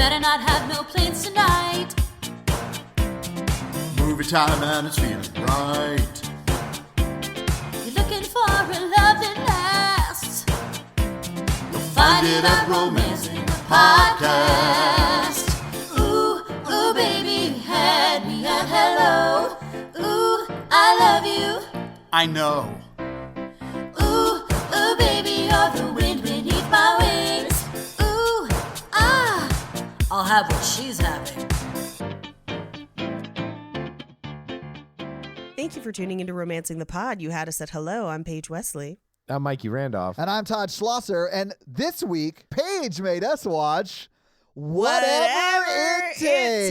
better not have no plans tonight. Movie time and it's feeling right. You're looking for a love that lasts. You'll find it at Romancing the Podcast. Ooh, ooh, baby, you had me at hello. Ooh, I love you. I know. Ooh, ooh, baby, you're the wind beneath my wings. Ooh, ah, I'll have what she's having. Thank you for tuning into Romancing the Pod. You had us at hello. I'm Paige Wesley. I'm Mikey Randolph. And I'm Todd Schlosser. And this week, Paige made us watch Whatever It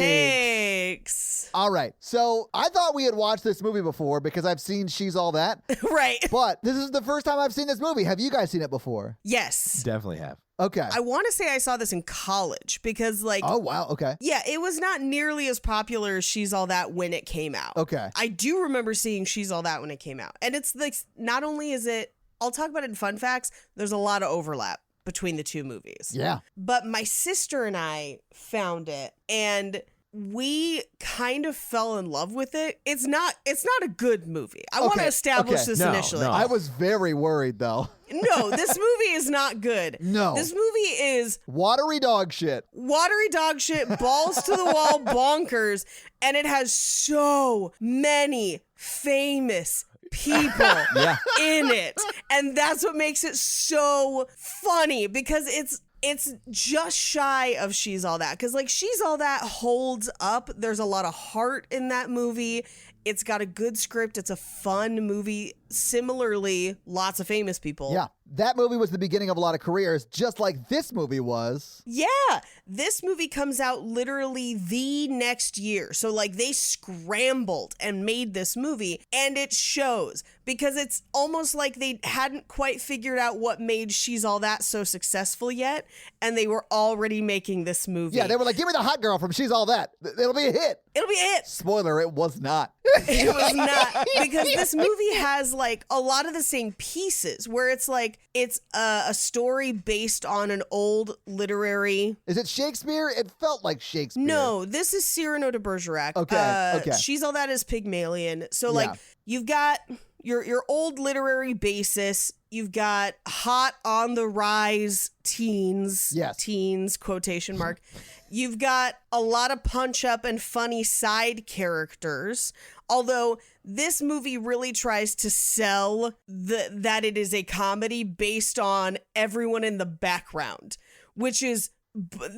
Takes. All right. So I thought we had watched this movie before because I've seen She's All That. Right. But this is the first time I've seen this movie. Have you guys seen it before? Yes. Definitely have. Okay. I want to say I saw this in college because, like, Oh, wow. Okay. yeah, it was not nearly as popular as She's All That when it came out. Okay. I do remember seeing She's All That when it came out. And it's like, not only is it, I'll talk about it in fun facts, there's a lot of overlap between the two movies. Yeah. But my sister and I found it, and we kind of fell in love with it. It's not a good movie. I want to Okay, establish okay. this No, initially. no. I was very worried, though. No, this movie is not good. No. This movie is Watery dog shit. watery dog shit, balls to the wall, bonkers, and it has so many famous people in it. And that's what makes it so funny, because it's just shy of She's All That. Because, like, She's All That holds up. There's a lot of heart in that movie. It's got a good script. It's a fun movie. Similarly, lots of famous people. Yeah. That movie was the beginning of a lot of careers, just like this movie was. Yeah, this movie comes out literally the next year. So, like, they scrambled and made this movie, and it shows, because it's almost like they hadn't quite figured out what made She's All That so successful yet, and they were already making this movie. Yeah, they were like, give me the hot girl from She's All That. It'll be a hit. It'll be a hit. Spoiler, it was not. It was not, because this movie has, like, a lot of the same pieces, where it's like, it's a story based on an old literary. Is it Shakespeare? It felt like Shakespeare. No, this is Cyrano de Bergerac. Okay. She's All That is Pygmalion. So, like, Yeah. you've got your old literary basis. You've got hot on the rise teens. Yes. Teens, quotation mark. You've got a lot of punch up and funny side characters. Although this movie really tries to sell that it is a comedy based on everyone in the background, which is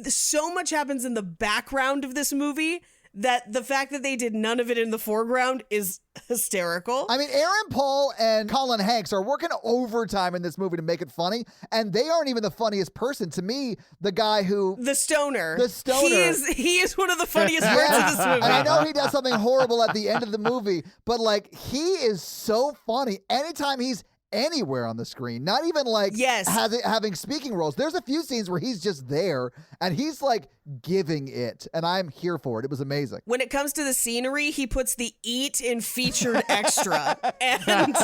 so much happens in the background of this movie that the fact that they did none of it in the foreground is hysterical. I mean, Aaron Paul and Colin Hanks are working overtime in this movie to make it funny, and they aren't even the funniest person. To me, the guy who... The stoner. He is one of the funniest parts of this movie. And I know he does something horrible at the end of the movie, but, like, he is so funny anytime he's anywhere on the screen, not even like having speaking roles. There's a few scenes where he's just there and he's like giving it, and I'm here for it. It was amazing. When it comes to the scenery, he puts the eat in featured extra. And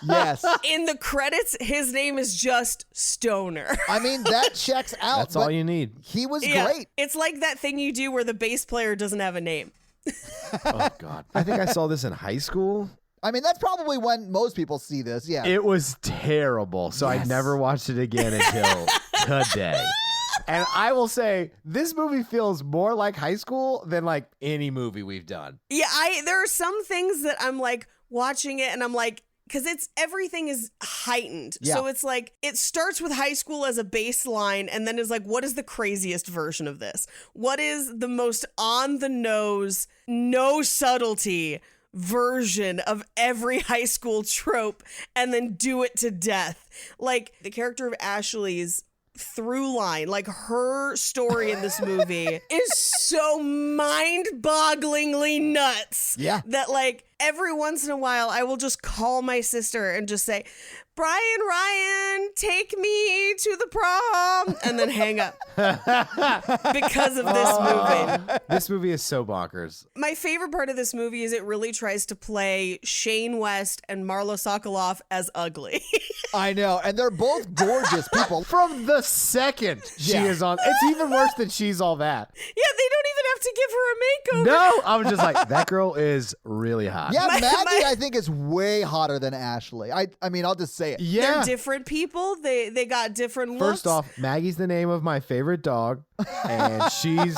yes, in the credits, his name is just Stoner. I mean, that checks out. That's all you need. He was great. It's like that thing you do where the bass player doesn't have a name. Oh, God. I think I saw this in high school. I mean, that's probably when most people see this. Yeah. It was terrible. So I never watched it again until today. And I will say, this movie feels more like high school than like any movie we've done. Yeah, there are some things that I'm like watching it and I'm like, because everything is heightened. Yeah. So it's like, it starts with high school as a baseline and then is like, what is the craziest version of this? What is the most on the nose, no subtlety version of every high school trope, and then do it to death? Like, the character of Ashley's through line, like her story in this movie is so mind-bogglingly nuts. Yeah. That, like, every once in a while I will just call my sister and just say, Brian Ryan, take me to the prom, and then hang up because of this movie. This movie is so bonkers. My favorite part of this movie is it really tries to play Shane West and Marlo Sokoloff as ugly. I know, and they're both gorgeous people. From the second she is on, it's even worse than she's all that. Yeah, they don't even have to give her a makeover. No, I was just like, that girl is really hot. Yeah, Maggie, I think, is way hotter than Ashley. I mean, I'll just say it. Yeah. They're different people. They got different looks. First off, Maggie's the name of my favorite dog, and she's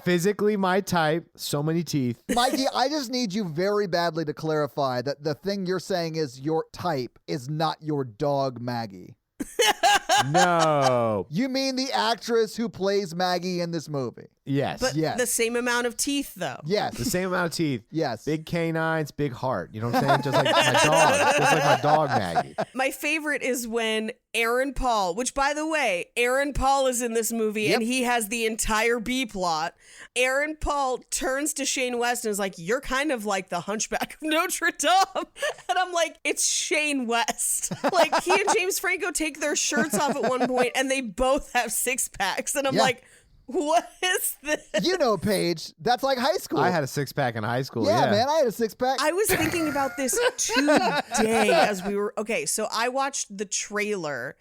physically my type. So many teeth. Mikey, I just need you very badly to clarify that the thing you're saying is your type is not your dog, Maggie. No. You mean the actress who plays Maggie in this movie? Yes. But Yes. the same amount of teeth, though. Yes. The same amount of teeth. Yes. Big canines, big heart. You know what I'm saying? Just like my dog. Just like my dog, Maggie. My favorite is when Aaron Paul, which, by the way, Aaron Paul is in this movie and he has the entire B plot. Aaron Paul turns to Shane West and is like, "You're kind of like the Hunchback of Notre Dame." And I'm like, it's Shane West. Like, he and James Franco take their shirts off at one point and they both have six packs. And I'm like, what is this? You know, Paige, that's like high school. I had a six-pack in high school. yeah, Yeah, man, I had a six-pack. I was thinking about this today as we were, okay, so I watched the trailer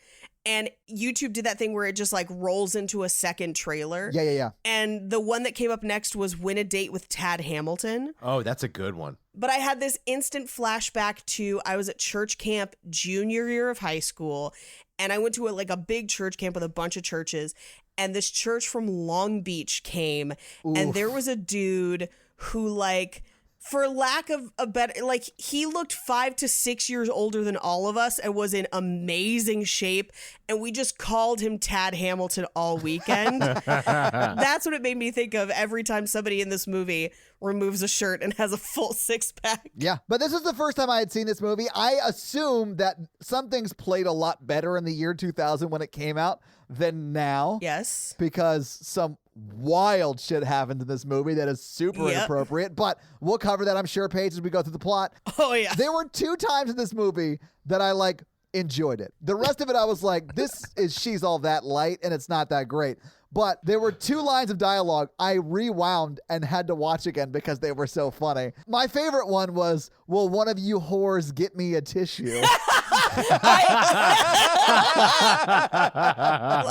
and YouTube did that thing where it just like rolls into a second trailer. Yeah. And the one that came up next was Win a Date with Tad Hamilton. Oh, that's a good one. But I had this instant flashback to I was at church camp junior year of high school, and I went to a big church camp with a bunch of churches, and this church from Long Beach came, and there was a dude who, like, for lack of a better, like, he looked 5 to 6 years older than all of us and was in amazing shape, and we just called him Tad Hamilton all weekend. That's what it made me think of every time somebody in this movie removes a shirt and has a full six-pack. Yeah, but this is the first time I had seen this movie. I assume that some things played a lot better in the year 2000 when it came out than now. Yes. Because some wild shit happened in this movie that is super inappropriate. But we'll cover that, I'm sure, Paige, as we go through the plot. Oh, yeah. There were 2 times in this movie that I, like, enjoyed it. The rest of it, I was like, this is She's All That Light, and it's not that great. But there were 2 lines of dialogue I rewound and had to watch again because they were so funny. My favorite one was, "Will one of you whores get me a tissue?"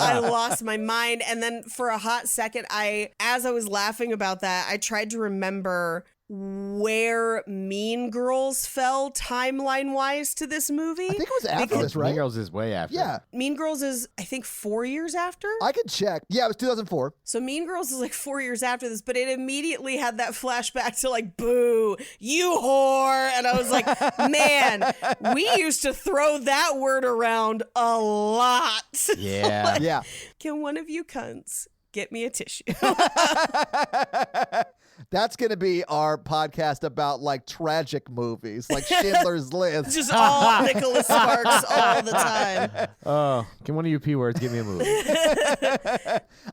I lost my mind. And then for a hot second, as I was laughing about that, I tried to remember where Mean Girls fell timeline-wise to this movie. I think it was after this, right? Mean Girls is way after. Yeah. Mean Girls is, I think, 4 years after? I could check. Yeah, it was 2004. So Mean Girls is like 4 years after this, but it immediately had that flashback to like, boo, you whore. And I was like, man, we used to throw that word around a lot. Yeah. Yeah. Can one of you cunts get me a tissue? That's going to be our podcast about, like, tragic movies, like Schindler's List. Just all Nicholas Sparks all the time. Oh, can one of you P words give me a movie?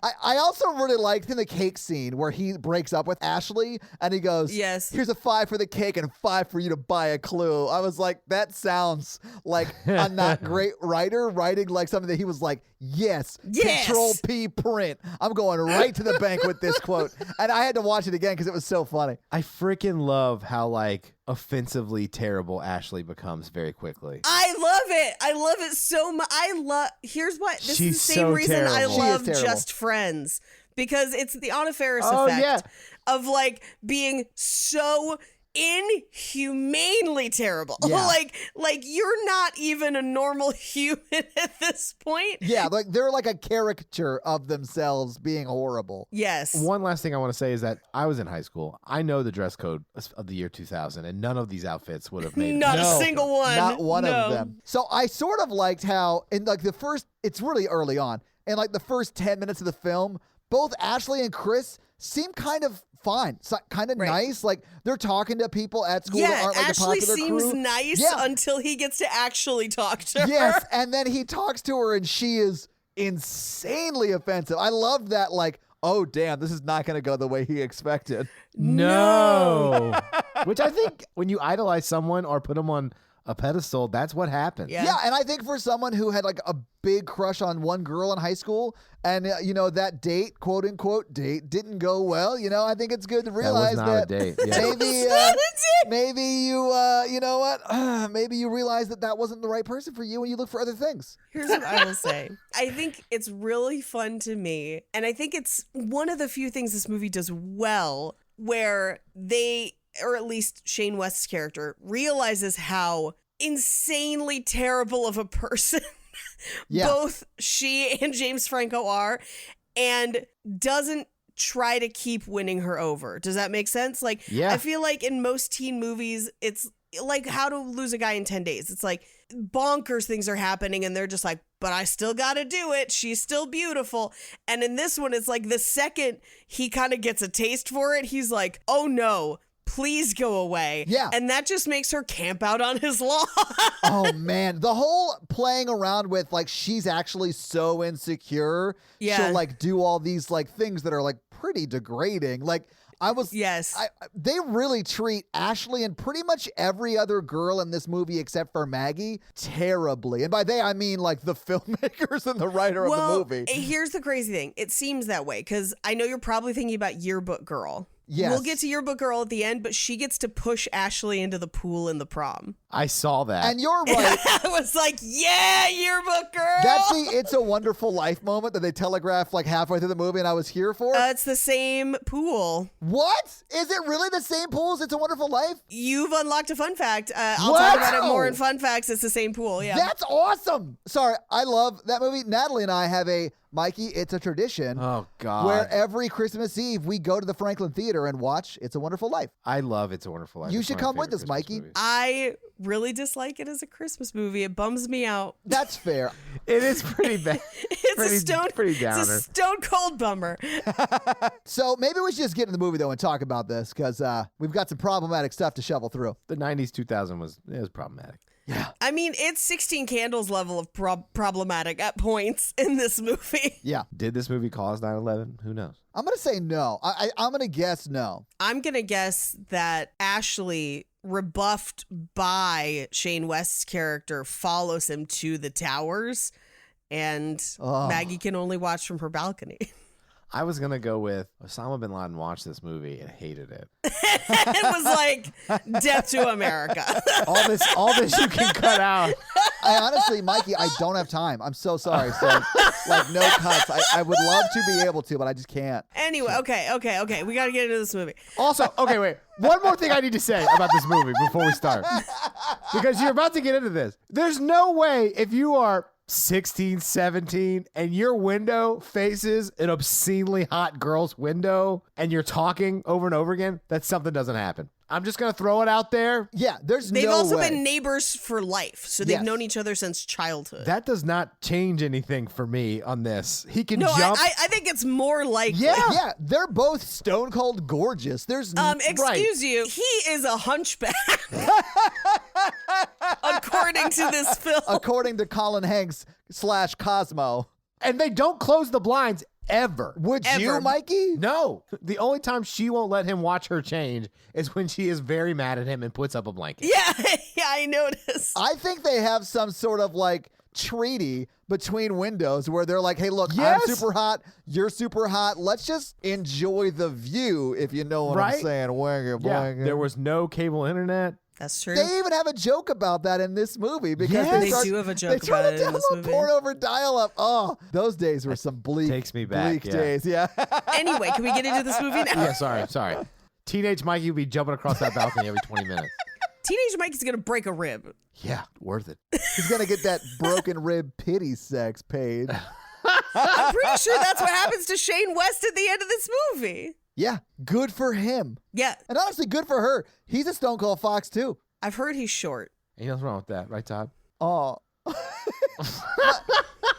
I also really liked in the cake scene where he breaks up with Ashley and he goes, Yes. "Here's a 5 for the cake and 5 for you to buy a clue." I was like, that sounds like a not great writer writing like something that he was like, yes. Control P print. I'm going right to the bank with this quote. And I had to watch it again because it was so funny. I freaking love how, like, offensively terrible Ashley becomes very quickly. I love it. I love it so much. Here's what. This She's is the same so reason terrible. I She is love terrible. Just Friends. Because it's the Anna Faris Oh, effect yeah. of like being so inhumanely terrible. Yeah. like you're not even a normal human at this point. Yeah, like they're like a caricature of themselves being horrible. Yes. One last thing I want to say is that I was in high school. I know the dress code of the year 2000, and none of these outfits would have made Not it. a single one. Not one No. of them. So I sort of liked how in like it's really early on, in like the first 10 minutes of the film, both Ashley and Chris seem kind of fine, kind of nice. Like they're talking to people at school that aren't like Ashley the popular seems crew. nice until he gets to actually talk to her. Yes, and then he talks to her and she is insanely offensive. I love that, like, oh damn, this is not going to go the way he expected. No. Which I think when you idolize someone or put them on a pedestal, that's what happens. Yeah, and I think for someone who had like a big crush on one girl in high school and, that date, quote unquote date, didn't go well, I think it's good to realize that was not a date. Yeah. maybe you, maybe you realize that wasn't the right person for you and you look for other things. Here's what I will say. I think it's really fun to me. And I think it's one of the few things this movie does well where or at least Shane West's character, realizes how insanely terrible of a person both she and James Franco are, and doesn't try to keep winning her over. Does that make sense? Like, I feel like in most teen movies, it's like How to Lose a Guy in 10 Days. It's like bonkers things are happening and they're just like, but I still got to do it. She's still beautiful. And in this one, it's like the second he kind of gets a taste for it, he's like, oh no, please go away. Yeah. And that just makes her camp out on his lawn. Oh, man. The whole playing around with, like, she's actually so insecure. Yeah. She'll, like, do all these, like, things that are, like, pretty degrading. Like, they really treat Ashley and pretty much every other girl in this movie except for Maggie terribly. And by they, I mean, like, the filmmakers and the writer of the movie. Here's the crazy thing. It seems that way because I know you're probably thinking about Yearbook Girl. Yes. We'll get to Yearbook Girl at the end, but she gets to push Ashley into the pool in the prom. I saw that. And you're right. I was like, yeah, Yearbook Girl. That's the It's a Wonderful Life moment that they telegraph like halfway through the movie and I was here for. It's the same pool. What? Is it really the same pool as It's a Wonderful Life? You've unlocked a fun fact. I'll talk about it more in fun facts. It's the same pool, yeah. That's awesome. Sorry, I love that movie. Natalie and I have Mikey, it's a tradition. Oh, God. Where every Christmas Eve we go to the Franklin Theater and watch It's a Wonderful Life. I love It's a Wonderful Life. You It's should one of come my with us, favorite Mikey. Christmas movies. I really dislike it as a Christmas movie. It bums me out. That's fair. It is pretty bad. Pretty downer. It's a stone cold bummer. So maybe we should just get in the movie, though, and talk about this because we've got some problematic stuff to shovel through. The 90s, 2000 was problematic. Yeah. I mean, it's 16 Candles level of problematic at points in this movie. Yeah. Did this movie cause 9/11? Who knows? I'm going to say no. I'm going to guess no. I'm going to guess that Ashley, rebuffed by Shane West's character, follows him to the towers, and Maggie can only watch from her balcony. I was going to go with Osama bin Laden watched this movie and hated it. It was like death to America. all this you can cut out. I honestly, Mikey, I don't have time. I'm so sorry. So, like, no cuts. I would love to be able to, but I just can't. Anyway, okay. We got to get into this movie. Also, okay, wait. One more thing I need to say about this movie before we start. Because you're about to get into this. There's no way if you are 16, 17, and your window faces an obscenely hot girl's window and you're talking over and over again, that something doesn't happen. I'm just going to throw it out there. Yeah, there's They've no also way. been neighbors for life, so they've known each other since childhood. That does not change anything for me on this. He can No, jump. I think it's more likely. Yeah, they're both stone cold gorgeous. There's Excuse you, he is a hunchback. According to this film. According to Colin Hanks / Cosmo. And they don't close the blinds ever. Would Ever. you, Mikey? No. The only time she won't let him watch her change is when she is very mad at him and puts up a blanket. Yeah, I noticed. I think they have some sort of like treaty between windows where they're like, hey, look, Yes. I'm super hot. You're super hot. Let's just enjoy the view, if you know what I'm Right? saying. Yeah. There was no cable internet. That's true. They even have a joke about that in this movie because Yes. They start, do have a joke they try about to it in this download movie. porn over dial-up. Oh, those days were some bleak, Takes me back, bleak yeah. days. Yeah. Anyway, can we get into this movie now? Yeah, sorry. Teenage Mikey would be jumping across that balcony every 20 minutes. Teenage Mike is going to break a rib. Yeah, worth it. He's going to get that broken rib pity sex paid. I'm pretty sure that's what happens to Shane West at the end of this movie. Yeah, good for him. Yeah, And honestly, good for her. He's a Stone Cold Fox, too. I've heard he's short. Ain't nothing wrong with that, right, Todd? Oh.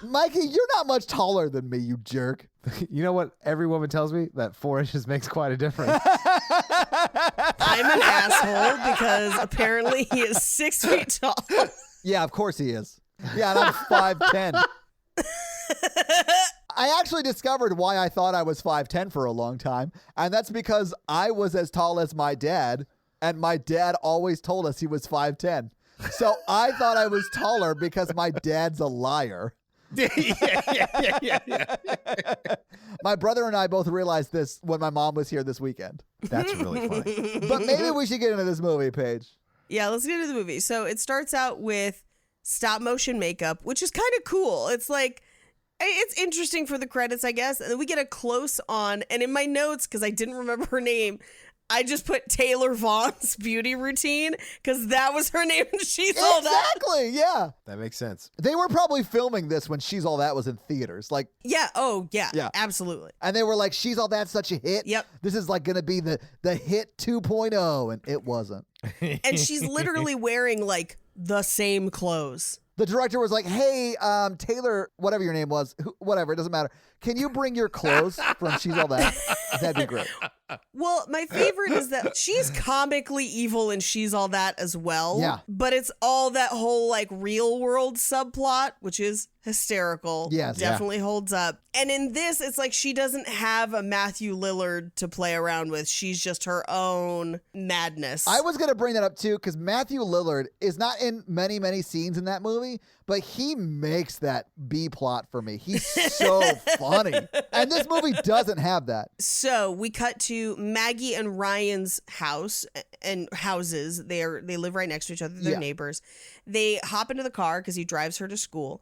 Mikey, you're not much taller than me, you jerk. You know what every woman tells me? That 4 inches makes quite a difference. I'm an asshole because apparently he is 6 feet tall. Yeah, of course he is. Yeah, and I'm 5'10". I actually discovered why I thought I was 5'10" for a long time, and that's because I was as tall as my dad, and my dad always told us he was 5'10". So I thought I was taller because my dad's a liar. Yeah. My brother and I both realized this when my mom was here this weekend. That's really funny. But maybe we should get into this movie, Paige. Yeah, let's get into the movie. So it starts out with stop motion makeup, which is kind of cool. It's like, it's interesting for the credits, I guess. And then we get a close on, and in my notes, because I didn't remember her name, I just put Taylor Vaughn's beauty routine because that was her name and She's All That. Exactly, yeah. That makes sense. They were probably filming this when She's All That was in theaters. Like, Yeah, Yeah. absolutely. and they were like, She's All That, such a hit. Yep. This is like going to be the hit 2.0, and it wasn't. And she's literally wearing like the same clothes. The director was like, hey, Taylor, whatever your name was, whatever, it doesn't matter. Can you bring your clothes from She's All That? That'd be great. Well, my favorite is that she's comically evil and She's All That as well. Yeah. But it's all that whole like real world subplot, which is hysterical. Yes. Definitely holds up. And in this, it's like she doesn't have a Matthew Lillard to play around with. She's just her own madness. I was going to bring that up too, because Matthew Lillard is not in many, many scenes in that movie, but he makes that B plot for me. He's so funny. And this movie doesn't have that. So we cut to Maggie and Ryan's house and houses. They live right next to each other. They're Yeah. neighbors. They hop into the car because he drives her to school.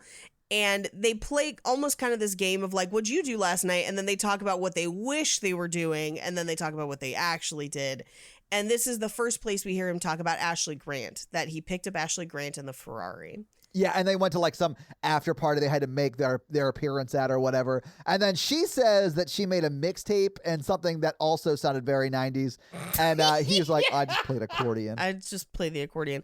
And they play almost kind of this game of like, what'd you do last night? And then they talk about what they wish they were doing. And then they talk about what they actually did. And this is the first place we hear him talk about Ashley Grant, that he picked up Ashley Grant in the Ferrari. Yeah, and they went to like some after party they had to make their appearance at or whatever. And then she says that she made a mixtape and something that also sounded very 90s. And he's like, I just played accordion. I just play the accordion.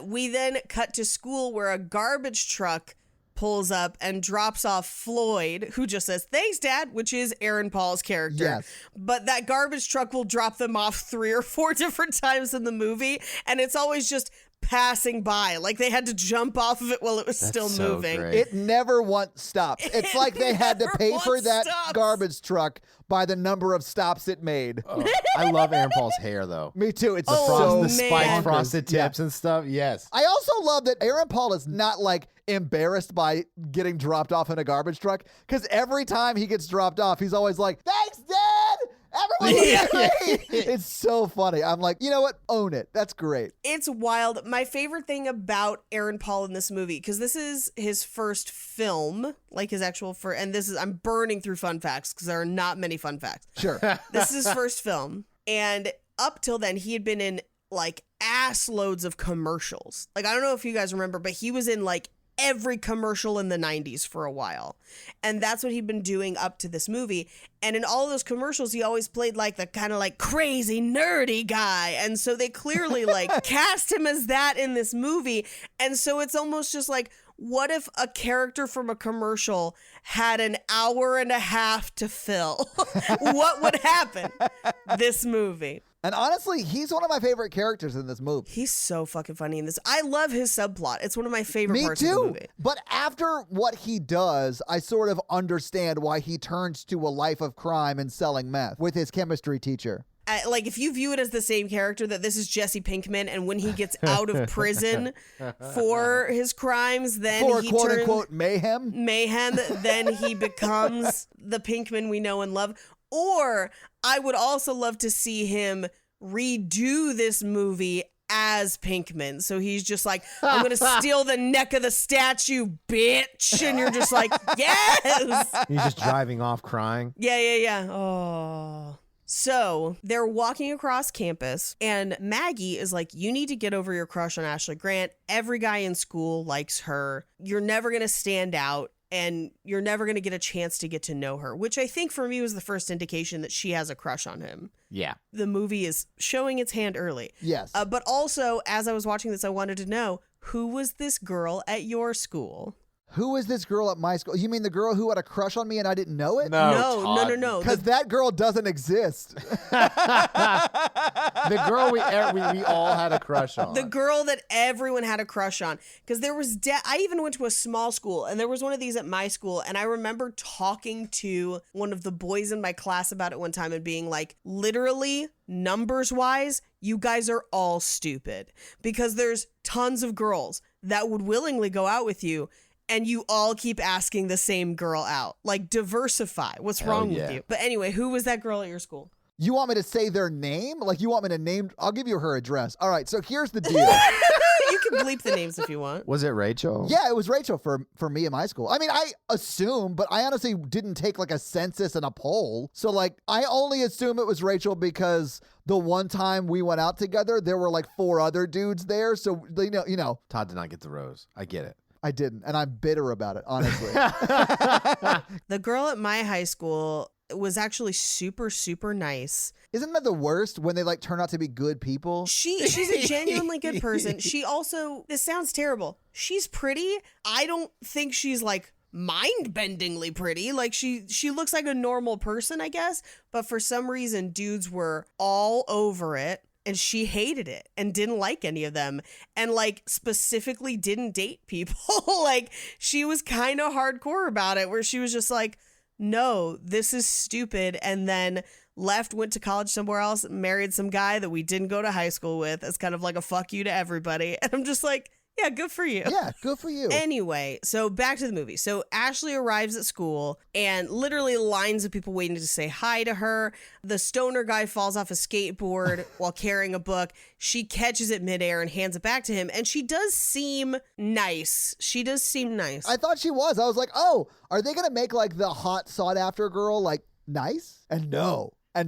We then cut to school where a garbage truck pulls up and drops off Floyd, who just says, thanks, Dad, which is Aaron Paul's character. Yes. But that garbage truck will drop them off 3 or 4 different times in the movie. And it's always just passing by. Like they had to jump off of it while it was still so moving. great. It never once stops. It's like they had to never pay for once that stops. garbage truck by the number of stops it made. Oh, I love Aaron Paul's hair, though. Me too. It's Oh, so the spiked man. frosted Yeah. tips and stuff. Yes. I also love that Aaron Paul is not like embarrassed by getting dropped off in a garbage truck, because every time he gets dropped off, he's always like, thanks, Dad! Everyone was great! It's so funny. I'm like, you know what? Own it. That's great. It's wild. My favorite thing about Aaron Paul in this movie, because this is his first film, like his actual and this is, I'm burning through fun facts because there are not many fun facts. Sure. This is his first film. And up till then, he had been in like ass loads of commercials. Like, I don't know if you guys remember, but he was in like every commercial in the 90s for a while. And that's what he'd been doing up to this movie. And in all those commercials, he always played like the kind of like crazy nerdy guy. And so they clearly like cast him as that in this movie. And so it's almost just like, what if a character from a commercial had an hour and a half to fill? What would happen? This movie. And honestly, he's one of my favorite characters in this movie. He's so fucking funny in this. I love his subplot. It's one of my favorite Me parts of the too. movie. But after what he does, I sort of understand why he turns to a life of crime and selling meth with his chemistry teacher. Like, if you view it as the same character, that this is Jesse Pinkman, and when he gets out of prison for his crimes, then For he quote turns unquote mayhem. then he becomes the Pinkman we know and love. Or I would also love to see him redo this movie as Pinkman. So he's just like, I'm going to steal the neck of the statue, bitch. And you're just like, yes. He's just driving off crying. Yeah. Oh. So they're walking across campus, and Maggie is like, you need to get over your crush on Ashley Grant. Every guy in school likes her. You're never going to stand out, and you're never going to get a chance to get to know her, which I think for me was the first indication that she has a crush on him. Yeah. The movie is showing its hand early. Yes. But also, as I was watching this, I wanted to know, who was this girl at your school? Who is this girl at my school? You mean the girl who had a crush on me and I didn't know it? No. Because that girl doesn't exist. The girl we all had a crush on. The girl that everyone had a crush on. Because there was, I even went to a small school, and there was one of these at my school, and I remember talking to one of the boys in my class about it one time and being like, literally, numbers-wise, you guys are all stupid. Because there's tons of girls that would willingly go out with you, and you all keep asking the same girl out. Like, diversify. What's wrong with you? But anyway, who was that girl at your school? You want me to say their name? Like, you want me to name? I'll give you her address. All right, so here's the deal. You can bleep the names if you want. Was it Rachel? Yeah, it was Rachel for me in my school. I mean, I assume, but I honestly didn't take like a census and a poll. So like, I only assume it was Rachel because the one time we went out together, there were like 4 other dudes there. So you know. Todd did not get the rose. I get it. I didn't, and I'm bitter about it, honestly. The girl at my high school was actually super, super nice. Isn't that the worst when they like turn out to be good people? She's a genuinely good person. She also, this sounds terrible, she's pretty. I don't think she's like mind-bendingly pretty. Like she looks like a normal person, I guess. But for some reason, dudes were all over it. And she hated it and didn't like any of them and like specifically didn't date people. Like she was kind of hardcore about it where she was just like, no, this is stupid. And then left, went to college somewhere else, married some guy that we didn't go to high school with as kind of like a fuck you to everybody. And I'm just like, yeah, good for you. Yeah, good for you. Anyway, so back to the movie. So Ashley arrives at school and literally lines of people waiting to say hi to her. The stoner guy falls off a skateboard while carrying a book. She catches it midair and hands it back to him. And she does seem nice. I thought she was. I was like, oh, are they going to make like the hot sought after girl like nice? And no, they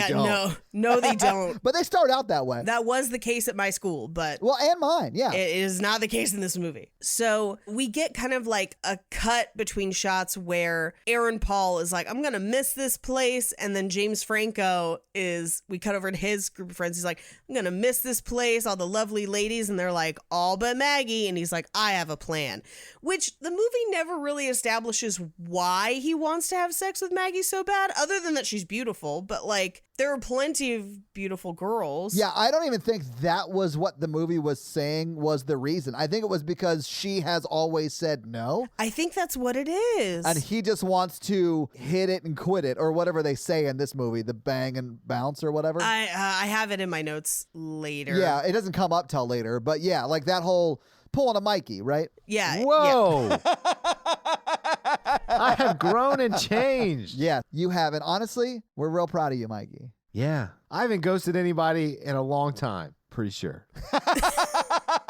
don't. No, they don't. But they start out that way. That was the case at my school, but well, and mine, yeah. It is not the case in this movie. So we get kind of like a cut between shots where Aaron Paul is like, I'm going to miss this place. And then James Franco we cut over to his group of friends. He's like, I'm going to miss this place, all the lovely ladies. And they're like, all but Maggie. And he's like, I have a plan. Which the movie never really establishes why he wants to have sex with Maggie so bad, other than that she's beautiful. But like, there are plenty of beautiful girls. Yeah, I don't even think that was what the movie was saying was the reason. I think it was because she has always said no. I think that's what it is. And he just wants to hit it and quit it, or whatever they say in this movie, the bang and bounce or whatever. I have it in my notes later. Yeah, it doesn't come up till later. But yeah, like that whole pulling a Mikey, right? Yeah. Whoa. Yeah. I have grown and changed. Yeah, you have. And honestly, we're real proud of you, Mikey. Yeah. I haven't ghosted anybody in a long time. Pretty sure.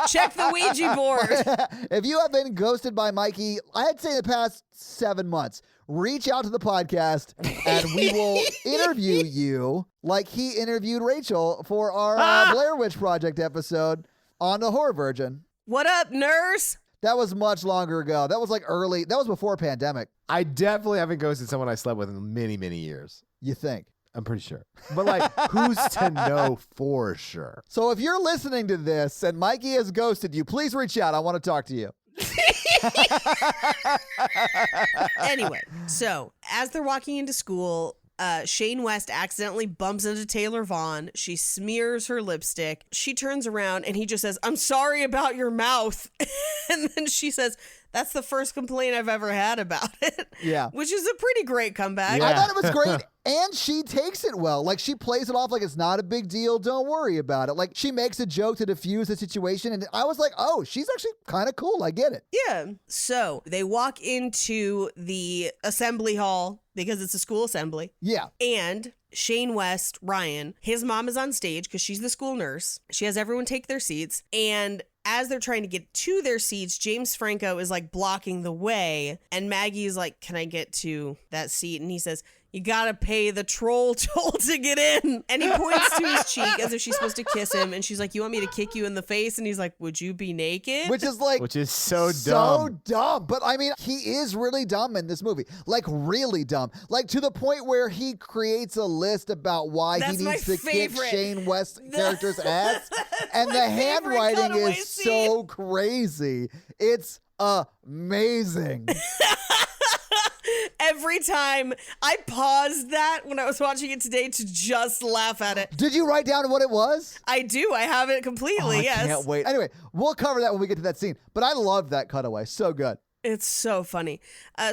Check the Ouija board. If you have been ghosted by Mikey, I'd say the past 7 months, reach out to the podcast and we will interview you like he interviewed Rachel for our Blair Witch Project episode on the Horror Virgin. What up, nurse? That was much longer ago. That was like early. That was before pandemic. I definitely haven't ghosted someone I slept with in many, many years. You think? I'm pretty sure. But like, who's to know for sure? So if you're listening to this and Mikey has ghosted you, please reach out. I want to talk to you. Anyway, so as they're walking into school, Shane West accidentally bumps into Taylor Vaughn. She smears her lipstick. She turns around and he just says, I'm sorry about your mouth. And then she says, that's the first complaint I've ever had about it. Yeah. Which is a pretty great comeback. Yeah. I thought it was great. And she takes it well. Like, she plays it off like it's not a big deal. Don't worry about it. Like, she makes a joke to diffuse the situation. And I was like, oh, she's actually kind of cool. I get it. Yeah. So they walk into the assembly hall because it's a school assembly. Yeah. And Shane West, Ryan, his mom is on stage because she's the school nurse. She has everyone take their seats. And as they're trying to get to their seats, James Franco is like blocking the way. And Maggie is like, can I get to that seat? And he says, You gotta pay the troll toll to get in. And he points to his cheek as if she's supposed to kiss him. And she's like, you want me to kick you in the face? And he's like, would you be naked? Which is so dumb. So dumb. But I mean, he is really dumb in this movie. Like, really dumb. Like, to the point where he creates a list about why he needs to kick Shane West's character's ass. And the handwriting is so crazy. It's amazing. Every time I paused that when I was watching it today to just laugh at it. Did you write down what it was? I do. I have it completely, yes. I can't wait. Anyway, we'll cover that when we get to that scene. But I love that cutaway. So good. It's so funny.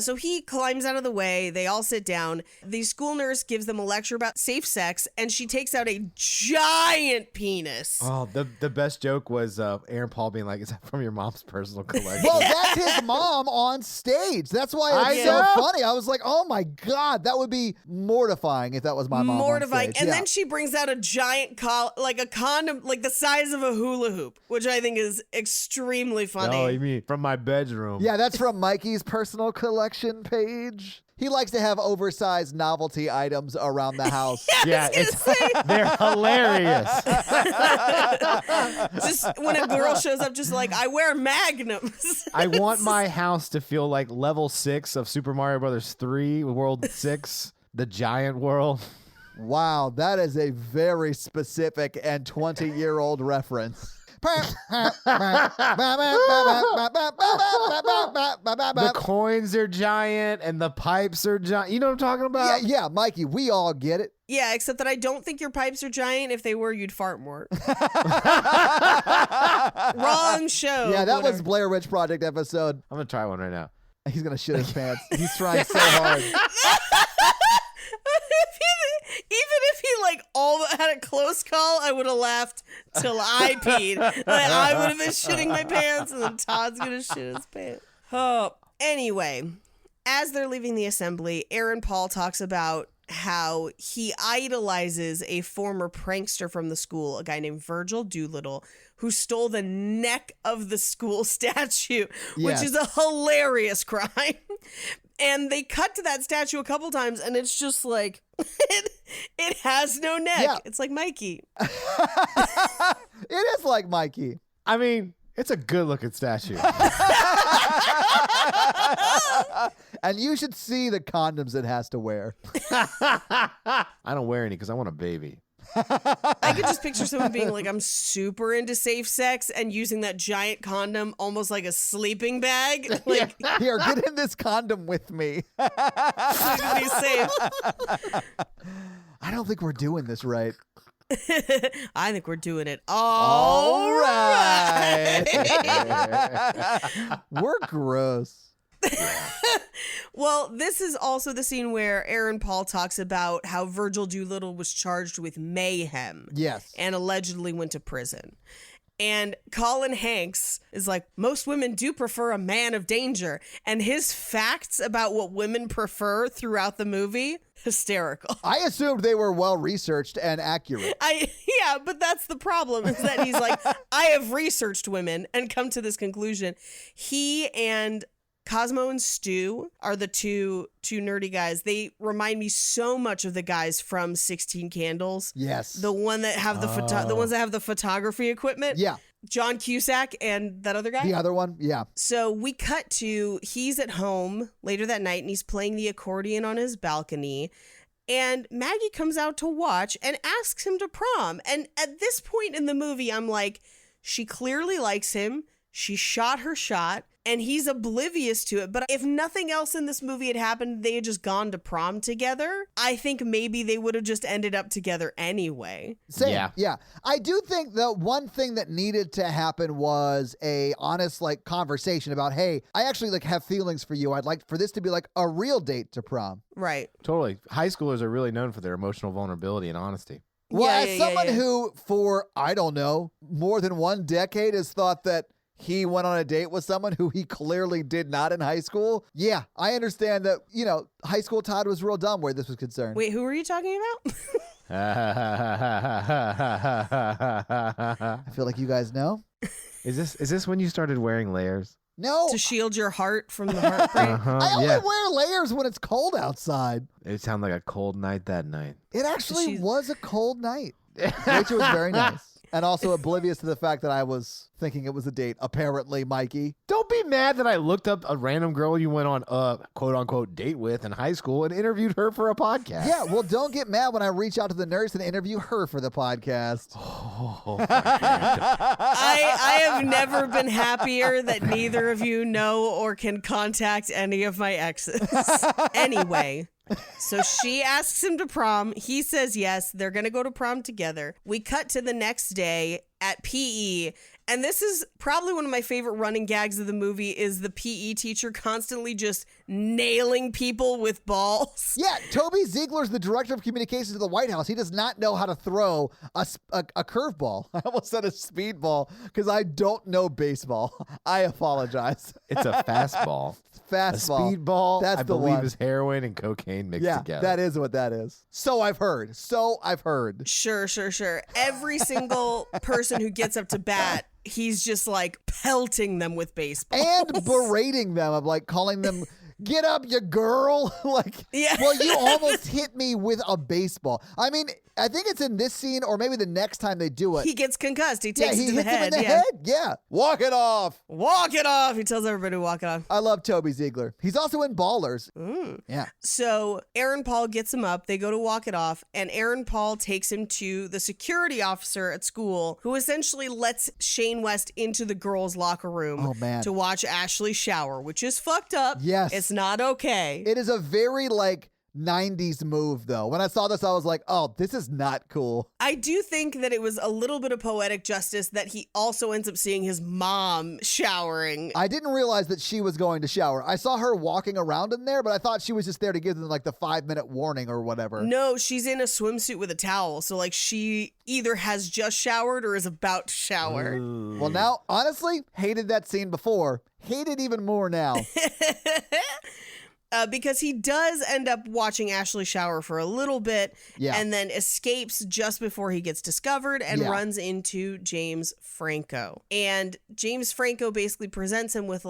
So he climbs out of the way. They all sit down. The school nurse gives them a lecture about safe sex, and she takes out a giant penis. Oh, the best joke was Aaron Paul being like, is that from your mom's personal collection? Well, that's his mom on stage. That's why it's so funny. I was like, oh my God, that would be mortifying if that was my mom Mortifying. on stage. And then she brings out a giant, like a condom, like the size of a hula hoop, which I think is extremely funny. Oh, you mean from my bedroom? Yeah, that's from Mikey's personal collection page. He likes to have oversized novelty items around the house. Yeah, they're hilarious. Just when a girl shows up, just like, I wear magnums. I want my house to feel like level 6 of Super Mario Brothers 3, World 6, the giant world. Wow, that is a very specific and 20-year-old reference. The coins are giant and the pipes are giant. You know what I'm talking about? Yeah, Mikey, we all get it. Yeah, except that I don't think your pipes are giant. If they were, you'd fart more. Wrong show. Yeah, that was Blair Witch Project episode. I'm going to try one right now. He's going to shit his pants. He's trying so hard. Even if he like all had a close call, I would have laughed till I peed. Like, I would have been shitting my pants, and then Todd's gonna shit his pants. Oh, anyway, as they're leaving the assembly, Aaron Paul talks about how he idolizes a former prankster from the school, a guy named Virgil Doolittle, who stole the neck of the school statue, which is a hilarious crime. And they cut to that statue a couple times, and it's just like, it has no neck. Yeah. It's like Mikey. It is like Mikey. I mean, it's a good-looking statue. And you should see the condoms it has to wear. I don't wear any because I want a baby. I could just picture someone being like, I'm super into safe sex and using that giant condom almost like a sleeping bag. Like, here, get in this condom with me. So you can be safe. I don't think we're doing this right. I think we're doing it all right. We're gross. Well, this is also the scene where Aaron Paul talks about how Virgil Doolittle was charged with mayhem. Yes. And allegedly went to prison. And Colin Hanks is like, most women do prefer a man of danger. And his facts about what women prefer throughout the movie, hysterical. I assumed they were well researched and accurate. Yeah, but that's the problem, is that he's like, I have researched women and come to this conclusion. He and Cosmo and Stu are the two nerdy guys. They remind me so much of the guys from 16 Candles. Yes. The one that have the ones that have the photography equipment. Yeah. John Cusack and that other guy. The other one, yeah. So we cut to, he's at home later that night and he's playing the accordion on his balcony. And Maggie comes out to watch and asks him to prom. And at this point in the movie, I'm like, she clearly likes him. She shot her shot. And he's oblivious to it. But if nothing else in this movie had happened, they had just gone to prom together, I think maybe they would have just ended up together anyway. Same. Yeah. I do think the one thing that needed to happen was a honest conversation about, hey, I actually have feelings for you. I'd like for this to be like a real date to prom. Right. Totally. High schoolers are really known for their emotional vulnerability and honesty. Well, as someone who for, I don't know, more than one decade has thought that he went on a date with someone who he clearly did not in high school. Yeah, I understand that, high school Todd was real dumb where this was concerned. Wait, who are you talking about? I feel like you guys know. Is this when you started wearing layers? No. To shield your heart from the heartbreak. I only wear layers when it's cold outside. It sounded like a cold night that night. It actually was a cold night. Nature was very nice. And also oblivious to the fact that I was thinking it was a date, apparently, Mikey. Don't be mad that I looked up a random girl you went on a quote-unquote date with in high school and interviewed her for a podcast. Yeah, well, don't get mad when I reach out to the nurse and interview her for the podcast. I have never been happier that neither of you know or can contact any of my exes. Anyway. So she asks him to prom. He says yes. They're going to go to prom together. We cut to the next day at PE. And this is probably one of my favorite running gags of the movie is the PE teacher constantly just nailing people with balls. Yeah, Toby Ziegler's the director of communications of the White House. He does not know how to throw a curveball. I almost said a speedball because I don't know baseball. I apologize. It's a fastball. Fastball. A speedball, That's I the believe, one. is heroin and cocaine mixed together. That is what that is. So I've heard. Sure. Every single person who gets up to bat, he's just like pelting them with baseballs. And berating them of like calling them, get up, you girl. Like, yeah. Well, you almost hit me with a baseball. I mean, I think it's in this scene or maybe the next time they do it. He gets concussed. He takes it to the hits him head. in the head. Yeah. Walk it off. Walk it off. He tells everybody to walk it off. I love Toby Ziegler. He's also in Ballers. Yeah. So Aaron Paul gets him up. They go to walk it off. And Aaron Paul takes him to the security officer at school who essentially lets Shane West into the girls' locker room to watch Ashley shower, which is fucked up. Yes. It's not okay. It is a very 90s move, though. When I saw this, I was like, oh, this is not cool. I do think that it was a little bit of poetic justice that he also ends up seeing his mom showering. I didn't realize that she was going to shower. I saw her walking around in there, but I thought she was just there to give them the 5-minute warning or whatever. No, she's in a swimsuit with a towel. So she either has just showered or is about to shower. Ooh. Well, now, honestly, hated that scene before. Hate it even more now. Because he does end up watching Ashley shower for a little bit and then escapes just before he gets discovered and runs into James Franco. And James Franco basically presents him with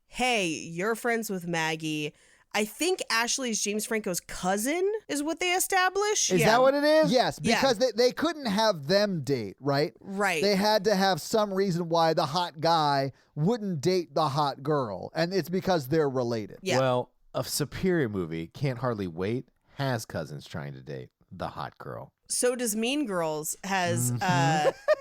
hey, you're friends with Maggie. I think Ashley is James Franco's cousin is what they establish. Is that what it is? Yes, because they couldn't have them date, right? Right. They had to have some reason why the hot guy wouldn't date the hot girl. And it's because they're related. Yeah. Well, a superior movie, Can't Hardly Wait, has cousins trying to date the hot girl. So does Mean Girls, has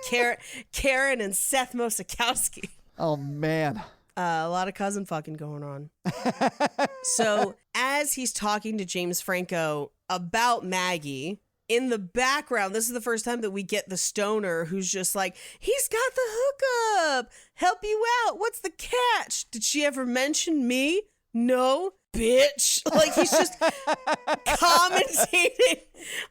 Karen and Seth Mosikowski. Oh, man. A lot of cousin fucking going on. So as he's talking to James Franco about Maggie, in the background, this is the first time that we get the stoner who's just like, he's got the hookup. Help you out. What's the catch? Did she ever mention me? No, bitch. He's just commentating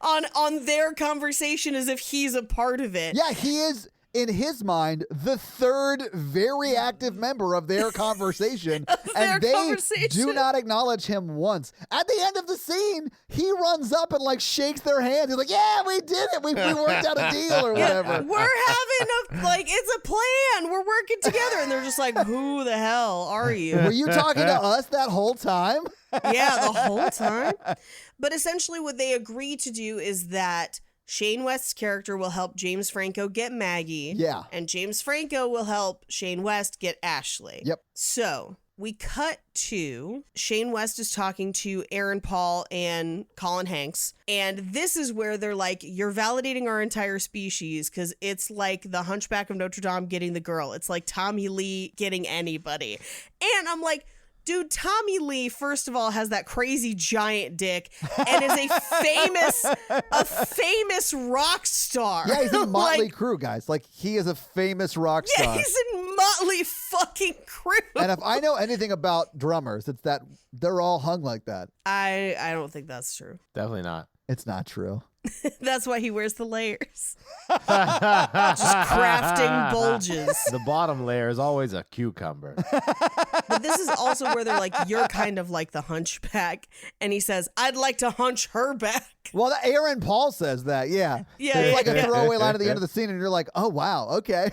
on their conversation as if he's a part of it. Yeah, he is, in his mind, the third very active member of their conversation. They do not acknowledge him once. At the end of the scene, he runs up and shakes their hands. He's like, yeah, we did it. We worked out a deal or whatever. We're having it's a plan. We're working together. And they're just like, who the hell are you? Were you talking to us that whole time? Yeah, the whole time. But essentially what they agree to do is that Shane West's character will help James Franco get Maggie. Yeah. And James Franco will help Shane West get Ashley. Yep. So we cut to Shane West is talking to Aaron Paul and Colin Hanks. And this is where they're like, you're validating our entire species because it's like the Hunchback of Notre Dame getting the girl. It's like Tommy Lee getting anybody. And I'm like, dude, Tommy Lee, first of all, has that crazy giant dick and is a famous rock star. Yeah, he's in Motley Crue, guys. He is a famous rock star. Yeah, he's in Motley fucking Crue. And if I know anything about drummers, it's that they're all hung like that. I don't think that's true. Definitely not. It's not true. That's why he wears the layers. Just crafting bulges. The bottom layer is always a cucumber. But this is also where they're like, you're kind of like the hunchback. And he says, I'd like to hunch her back. Well, Aaron Paul says that, yeah. Yeah. It's like a throwaway line at the end of the scene, and you're like, oh, wow, okay.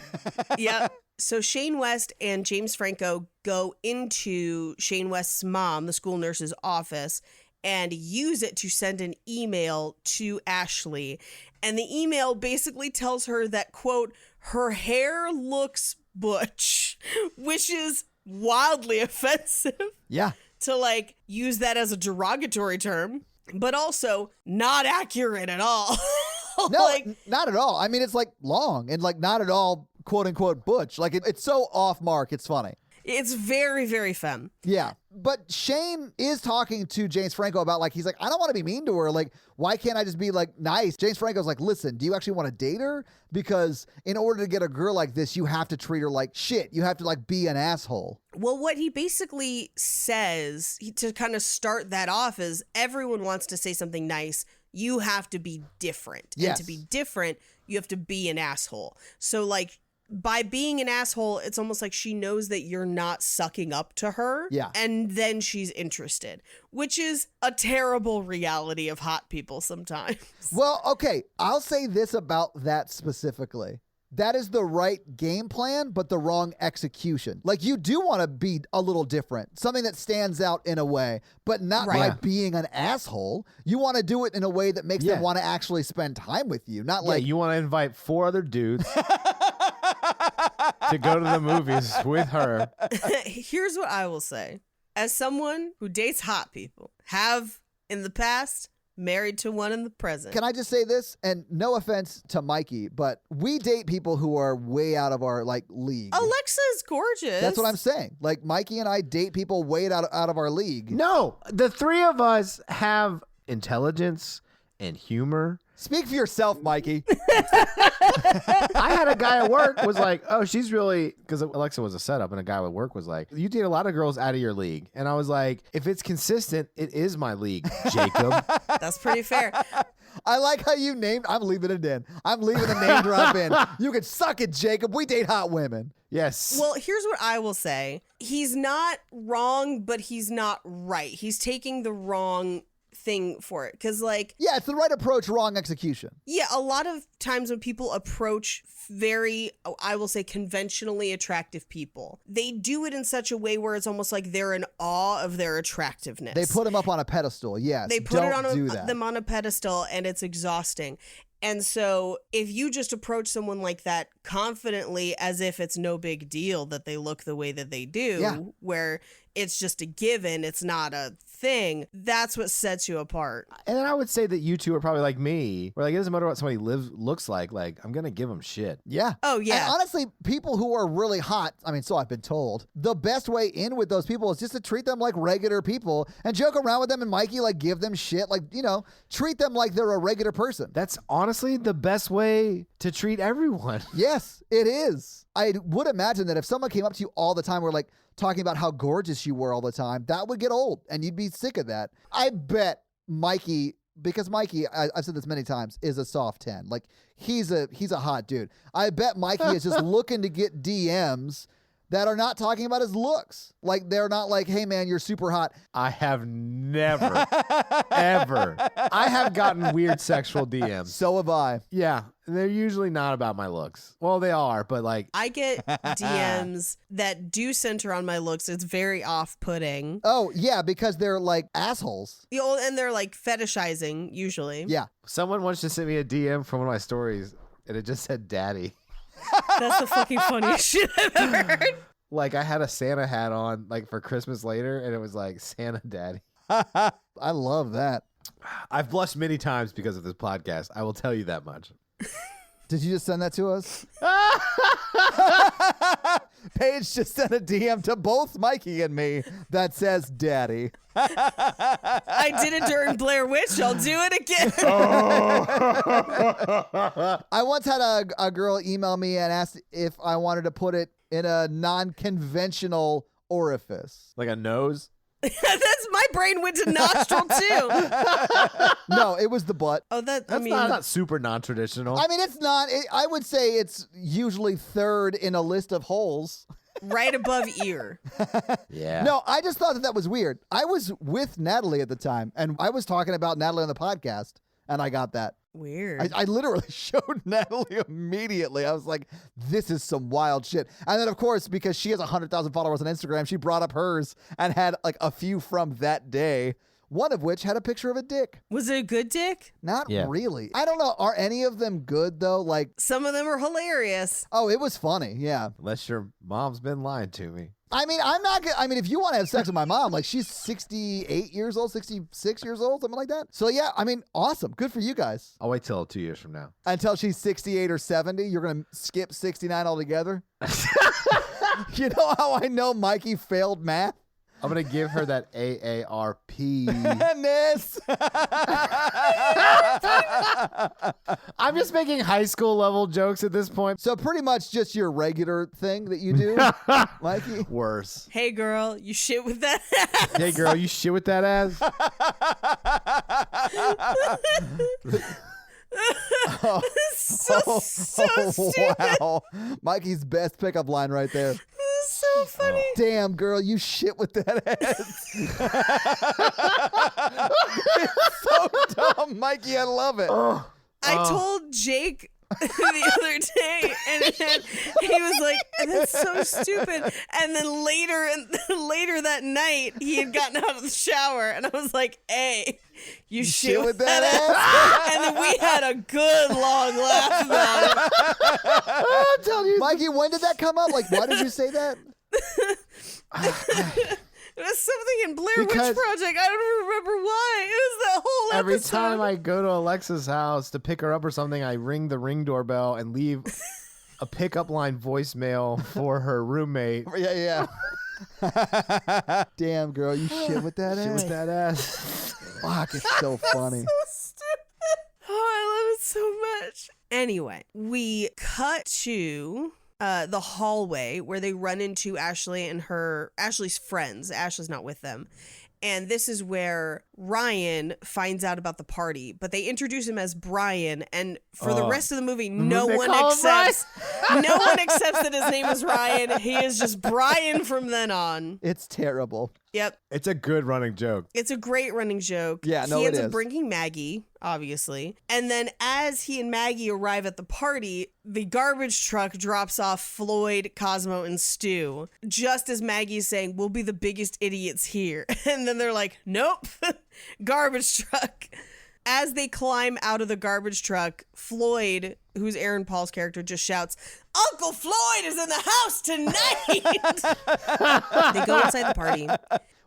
Yeah. So Shane West and James Franco go into Shane West's mom, the school nurse's office, and use it to send an email to Ashley. And the email basically tells her that, quote, her hair looks butch, which is wildly offensive. Yeah. To like use that as a derogatory term, but also not accurate at all. No, not at all. I mean, it's like long and like not at all, quote unquote, butch. Like it's so off mark. It's funny. It's very, very femme. Yeah. But Shane is talking to James Franco about like, he's like, I don't want to be mean to her. Like, why can't I just be like nice? James Franco's like, listen, do you actually want to date her? Because in order to get a girl like this, you have to treat her like shit. You have to like be an asshole. Well, what he basically says to kind of start that off is everyone wants to say something nice. You have to be different. Yes. And to be different, you have to be an asshole. So like, by being an asshole, it's almost like she knows that you're not sucking up to her. Yeah. And then she's interested, which is a terrible reality of hot people sometimes. Well, okay. I'll say this about that specifically. That is the right game plan, but the wrong execution. Like, you do want to be a little different, something that stands out in a way, but not by being an asshole. You want to do it in a way that makes them want to actually spend time with you, not like you want to invite 4 other dudes to go to the movies with her. Here's what I will say. As someone who dates hot people, have in the past, married to one in the present. Can I just say this? And no offense to Mikey, but we date people who are way out of our like league. Alexa's gorgeous. That's what I'm saying. Like Mikey and I date people way out of our league. No, the 3 of us have intelligence and humor. Speak for yourself, Mikey. I had a guy at work was like, oh, she's really, because Alexa was a setup, and a guy at work was like, you date a lot of girls out of your league. And I was like, if it's consistent, it is my league, Jacob. That's pretty fair. I like how you named, I'm leaving it in. I'm leaving the name drop in. You can suck it, Jacob. We date hot women. Yes. Well, here's what I will say. He's not wrong, but he's not right. He's taking the wrong thing for it, because like, yeah, it's the right approach, wrong execution. Yeah, a lot of times when people approach very, I will say, conventionally attractive people, they do it in such a way where it's almost like they're in awe of their attractiveness. They put them up on a pedestal. Yes, they put do them on a pedestal, and it's exhausting. And so if you just approach someone like that confidently, as if it's no big deal that they look the way that they do, where it's just a given, it's not a thing, that's what sets you apart. And then I would say that you two are probably like me, where like it doesn't matter what somebody looks like I'm gonna give them shit. Yeah. Oh yeah. And honestly, people who are really hot, I mean, so I've been told, the best way in with those people is just to treat them like regular people and joke around with them, and Mikey, like, give them shit, like, you know, treat them like they're a regular person. That's honestly the best way to treat everyone. Yes, it is. I would imagine that if someone came up to you all the time, were like talking about how gorgeous you were all the time, that would get old and you'd be sick of that. I bet Mikey, because Mikey, I've said this many times, is a soft 10. Like, he's a hot dude. I bet Mikey is just looking to get DMs that are not talking about his looks. Like, they're not like, hey man, you're super hot. I have never, ever. I have gotten weird sexual DMs. So have I. Yeah. They're usually not about my looks. Well, they are, but like. I get DMs that do center on my looks. It's very off-putting. Oh, yeah, because they're like assholes. And they're like fetishizing, usually. Yeah. Someone once just sent me a DM from one of my stories, and it just said daddy. That's the fucking funniest shit I've ever heard. Like, I had a Santa hat on, like, for Christmas later, and it was like, Santa daddy. I love that. I've blushed many times because of this podcast. I will tell you that much. Did you just send that to us? Paige just sent a DM to both Mikey and me that says daddy. I did it during Blair Witch. I'll do it again. I once had a girl email me and asked if I wanted to put it in a non-conventional orifice. Like a nose? That's my brain went to nostril too. No, it was the butt. Oh, That's I mean, not super non-traditional. I mean, it's not. I would say it's usually third in a list of holes. right above ear. Yeah. No, I just thought that was weird. I was with Natalie at the time, and I was talking about Natalie on the podcast, and I got that. Weird. I literally showed Natalie immediately. I was like, this is some wild shit. And then, of course, because she has 100,000 followers on Instagram, she brought up hers and had like a few from that day. One of which had a picture of a dick. Was it a good dick? Not really. I don't know. Are any of them good, though? Like, some of them are hilarious. Oh, it was funny. Yeah. Unless your mom's been lying to me. I mean, I'm not I mean, if you want to have sex with my mom, like she's 68 years old, 66 years old, something like that. So, yeah, I mean, awesome. Good for you guys. I'll wait till 2 years from now. Until she's 68 or 70, you're going to skip 69 altogether? You know how I know Mikey failed math? I'm going to give her that AARP. I'm just making high school level jokes at this point. So pretty much just your regular thing that you do, Mikey? Worse. Hey, girl, you shit with that ass. Hey, girl, you shit with that ass? so stupid. Wow. Mikey's best pickup line right there. So funny. Damn, girl, you shit with that ass. It's so dumb, Mikey. I love it. I told Jake the other day, and then he was like, "That's so stupid." And then later that night, he had gotten out of the shower, and I was like, "Hey, you shit with that ass?" And then we had a good long laugh about it. I'm telling you, Mikey, when did that come up? Like, why did you say that? It was something in Blair Witch Project. I don't remember why. It was the whole episode. Every time I go to Alexa's house to pick her up or something, I ring the Ring doorbell and leave a pickup line voicemail for her roommate. Yeah. Damn, girl, you shit with that ass. Shit with that ass. Fuck, it's so funny. So stupid. Oh, I love it so much. Anyway, we cut to the hallway where they run into Ashley and Ashley's friends. Ashley's not with them. And this is where Ryan finds out about the party, but they introduce him as Brian. And for the rest of the movie, no one accepts that his name is Ryan. He is just Brian from then on. It's terrible. Yep. It's a good running joke. It's a great running joke. Yeah, no, he ends it up is. bringing Maggie, obviously. And then as he and Maggie arrive at the party, the garbage truck drops off Floyd, Cosmo, and Stu. Just as Maggie's saying, "We'll be the biggest idiots here." And then they're like, "Nope, garbage truck." As they climb out of the garbage truck, Floyd, who's Aaron Paul's character, just shouts, "Uncle Floyd is in the house tonight!" They go inside the party.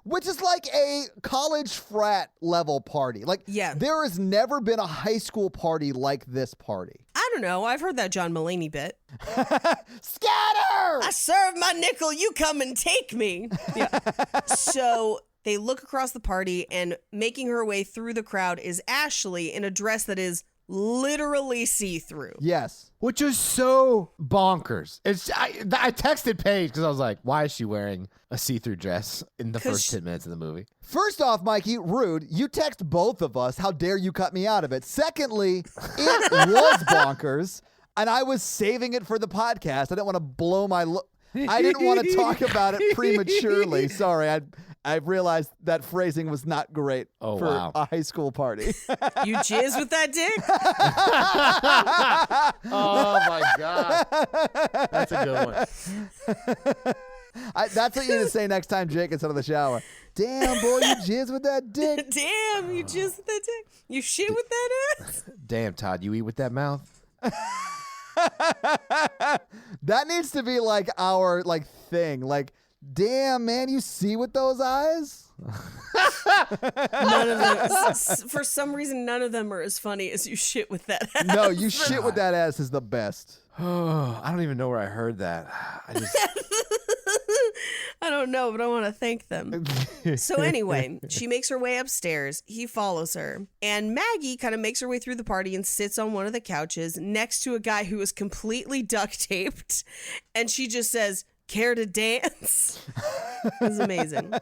Which is like a college frat level party. Like, there has never been a high school party like this party. I don't know. I've heard that John Mulaney bit. Scatter! I serve my nickel, you come and take me. Yeah. So they look across the party, and making her way through the crowd is Ashley in a dress that is literally see-through. Yes. Which is so bonkers. I texted Paige because I was like, why is she wearing a see-through dress in the first 10 minutes of the movie? First off, Mikey, rude. You text both of us. How dare you cut me out of it? Secondly, it was bonkers, and I was saving it for the podcast. I didn't want to blow my... I didn't want to talk about it prematurely. Sorry, I realized that phrasing was not great for a high school party. You jizz with that dick? Oh, my God. That's a good one. That's what you need to say next time Jake gets out of the shower. Damn, boy, you jizz with that dick. Damn, you jizz with that dick? You shit with that ass? Damn, Todd, you eat with that mouth? That needs to be like our thing. Like, damn, man, you see with those eyes? None of them. For some reason, none of them are as funny as you shit with that ass. No, you shit with that ass is the best. Oh, I don't even know where I heard that. I don't know, but I want to thank them. So anyway, she makes her way upstairs. He follows her. And Maggie kind of makes her way through the party and sits on one of the couches next to a guy who is completely duct taped. And she just says, "Care to dance?" It's amazing.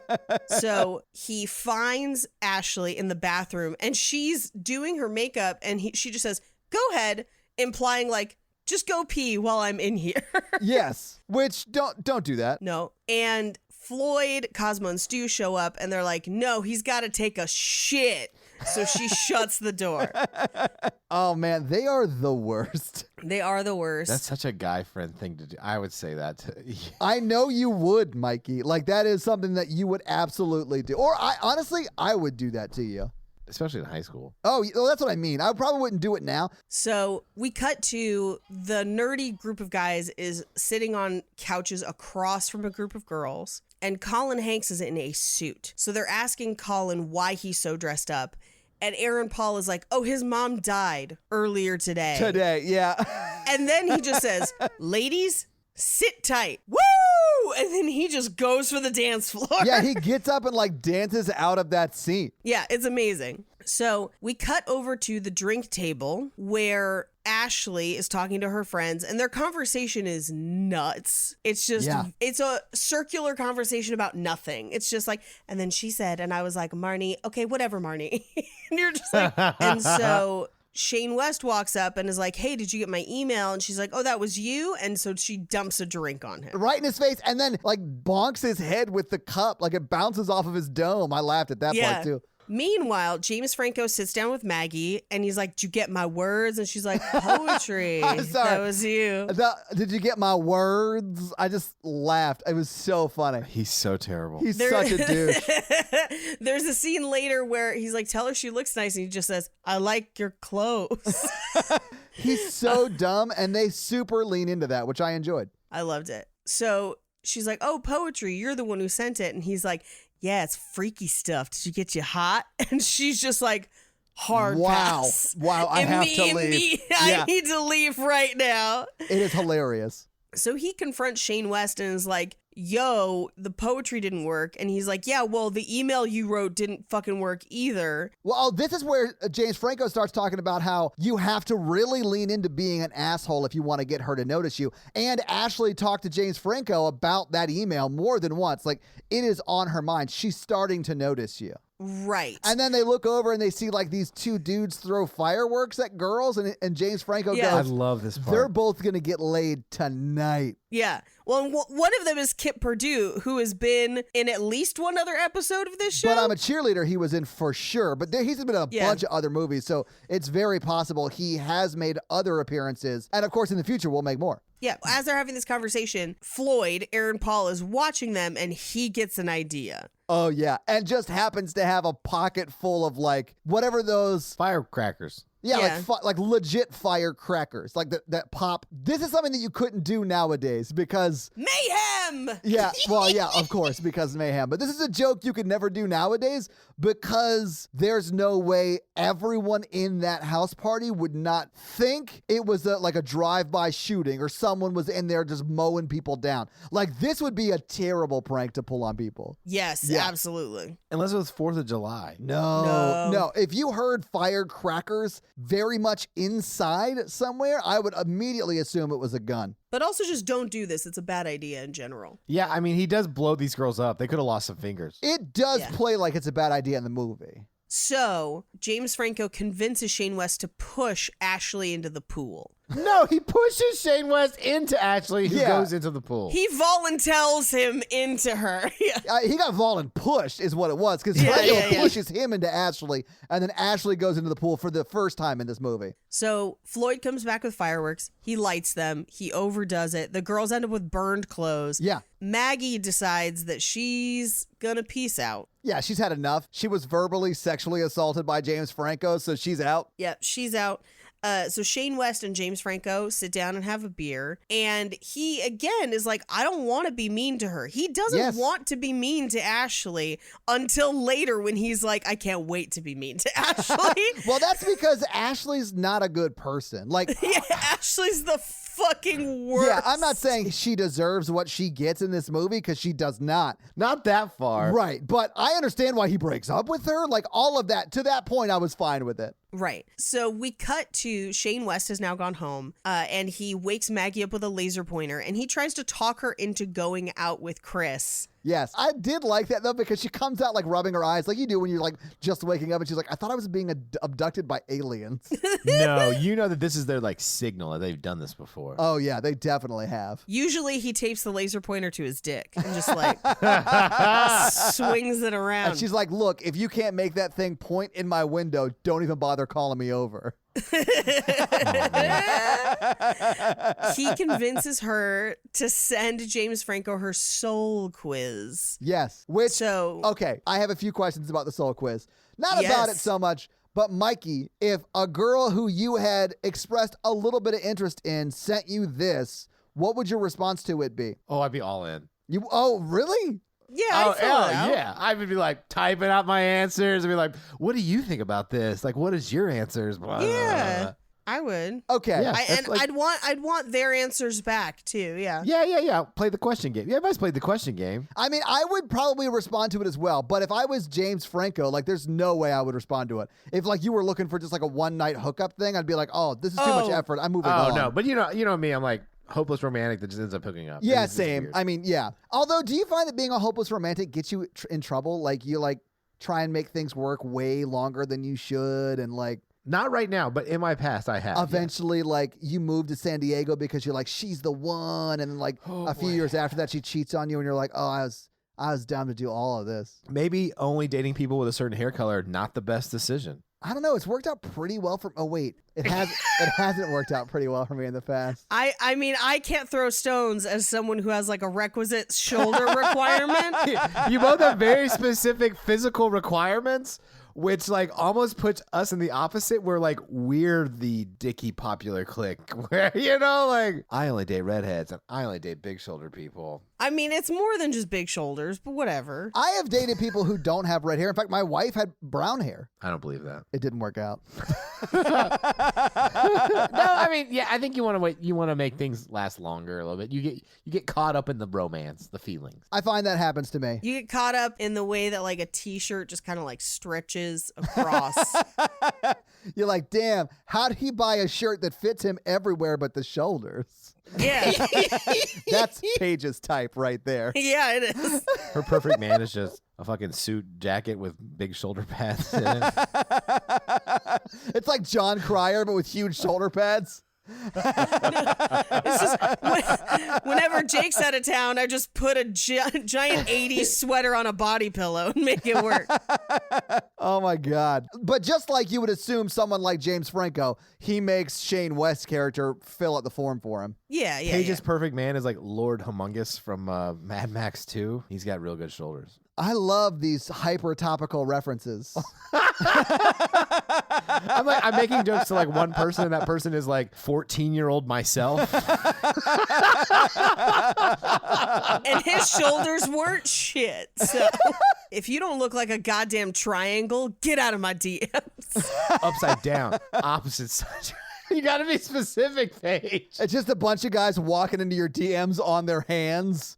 So he finds Ashley in the bathroom and she's doing her makeup and she just says, "Go ahead," implying like, just go pee while I'm in here. Yes, which don't do that. No. And Floyd, Cosmo, and Stu show up and they're like, "No, he's got to take a shit." So she shuts the door. Oh, man, they are the worst. They are the worst. That's such a guy friend thing to do. I would say that. I know you would, Mikey. Like, that is something that you would absolutely do. Or honestly, I would do that to you. Especially in high school. Oh, well, that's what I mean. I probably wouldn't do it now. So we cut to the nerdy group of guys is sitting on couches across from a group of girls, and Colin Hanks is in a suit. So they're asking Colin why he's so dressed up. And Aaron Paul is like, oh, his mom died earlier today. Today, yeah. And then he just says, ladies, sit tight. Woo! And then he just goes for the dance floor. Yeah, he gets up and like dances out of that scene. Yeah, it's amazing. So we cut over to the drink table where Ashley is talking to her friends, and their conversation is nuts. It's just, It's a circular conversation about nothing. It's just like, and then she said, and I was like, Marnie, okay, whatever, Marnie. And you're just like, and so Shane West walks up and is like, hey, did you get my email? And she's like, oh, that was you? And so she dumps a drink on him. Right in his face, and then like bonks his head with the cup, like it bounces off of his dome. I laughed at that part too. Meanwhile, James Franco sits down with Maggie and he's like, did you get my words? And she's like, poetry. I'm sorry. That was you. Did you get my words? I just laughed. It was so funny. He's so terrible. He's such a douche. There's a scene later where he's like, tell her she looks nice. And he just says, I like your clothes. He's so dumb, and they super lean into that, which I enjoyed. I loved it. So she's like, oh, poetry, you're the one who sent it. And he's like, yeah, it's freaky stuff. Did you get you hot? And she's just like, hard pass. Wow, I have to leave. I need to leave right now. It is hilarious. So he confronts Shane West and is like, yo, the poetry didn't work. And he's like, yeah, well, the email you wrote didn't fucking work either. Well, this is where James Franco starts talking about how you have to really lean into being an asshole if you want to get her to notice you. And Ashley talked to James Franco about that email more than once. Like, it is on her mind. She's starting to notice you. Right. And then they look over and they see like these two dudes throw fireworks at girls, and James Franco goes, I love this part. They're both going to get laid tonight. Yeah. Well, one of them is Kip Purdue, who has been in at least one other episode of this show. But I'm a Cheerleader he was in for sure. But he's been in a bunch of other movies, so it's very possible he has made other appearances. And of course, in the future, we'll make more. Yeah, as they're having this conversation, Floyd, Aaron Paul, is watching them, and he gets an idea. Oh, yeah. And just happens to have a pocket full of, like, whatever those... Firecrackers. Yeah, like legit firecrackers, like that pop. This is something that you couldn't do nowadays because... Mayhem! Yeah, well, yeah, of course, because mayhem. But this is a joke you could never do nowadays because there's no way everyone in that house party would not think it was like a drive-by shooting or someone was in there just mowing people down. Like, this would be a terrible prank to pull on people. Yes, absolutely. Unless it was 4th of July. No. If you heard firecrackers very much inside somewhere, I would immediately assume it was a gun. But also just don't do this. It's a bad idea in general. Yeah, I mean, he does blow these girls up. They could have lost some fingers. It does play like it's a bad idea in the movie. So, James Franco convinces Shane West to push Ashley into the pool. No, he pushes Shane West into Ashley, who goes into the pool. He volunteers him into her. He got pushed is what it was, because Franco pushes him into Ashley, and then Ashley goes into the pool for the first time in this movie. So Floyd comes back with fireworks. He lights them. He overdoes it. The girls end up with burned clothes. Yeah. Maggie decides that she's gonna peace out. Yeah, she's had enough. She was verbally, sexually assaulted by James Franco, so she's out. Yep, she's out. So Shane West and James Franco sit down and have a beer. And he, again, is like, I don't want to be mean to her. He doesn't want to be mean to Ashley until later when he's like, I can't wait to be mean to Ashley. Well, that's because Ashley's not a good person. Like, Ashley's the fucking worst. Yeah, I'm not saying she deserves what she gets in this movie, because she does not. Not that far. Right, but I understand why he breaks up with her. Like, all of that, to that point, I was fine with it. Right. So we cut to Shane West has now gone home, and he wakes Maggie up with a laser pointer, and he tries to talk her into going out with Chris. Yes. I did like that, though, because she comes out, like, rubbing her eyes like you do when you're, like, just waking up. And she's like, I thought I was being abducted by aliens. No, you know that this is their, like, signal that they've done this before. Oh, yeah, they definitely have. Usually he tapes the laser pointer to his dick and just, like, swings it around. And she's like, look, if you can't make that thing point in my window, don't even bother calling me over. He convinces her to send James Franco her soul quiz. Yes. Okay, I have a few questions about the soul quiz. Not about it so much, but Mikey, if a girl who you had expressed a little bit of interest in sent you this, what would your response to it be? Oh, I'd be all in. Oh, really? Yeah, yeah. I would be like typing out my answers and be like, what do you think about this? Like, what is your answers? Blah, yeah, blah, blah. I would. Okay. Yeah, I'd want their answers back too. Yeah. Yeah. Play the question game. Yeah, everybody's played the question game. I mean, I would probably respond to it as well, but if I was James Franco, like, there's no way I would respond to it. If, like, you were looking for just, like, a one-night hookup thing, I'd be like, oh, this is too much effort. I'm moving on. Oh, no. But you know me. I'm like, hopeless romantic that just ends up hooking up. Yeah, It's same. weird. I mean, yeah. Although, do you find that being a hopeless romantic gets you in trouble? Like, you, like, try and make things work way longer than you should, and, like, Not right now, but in my past, I have. eventually, like, you move to San Diego because you're like, she's the one, and then, like, a few years after that, she cheats on you, and you're like, oh, I was down to do all of this. Maybe only dating people with a certain hair color, not the best decision. I don't know. It's worked out pretty well for. Oh wait, it hasn't worked out pretty well for me in the past. I mean, I can't throw stones as someone who has like a requisite shoulder requirement. You both have very specific physical requirements, which like almost puts us in the opposite. Where like we're the dicky popular clique, where like I only date redheads and I only date big shoulder people. I mean, it's more than just big shoulders, but whatever. I have dated people who don't have red hair. In fact, my wife had brown hair. I don't believe that. It didn't work out. No, I mean, yeah, I think you want to wait. You want to make things last longer a little bit. You get caught up in the romance, the feelings. I find that happens to me. You get caught up in the way that like a t-shirt just kind of like stretches across. You're like, damn, how did he buy a shirt that fits him everywhere but the shoulders? Yeah. That's Paige's type right there. Yeah, it is. Her perfect man is just a fucking suit jacket with big shoulder pads in it. It's like John Cryer, but with huge shoulder pads. It's just whenever Jake's out of town, I just put a giant 80s sweater on a body pillow and make it work. Oh my God. But just like you would assume someone like James Franco, he makes Shane West's character fill out the form for him. Yeah. Paige's perfect man is like Lord Humongous from Mad Max 2. He's got real good shoulders. I love these hyper topical references. I'm making jokes to like one person, and that person is like 14-year-old myself. And his shoulders weren't shit. So if you don't look like a goddamn triangle, get out of my DMs. Upside down, opposite side. You gotta be specific, Paige. It's just a bunch of guys walking into your DMs on their hands.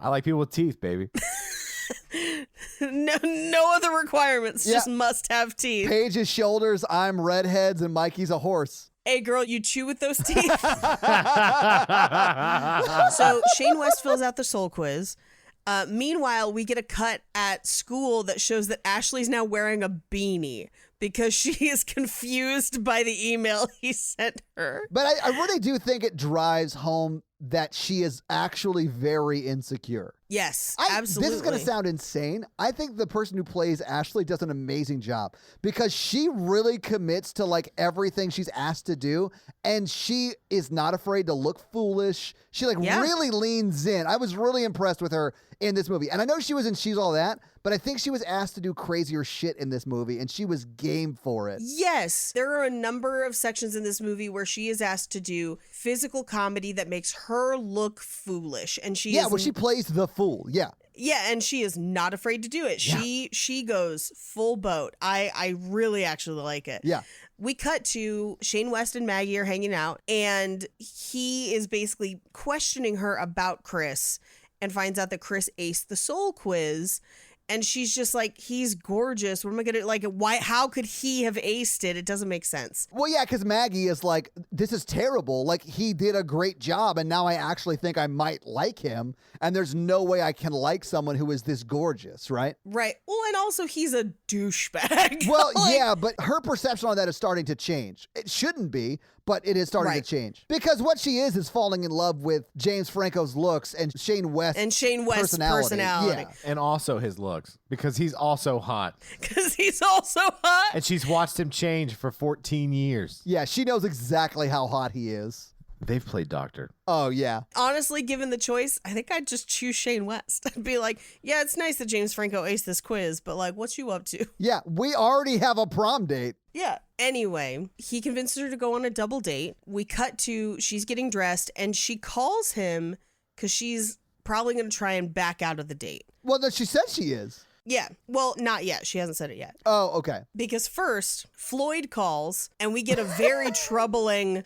I like people with teeth, baby. No other requirements, just must have teeth. Paige's shoulders, I'm redheads, and Mikey's a horse. Hey, girl, you chew with those teeth? So Shane West fills out the soul quiz. Meanwhile, we get a cut at school that shows that Ashley's now wearing a beanie because she is confused by the email he sent her. But I really do think it drives home that she is actually very insecure. Yes, absolutely. This is going to sound insane. I think the person who plays Ashley does an amazing job because she really commits to like everything she's asked to do, and she is not afraid to look foolish. She really leans in. I was really impressed with her in this movie. And I know she was in She's All That, but I think she was asked to do crazier shit in this movie, and she was game for it. Yes, there are a number of sections in this movie where she is asked to do physical comedy that makes her look foolish, and where she plays the fool. Yeah, and she is not afraid to do it. Yeah. She goes full boat. I really actually like it. Yeah. We cut to Shane West and Maggie are hanging out, and he is basically questioning her about Chris, and finds out that Chris aced the soul quiz. And she's just like, he's gorgeous. What am I going to, like, why, how could he have aced it? It doesn't make sense. Well, yeah, because Maggie is like, this is terrible. Like, he did a great job, and now I actually think I might like him. And there's no way I can like someone who is this gorgeous, right? Right. Well, and also he's a douchebag. Well, like, yeah, but her perception on that is starting to change. It shouldn't be, but it is starting to change. Because what she is falling in love with James Franco's looks and Shane West's personality. Yeah. And also his looks, because he's also hot. Because he's also hot. And she's watched him change for 14 years. Yeah, she knows exactly how hot he is. They've played doctor. Oh, yeah. Honestly, given the choice, I think I'd just choose Shane West. I'd be like, yeah, it's nice that James Franco aced this quiz, but like, what's you up to? Yeah, we already have a prom date. Yeah. Anyway, he convinces her to go on a double date. We cut to, she's getting dressed, and she calls him because she's probably going to try and back out of the date. Well, no, she said she is. Yeah. Well, not yet. She hasn't said it yet. Oh, okay. Because first, Floyd calls, and we get a very troubling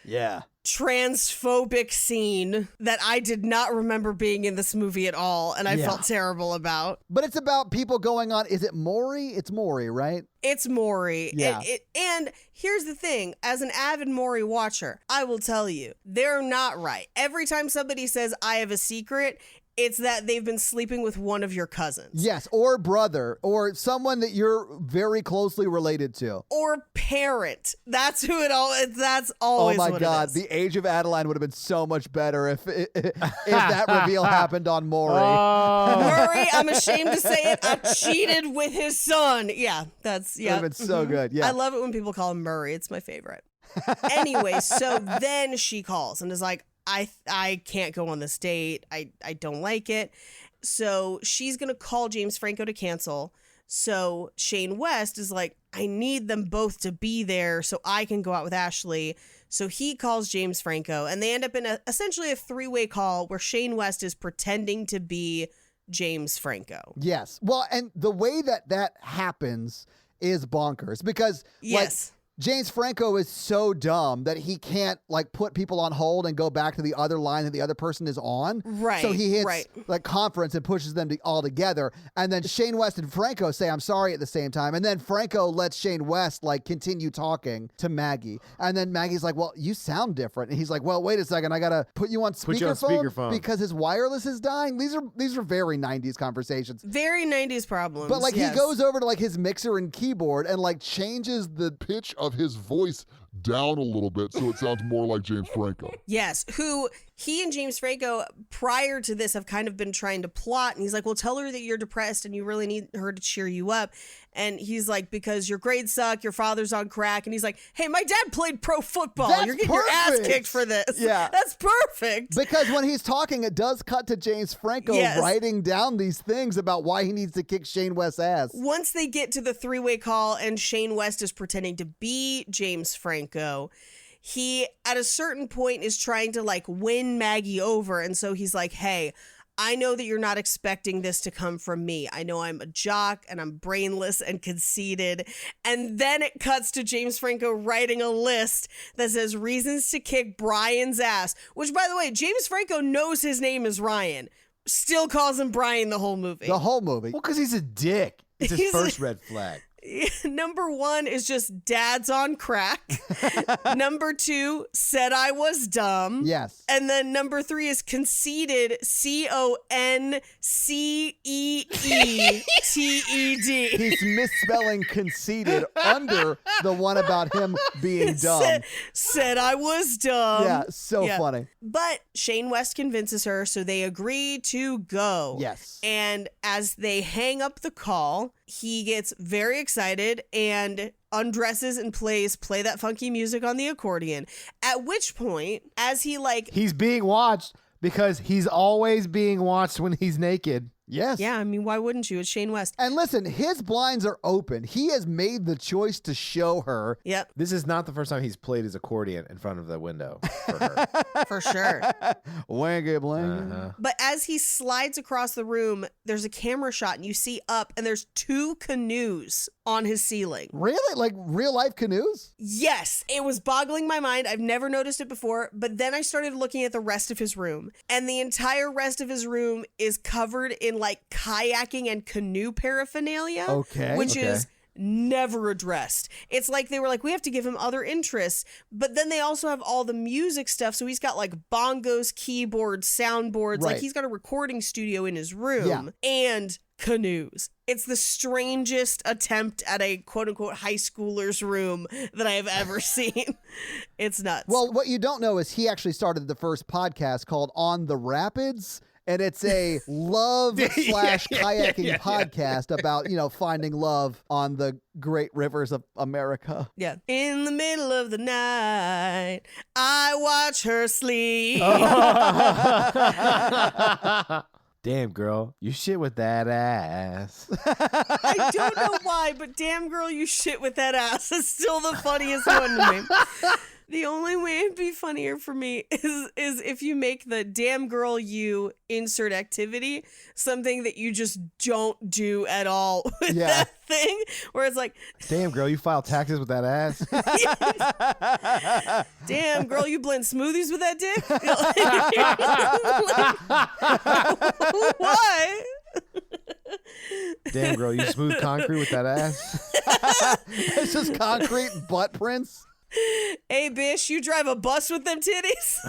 transphobic scene that I did not remember being in this movie at all, and I felt terrible about. But it's about people going on, is it Maury? It's Maury, right? It's Maury. Yeah. And here's the thing, as an avid Maury watcher, I will tell you, they're not right. Every time somebody says, I have a secret, it's that they've been sleeping with one of your cousins. Yes, or brother, or someone that you're very closely related to. Or parent. That's who that's always what it is. Oh my God, the age of Adeline would have been so much better if that reveal happened on Maury. Maury, I'm ashamed to say it, I cheated with his son. Yeah, that's, yeah. Would have been so good, yeah. I love it when people call him Murray. It's my favorite. Anyway, so then she calls and is like, I can't go on this date. I don't like it. So she's going to call James Franco to cancel. So Shane West is like, I need them both to be there so I can go out with Ashley. So he calls James Franco, and they end up in essentially a three-way call where Shane West is pretending to be James Franco. Yes. Well, and the way that happens is bonkers because James Franco is so dumb that he can't like put people on hold and go back to the other line that the other person is on. Right. So he hits like conference and pushes them all together. And then Shane West and Franco say, I'm sorry at the same time. And then Franco lets Shane West like continue talking to Maggie. And then Maggie's like, well, you sound different. And he's like, well, wait a second. I got to put you on speakerphone because his wireless is dying. These are very 90s conversations. Very 90s problems. But like he goes over to like his mixer and keyboard and like changes the pitch of his voice down a little bit so it sounds more like James Franco. Yes, who he and James Franco prior to this have kind of been trying to plot, and he's like, well, tell her that you're depressed and you really need her to cheer you up. And he's like, because your grades suck, your father's on crack. And he's like, hey, my dad played pro football. You're getting your ass kicked for this. Yeah. That's perfect. Because when he's talking, it does cut to James Franco writing down these things about why he needs to kick Shane West's ass. Once they get to the three-way call and Shane West is pretending to be James Franco, he, at a certain point, is trying to like win Maggie over. And so he's like, hey, I know that you're not expecting this to come from me. I know I'm a jock and I'm brainless and conceited. And then it cuts to James Franco writing a list that says reasons to kick Brian's ass, which, by the way, James Franco knows his name is Ryan. Still calls him Brian the whole movie. The whole movie. Well, because he's a dick. It's his first red flag. Number 1 is just dad's on crack. Number 2, said I was dumb. Yes. And then number 3 is conceited, CONCEETED. He's misspelling conceited under the one about him being dumb. Said I was dumb. Yeah, so funny. But Shane West convinces her, so they agree to go. Yes. And as they hang up the call, he gets very excited and undresses and play that funky music on the accordion. At which point, as he's being watched because he's always being watched when he's naked. Yes. Yeah, I mean, why wouldn't you? It's Shane West. And listen, his blinds are open. He has made the choice to show her. Yep. This is not the first time he's played his accordion in front of the window for her. For sure. Wangy blank. But as he slides across the room, there's a camera shot and you see up and there's 2 canoes on his ceiling. Really? Like real life canoes? Yes, it was boggling my mind. I've never noticed it before, but then I started looking at the rest of his room, and the entire rest of his room is covered in like kayaking and canoe paraphernalia, which is never addressed. It's like they were like, we have to give him other interests, but then they also have all the music stuff, so he's got like bongos, keyboards, soundboards, like he's got a recording studio in his room, and canoes. It's the strangest attempt at a quote-unquote high schooler's room that I have ever seen. It's nuts. Well, what you don't know is he actually started the first podcast called On the Rapids, and it's a love / kayaking podcast about, you know, finding love on the great rivers of America. Yeah. In the middle of the night, I watch her sleep. Damn, girl, you shit with that ass. I don't know why, but damn, girl, you shit with that ass is still the funniest one to me. The only way it'd be funnier for me is if you make the damn girl you insert activity something that you just don't do at all with that thing, where it's like, damn girl, you file taxes with that ass. Damn girl, you blend smoothies with that dick. Why? Damn girl, you smooth concrete with that ass. It's just concrete butt prints. Hey, bish, you drive a bus with them titties?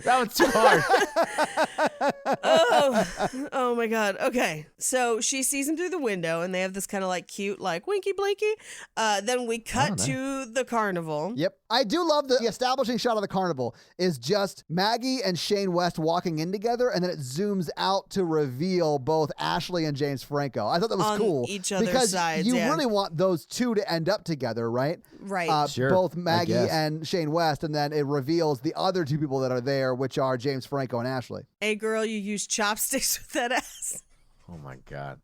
That one's too hard. Oh my God. Okay. So she sees him through the window and they have this kind of like cute, like winky blinky. Then we cut to the carnival. Yep. I do love the establishing shot of the carnival is just Maggie and Shane West walking in together, and then it zooms out to reveal both Ashley and James Franco. I thought that was on cool. each other's because sides, you really want those two to end up together, right? Right. Sure, both I Maggie guess. and Shane West, and then it reveals the other two people that are there, which are James Franco and Ashley. Hey, girl, you use chopsticks with that ass. Oh my God.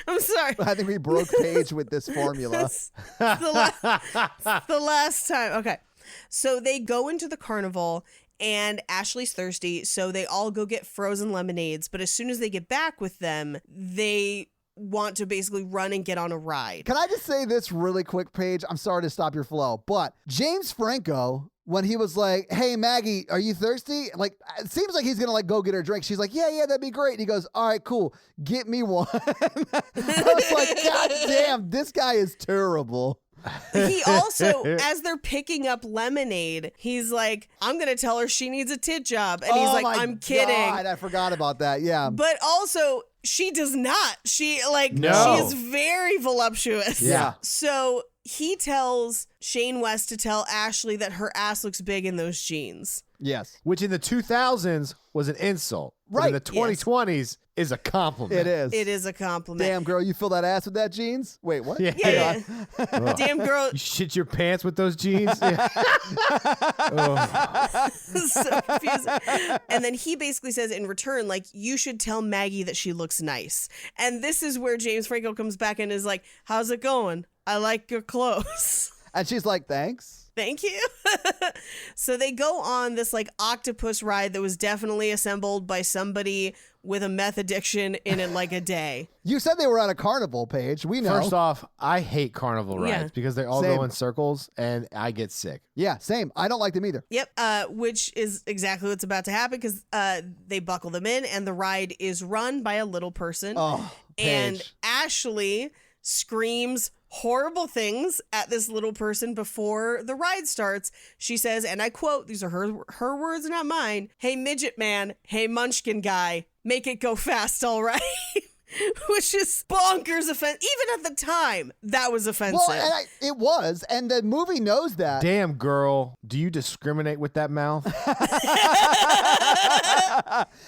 I'm sorry. I think we broke Paige with this formula. It's the last time. Okay. So they go into the carnival and Ashley's thirsty, so they all go get frozen lemonades. But as soon as they get back with them, they want to basically run and get on a ride. Can I just say this really quick, Paige? I'm sorry to stop your flow, but James Franco, when he was like, hey, Maggie, are you thirsty? Like, it seems like he's going to like go get her a drink. She's like, yeah, that'd be great. And he goes, all right, cool. Get me one. I was like, God damn, this guy is terrible. He also, as they're picking up lemonade, he's like, I'm going to tell her she needs a tit job. And he's like, I'm kidding. God, I forgot about that. Yeah. But also, she does not. She is very voluptuous. Yeah. So he tells Shane West to tell Ashley that her ass looks big in those jeans. Yes. Which in the 2000s was an insult. But Right. in the 2020s is a compliment. It is. It is a compliment. Damn, girl, you fill that aass with that jeans? Wait, what? Yeah. Yeah. Damn, girl. You shit your pants with those jeans? Yeah. So confusing. And then he basically says in return, like, you should tell Maggie that she looks nice. And this is where James Franco comes back and is like, how's it going? I like your clothes. And she's like, thanks. Thank you. So they go on this like octopus ride that was definitely assembled by somebody with a meth addiction in it like a day. You said they were at a carnival, Paige. We know. First off, I hate carnival rides because they all Same. go in circles and I get sick. Yeah, same. I don't like them either. Yep. Which is exactly what's about to happen because they buckle them in and the ride is run by a little person. Oh, and Paige. Ashley screams horrible things at this little person before the ride starts. She says, and I quote, these are her words, not mine. Hey, midget man. Hey, munchkin guy. Make it go fast, all right? Which is bonkers offensive. Even at the time, that was offensive. Well, and it was, and the movie knows that. Damn, girl, do you discriminate with that mouth?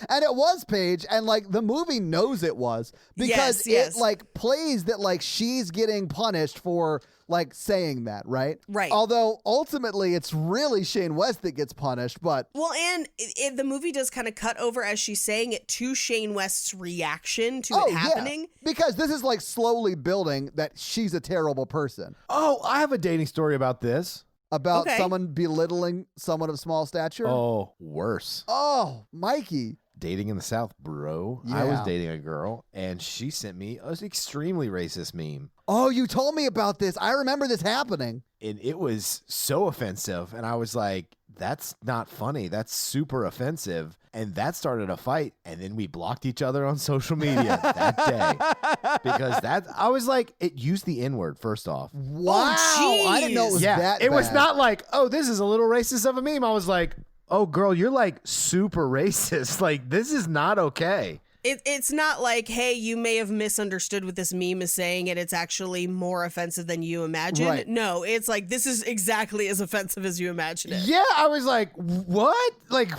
And it was, Paige, and like the movie knows it was because Yes. it like plays that like she's getting punished for like saying that, right? Right. Although ultimately it's really Shane West that gets punished, but Well, and the movie does kind of cut over as she's saying it to Shane West's reaction to it happening. Yeah. Because this is like slowly building that she's a terrible person. Oh, I have a dating story about this. About Okay. someone belittling someone of small stature. Oh, worse. Oh, Mikey. dating in the South, bro. Yeah. I was dating a girl, and she sent me an extremely racist meme. Oh, you told me about this. I remember this happening. And it was so offensive. And I was like, that's not funny. That's super offensive. And that started a fight. And then we blocked each other on social media that day. Because I was like, it used the N-word, first off. Wow. I didn't know it was that It was bad. not like, oh, this is a little racist of a meme. I was like, oh, girl, you're like super racist. Like, this is not okay. It's not like, hey, you may have misunderstood what this meme is saying and it's actually more offensive than you imagine. Right. No, it's like, this is exactly as offensive as you imagine it. Yeah, I was like, what? Like,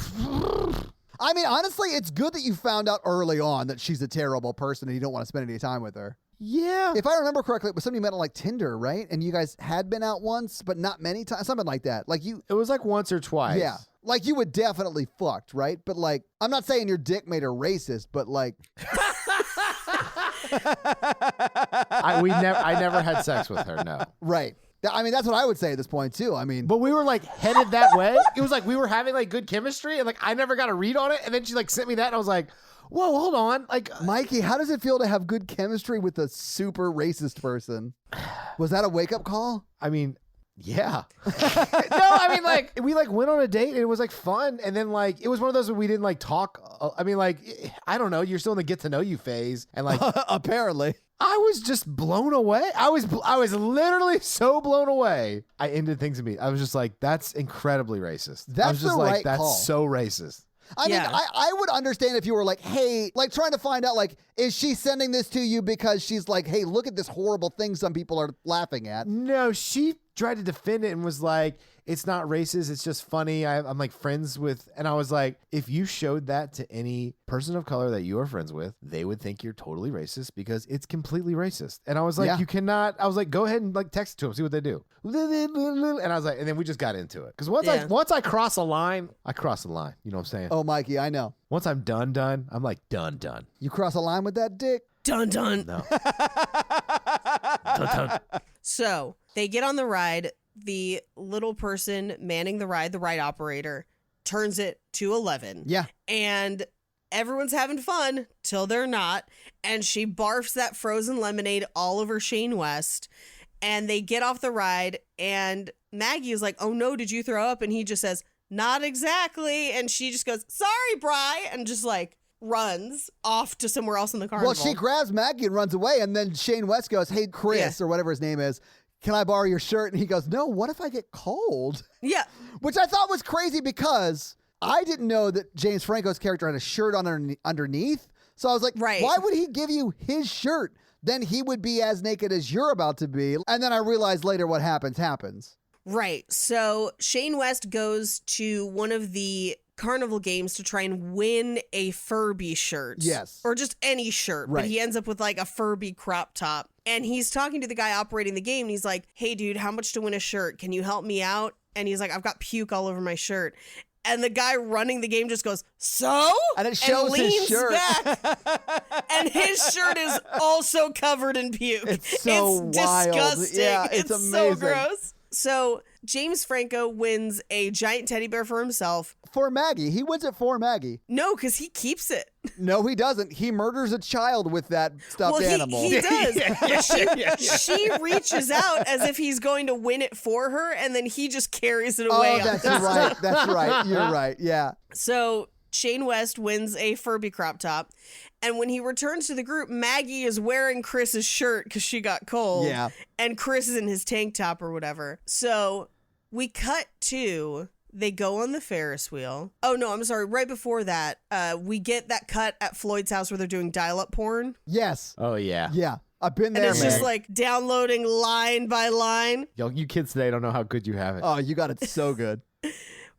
I mean, honestly, it's good that you found out early on that she's a terrible person and you don't want to spend any time with her. yeah. If I remember correctly, it was something you met on like Tinder, right? And you guys had been out once, but not many times, something like that. Like you, It was like once or twice. yeah. Like you would definitely fucked, right? But like, I'm not saying your dick made her racist, but like, I never had sex with her, no. right. I mean, that's what I would say at this point too. I mean, But we were like headed that way. It was like we were having like good chemistry, and like I never got a read on it. And then she like sent me that, and I was like, whoa, hold on. Like, Mikey, how does it feel to have good chemistry with a super racist person? Was that a wake up call? I mean, yeah. No, I mean, like, we like went on a date and it was like fun. And then like, it was one of those where we didn't like talk. I mean, like, I don't know. You're still in the get to know you phase. And like, Apparently. I was just blown away. I was literally so blown away. I ended things to me. I was just like, that's incredibly racist. I That's was just the like, right that's call. so racist. I mean, Yeah. I would understand if you were like, hey, like trying to find out, like, is she sending this to you because she's like, hey, look at this horrible thing some people are laughing at? No, she tried to defend it and was like, it's not racist. It's just funny. I'm like friends with, and I was like, if you showed that to any person of color that you are friends with, they would think you're totally racist because it's completely racist. And I was like, Yeah. you cannot, I was like, go ahead and like text it to them, see what they do. And I was like, and then we just got into it. Because once I cross a line, I cross the line. You know what I'm saying? Oh, Mikey, I know. Once I'm done, I'm like, done. You cross a line with that dick? Dun dun. No. So they get on the ride. The little person manning the ride operator, turns it to 11. Yeah. And everyone's having fun till they're not. And she barfs that frozen lemonade all over Shane West. And they get off the ride. And Maggie is like, oh no, did you throw up? And he just says, not exactly. And she just goes, sorry, Bri. And just like runs off to somewhere else in the carnival. Well, she grabs Maggie and runs away. And then Shane West goes, hey, Chris, or whatever his name is, can I borrow your shirt? And he goes, no, what if I get cold? Yeah. Which I thought was crazy because I didn't know that James Franco's character had a shirt on underneath. So I was like, Right. why would he give you his shirt? Then he would be as naked as you're about to be. And then I realized later what happens. Right. So Shane West goes to one of the carnival games to try and win a Furby shirt. Yes. Or just any shirt. Right. But he ends up with like a Furby crop top. And he's talking to the guy operating the game. And he's like, hey, dude, how much to win a shirt? Can you help me out? And he's like, I've got puke all over my shirt. And the guy running the game just goes, so? And it shows his leans shirt. back. And his shirt is also covered in puke. It's so wild. disgusting. Yeah, it's so amazing. gross. So James Franco wins a giant teddy bear for himself. For Maggie. He wins it for Maggie. No, because he keeps it. No, he doesn't. He murders a child with that stuffed animal. He does. But she reaches out as if he's going to win it for her, and then he just carries it away. Oh, that's right. That's right. You're right. Yeah. So Shane West wins a Furby crop top. And when he returns to the group, Maggie is wearing Chris's shirt because she got cold. Yeah. And Chris is in his tank top or whatever. So we cut to, they go on the Ferris wheel. Oh, no, I'm sorry. Right before that, we get that cut at Floyd's house where they're doing dial-up porn. Yes. Oh, yeah. Yeah. I've been And there, it's man. just like downloading line by line. Yo, you kids today don't know how good you have it. Oh, you got it so good.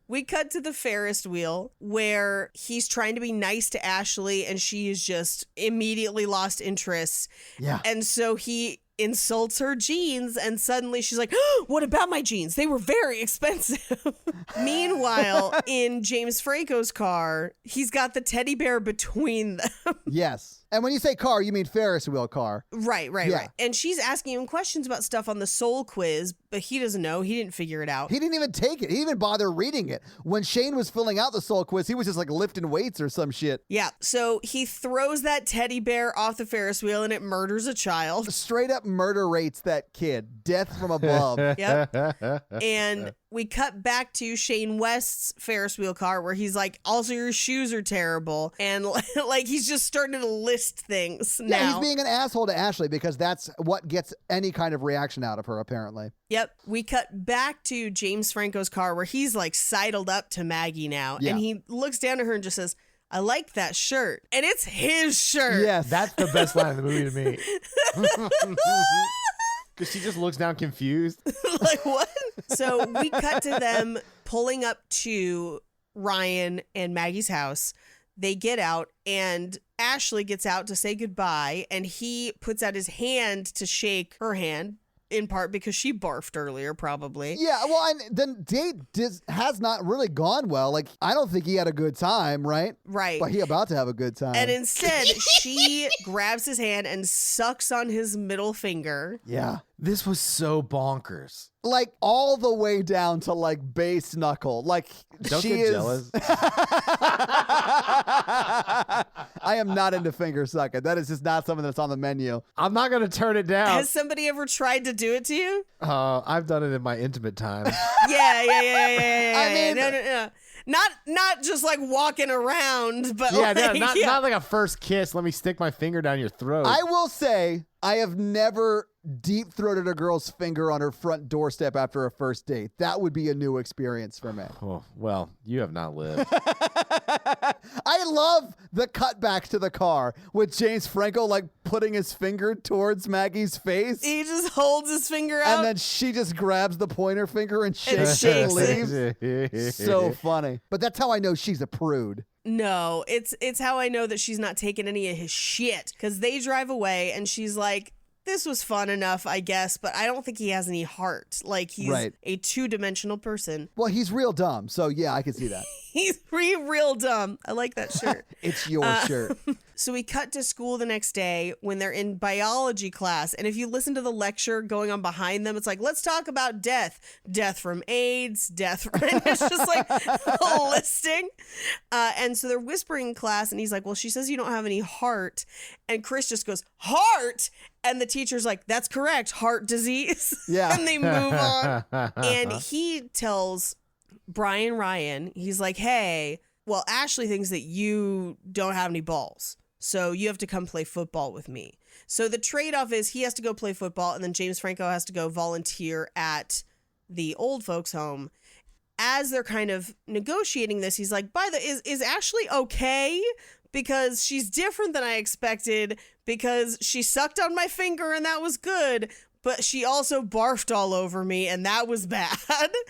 We cut to the Ferris wheel where he's trying to be nice to Ashley and she is just immediately lost interest. Yeah. And so he insults her jeans and suddenly she's like, oh, what about my jeans? They were very expensive. Meanwhile, in James Franco's car, he's got the teddy bear between them. Yes. And when you say car, you mean Ferris wheel car. Right. And she's asking him questions about stuff on the soul quiz, but he doesn't know. He didn't figure it out. He didn't even take it. He didn't even bother reading it. When Shane was filling out the soul quiz, he was just like lifting weights or some shit. Yeah. So he throws that teddy bear off the Ferris wheel and it murders a child. Straight up murder rates that kid. Death from above. Yep. And we cut back to Shane West's Ferris wheel car where he's like, also your shoes are terrible. And like he's just starting to list things now. Yeah, he's being an asshole to Ashley because that's what gets any kind of reaction out of her, apparently. Yep. We cut back to James Franco's car where he's like sidled up to Maggie now. Yeah. And he looks down at her and just says, I like that shirt. And it's his shirt. Yes. That's the best line of the movie to me. Because she just looks down confused. Like, what? So we cut to them pulling up to Ryan and Maggie's house. They get out and Ashley gets out to say goodbye. And he puts out his hand to shake her hand. In part because she barfed earlier, probably. Yeah, well, and the date has not really gone well. Like, I don't think he had a good time, right? Right. But he about to have a good time. And instead, she grabs his hand and sucks on his middle finger. Yeah. This was so bonkers. Like, all the way down to, like, base knuckle. Like, Don't she get is... jealous. I am not into finger sucking. That is just not something that's on the menu. I'm not going to turn it down. Has somebody ever tried to do it to you? I've done it in my intimate time. Yeah. I mean- No. Not just like walking around, but Yeah, like, not like a first kiss. Let me stick my finger down your throat. I will say, I have never deep-throated a girl's finger on her front doorstep after a first date. That would be a new experience for me. Oh, well, you have not lived. I love the cutbacks to the car with James Franco like putting his finger towards Maggie's face. he just holds his finger out. And then she just grabs the pointer finger and shakes shakes it and it. leaves. So funny. But that's how I know she's a prude. No, it's how I know that she's not taking any of his shit. Because they drive away and she's like, this was fun enough, I guess, but I don't think he has any heart. Like, he's Right. a two-dimensional person. Well, he's real dumb. So yeah, I can see that. He's real dumb. I like that shirt. It's your shirt. So we cut to school the next day when they're in biology class. And if you listen to the lecture going on behind them, it's like, let's talk about death. Death from AIDS, death from... And it's just like a listing. And so they're whispering in class and he's like, well, she says you don't have any heart. And Chris just goes, heart? And the teacher's like, that's correct, heart disease. Yeah. And they move on. And he tells Brian Ryan, he's like, hey, well, Ashley thinks that you don't have any balls. So you have to come play football with me. So the trade-off is he has to go play football and then James Franco has to go volunteer at the old folks home. As they're kind of negotiating this, he's like, is Ashley okay? Because she's different than I expected because she sucked on my finger and that was good, but she also barfed all over me and that was bad.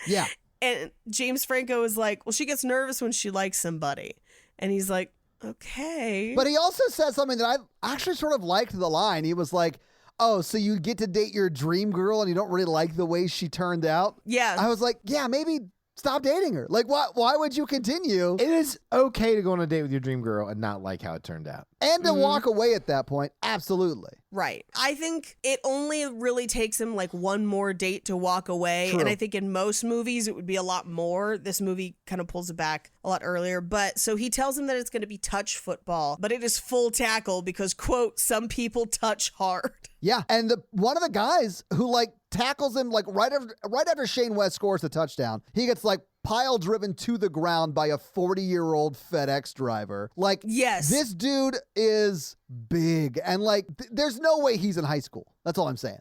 Yeah. And James Franco is like, well, she gets nervous when she likes somebody. And he's like, okay. But he also said something that I actually sort of liked the line. He was like, oh, so you get to date your dream girl and you don't really like the way she turned out? Yeah. I was like, yeah, maybe stop dating her. Like, why would you continue? It is okay to go on a date with your dream girl and not like how it turned out. And to walk away at that point, absolutely. Right. I think it only really takes him like one more date to walk away. True. And I think in most movies it would be a lot more. This movie kind of pulls it back a lot earlier. But so he tells him that it's going to be touch football, but it is full tackle because, quote, some people touch hard. Yeah. And one of the guys who like tackles him like right after Shane West scores the touchdown, he gets like pile driven to the ground by a 40-year-old FedEx driver. Like, yes, this dude is big and like there's no way he's in high school. That's all I'm saying.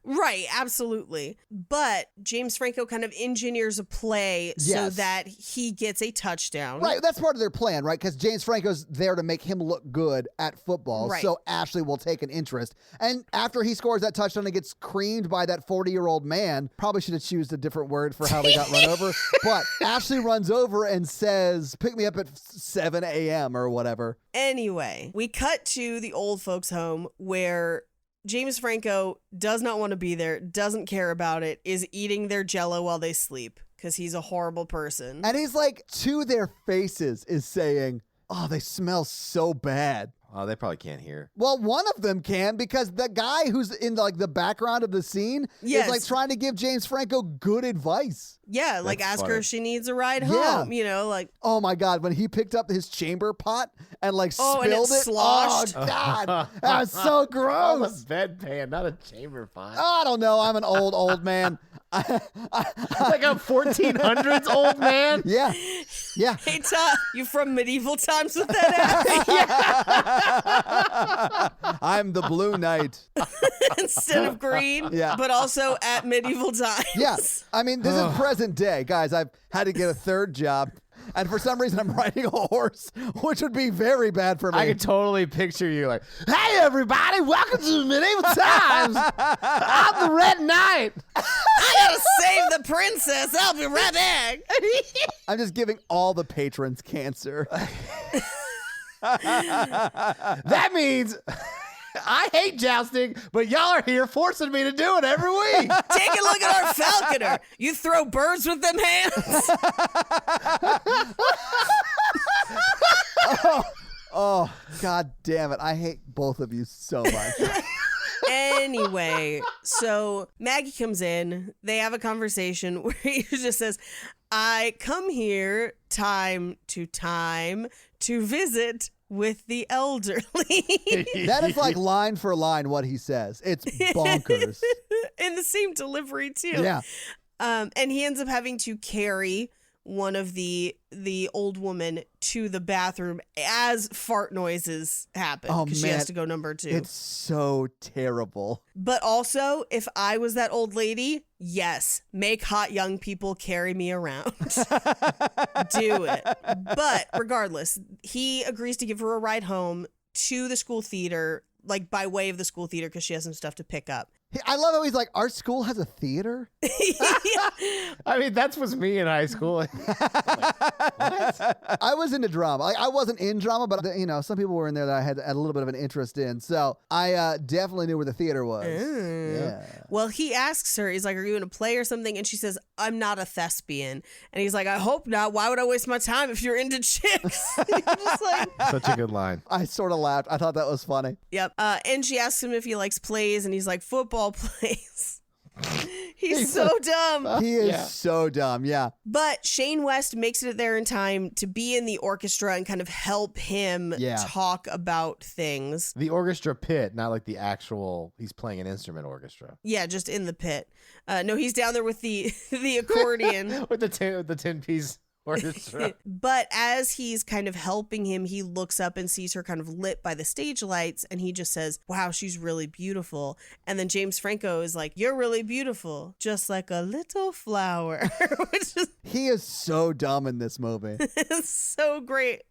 Right, absolutely. But James Franco kind of engineers a play so Yes. that he gets a touchdown. Right, that's part of their plan, right? Because James Franco's there to make him look good at football, Right. so Ashley will take an interest. And after he scores that touchdown and gets creamed by that 40-year-old man, probably should have chosen a different word for how they got run over, but Ashley runs over and says, pick me up at 7 a.m. or whatever. Anyway, we cut to the old folks' home where James Franco does not want to be there, doesn't care about it, is eating their Jell-O while they sleep because he's a horrible person. And he's like, to their faces is saying, oh, they smell so bad. Oh, they probably can't hear. Well, one of them can because the guy who's in like the background of the scene is like trying to give James Franco good advice. Yeah, like That's ask funny. her if she needs a ride home, you know, like. Oh my God, when he picked up his chamber pot and like Oh, and spilled it it. sloshed. Oh God, that was so A gross. bedpan, not a chamber pot. I don't know. I'm an old man. Like a 1400s old man. Yeah. Hey, Todd, you from medieval times with that ass? I'm the Blue Knight. Instead of green, Yeah. but also at medieval times. Yeah. I mean, this is present day, guys. I've had to get a third job. And for some reason, I'm riding a horse, which would be very bad for me. I could totally picture you like, hey, everybody, welcome to the medieval times. I'm the Red Knight. I gotta save the princess. I'll be right back. I'm just giving all the patrons cancer. That means I hate jousting, but y'all are here forcing me to do it every week. Take a look at our falconer. You throw birds with them hands. Oh, God damn it. I hate both of you so much. Anyway, so Maggie comes in. They have a conversation where he just says, I come here time to visit with the elderly. That is like line for line what he says. It's bonkers. In the same delivery, too. Yeah. And he ends up having to carry one of the old woman to the bathroom as fart noises happen because she has to go number 2. It's so terrible. But also, if I was that old lady, yes, make hot young people carry me around. Do it. But regardless, he agrees to give her a ride home to the school theater, like by way of the school theater because she has some stuff to pick up. I love how he's like, our school has a theater? I mean, that's was me in high school. I was into drama. Like, I wasn't in drama, but you know, some people were in there that I had a little bit of an interest in. So I definitely knew where the theater was. Yeah. Well, he asks her, he's like, are you in a play or something? And she says, I'm not a thespian. And he's like, I hope not. Why would I waste my time if you're into chicks? Just like, Such a good line. I sort of laughed. I thought that was funny. yep. And she asks him if he likes plays, and he's like, football plays. He's so dumb. He is so dumb. Yeah. But Shane West makes it there in time to be in the orchestra and kind of help him talk about things. The orchestra pit, not like the actual, he's playing an instrument orchestra. Yeah, just in the pit. No, he's down there with the accordion. With the 10-piece orchestra. But as he's kind of helping him, he looks up and sees her kind of lit by the stage lights, and he just says, wow, she's really beautiful. And then James Franco is like, you're really beautiful, just like a little flower. Which is He is so dumb in this movie. so great.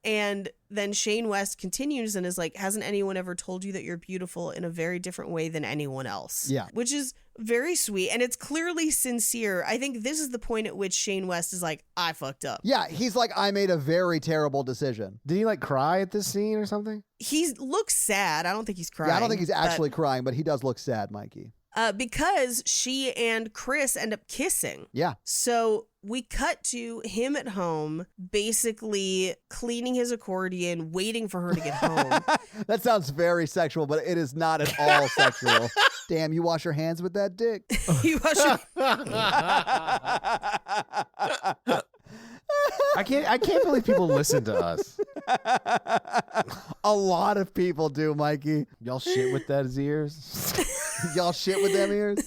And then Shane West continues and is like, hasn't anyone ever told you that you're beautiful in a very different way than anyone else? Yeah. Which is very sweet. And it's clearly sincere. I think this is the point at which Shane West is like, I fucked up. Yeah, he's like, I made a very terrible decision. Did he like cry at this scene or something? He looks sad. I don't think he's crying. Yeah, I don't think he's actually crying, but he does look sad, Mikey. Because she and Chris end up kissing. Yeah. So we cut to him at home, basically cleaning his accordion, waiting for her to get home. That sounds very sexual, but it is not at all sexual. Damn, you wash your hands with that dick? You wash your- I can't believe people listen to us. A lot of people do, Mikey. Y'all shit with those ears. Y'all shit with them ears?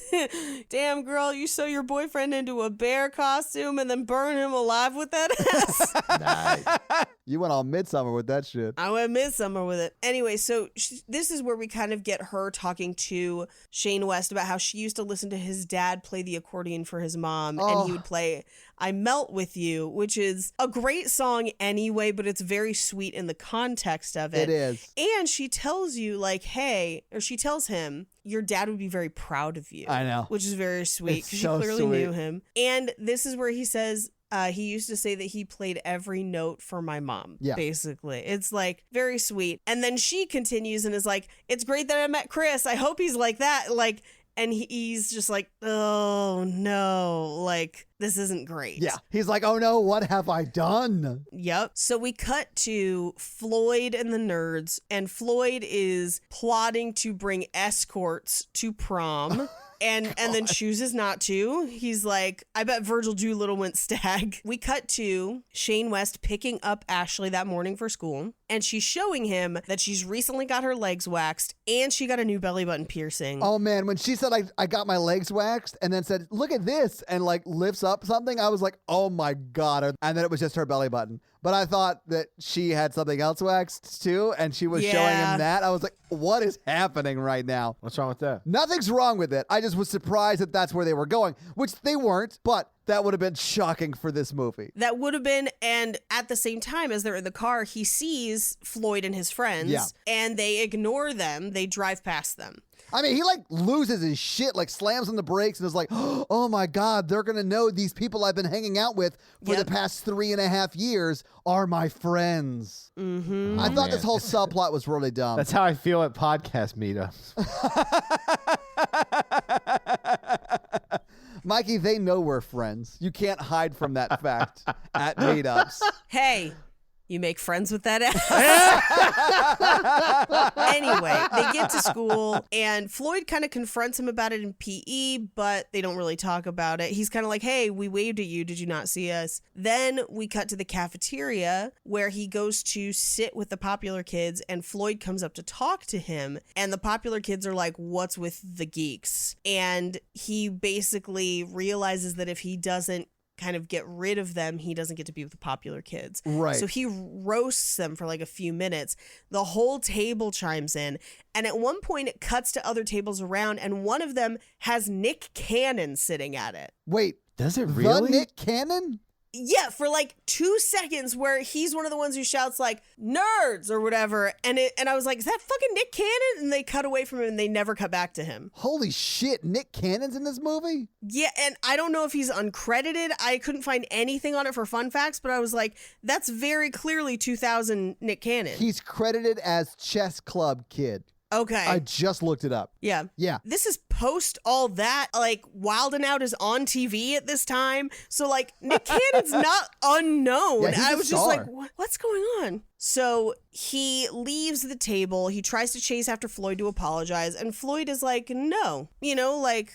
Damn, girl, you sew your boyfriend into a bear costume and then burn him alive with that ass? Nice. You went all Midsummer with that shit. I went Midsummer with it. Anyway, so this is where we kind of get her talking to Shane West about how she used to listen to his dad play the accordion for his mom, and he would play I Melt With You, which is a great song anyway, but it's very sweet in the context of it. It is. And she tells you, like, hey, or she tells him, your dad would be very proud of you. I know. Which is very sweet It's because so she clearly sweet. knew him. And this is where he says, he used to say that he played every note for my mom, basically. It's like very sweet. And then she continues and is like, it's great that I met Chris. I hope he's like that. Like, And he's just like, oh no, like this isn't great. Yeah. He's like, oh no, what have I done? Yep. So we cut to Floyd and the nerds, and Floyd is plotting to bring escorts to prom. And then chooses not to. He's like, I bet Virgil Doolittle went stag. We cut to Shane West picking up Ashley that morning for school. And she's showing him that she's recently got her legs waxed and she got a new belly button piercing. Oh man, when she said I got my legs waxed and then said, look at this, and like lifts up something, I was like, oh my God. And then it was just her belly button. But I thought that she had something else waxed too, and she was showing him that. I was like, what is happening right now? What's wrong with that? Nothing's wrong with it. I just was surprised that that's where they were going, which they weren't, but that would have been shocking for this movie. That would have been, and at the same time, as they're in the car, he sees Floyd and his friends, and they ignore them. They drive past them. I mean, he like loses his shit, like slams on the brakes and is like, oh my God, they're going to know these people I've been hanging out with for the past 3.5 years are my friends. Mm-hmm. I thought this whole subplot was really dumb. That's how I feel at podcast meetups. Mikey, they know we're friends. You can't hide from that fact at meetups. Hey, you make friends with that ass. Anyway, they get to school and Floyd kind of confronts him about it in PE, but they don't really talk about it. He's kind of like, hey, we waved at you. Did you not see us? Then we cut to the cafeteria where he goes to sit with the popular kids and Floyd comes up to talk to him. And the popular kids are like, what's with the geeks? And he basically realizes that if he doesn't kind of get rid of them, he doesn't get to be with the popular kids. Right. So he roasts them for like a few minutes. The whole table chimes in. And at one point it cuts to other tables around and one of them has Nick Cannon sitting at it. Wait, does it really? The Nick Cannon? Yeah, for like 2 seconds where he's one of the ones who shouts like nerds or whatever. And I was like, is that fucking Nick Cannon? And they cut away from him and they never cut back to him. Holy shit, Nick Cannon's in this movie? Yeah, and I don't know if he's uncredited. I couldn't find anything on it for fun facts, but I was like, that's very clearly 2000 Nick Cannon. He's credited as Chess Club Kid. Okay. I just looked it up. Yeah. Yeah. This is post all that. Like, Wild 'N Out is on TV at this time. So, like, Nick Cannon's not unknown. Yeah, he's I a was just star. like, what's going on? So he leaves the table. He tries to chase after Floyd to apologize. And Floyd is like, no. You know, like,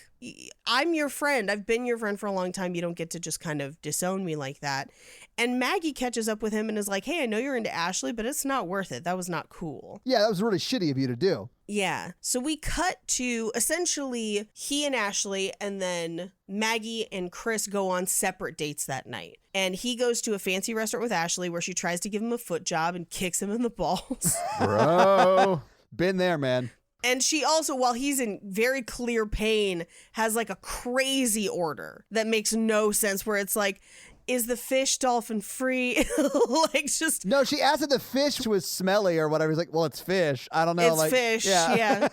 I'm your friend. I've been your friend for a long time. You don't get to just kind of disown me like that. And Maggie catches up with him and is like, hey, I know you're into Ashley, but it's not worth it. That was not cool. Yeah, that was really shitty of you to do. Yeah. So we cut to essentially he and Ashley and then Maggie and Chris go on separate dates that night. And he goes to a fancy restaurant with Ashley where she tries to give him a foot job and kicks him in the balls. Bro. Been there, man. And she also, while he's in very clear pain, has like a crazy order that makes no sense where it's like, is the fish dolphin free? Like just No, she asked if the fish was smelly or whatever. He's like, well, it's fish. I don't know. It's like, fish. Yeah.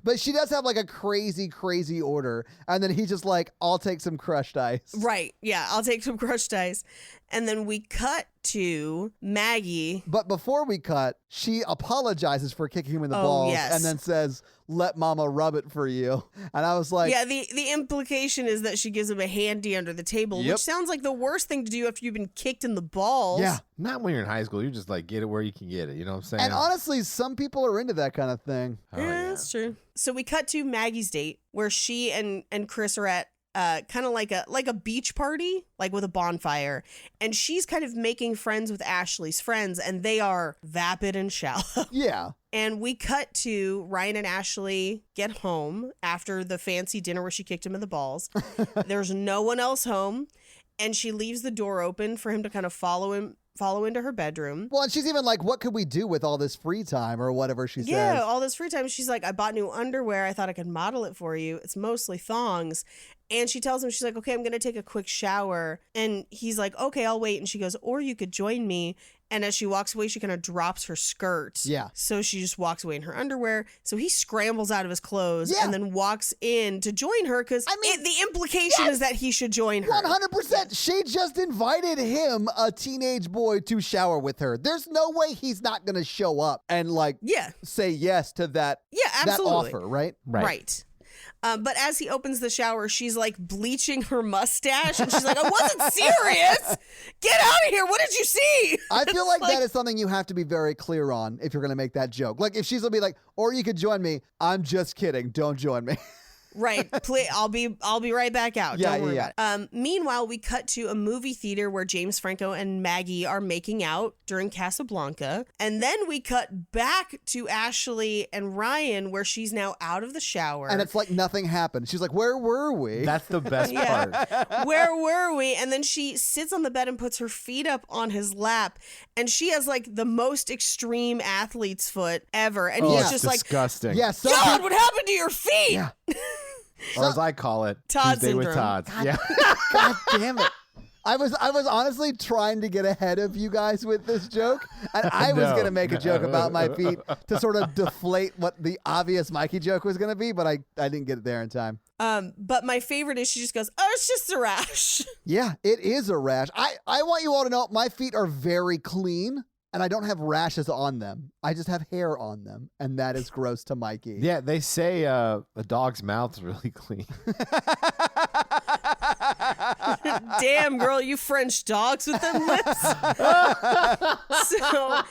But she does have like a crazy, crazy order. And then he's just like, I'll take some crushed ice. Right. Yeah. I'll take some crushed ice. And then we cut to Maggie. But before we cut, she apologizes for kicking him in the balls yes. and then says, let mama rub it for you. And I was like, yeah, the implication is that she gives him a handy under the table, Yep. which sounds like the worst thing to do after you've been kicked in the balls. yeah. Not when you're in high school. You just like get it where you can get it. You know what I'm saying? And honestly, some people are into that kind of thing. Oh, Yeah, that's true. So we cut to Maggie's date where she and Chris are at kind of like a beach party, like with a bonfire. And she's kind of making friends with Ashley's friends, and they are vapid and shallow. Yeah. And we cut to Ryan and Ashley get home after the fancy dinner where she kicked him in the balls. There's no one else home. And she leaves the door open for him to kind of follow into her bedroom. Well, and she's even like, what could we do with all this free time or whatever she Yeah, says? all this free time. She's like, I bought new underwear. I thought I could model it for you. It's mostly thongs. And she tells him, she's like, okay, I'm going to take a quick shower. And he's like, okay, I'll wait. And she goes, or you could join me. And as she walks away, she kind of drops her skirt. Yeah. So she just walks away in her underwear. So he scrambles out of his clothes Yeah. and then walks in to join her because the implication is that he should join her. 100%. She just invited him, a teenage boy, to shower with her. There's no way he's not going to show up and like Yeah. say yes to that, Yeah, that absolutely. offer, right? Right. But as he opens the shower, she's like bleaching her mustache. And she's like, I wasn't serious. Get out of here. What did you see? I feel like that is something you have to be very clear on if you're going to make that joke. Like if she's going to be like, or you could join me. I'm just kidding. Don't join me. Right. Please, I'll be right back out. Yeah, Don't worry yeah. about it. Meanwhile, we cut to a movie theater where James Franco and Maggie are making out during Casablanca. And then we cut back to Ashley and Ryan where she's now out of the shower. And it's like nothing happened. She's like, where were we? That's the best part. Where were we? And then she sits on the bed and puts her feet up on his lap. And she has like the most extreme athlete's foot ever. And he's it's just like, disgusting. Yeah, God, what happened to your feet? Yeah. Or as I call it, Todd Tuesday with syndrome. Todd. Yeah. God damn it. I was honestly trying to get ahead of you guys with this joke, and I was going to make a joke about my feet to sort of deflate what the obvious Mikey joke was going to be, but I didn't get it there in time. But my favorite is she just goes, oh, it's just a rash. Yeah, it is a rash. I want you all to know my feet are very clean, and I don't have rashes on them. I just have hair on them, and that is gross to Mikey. Yeah, they say a dog's mouth's really clean. Damn, girl, you French dogs with them lips. So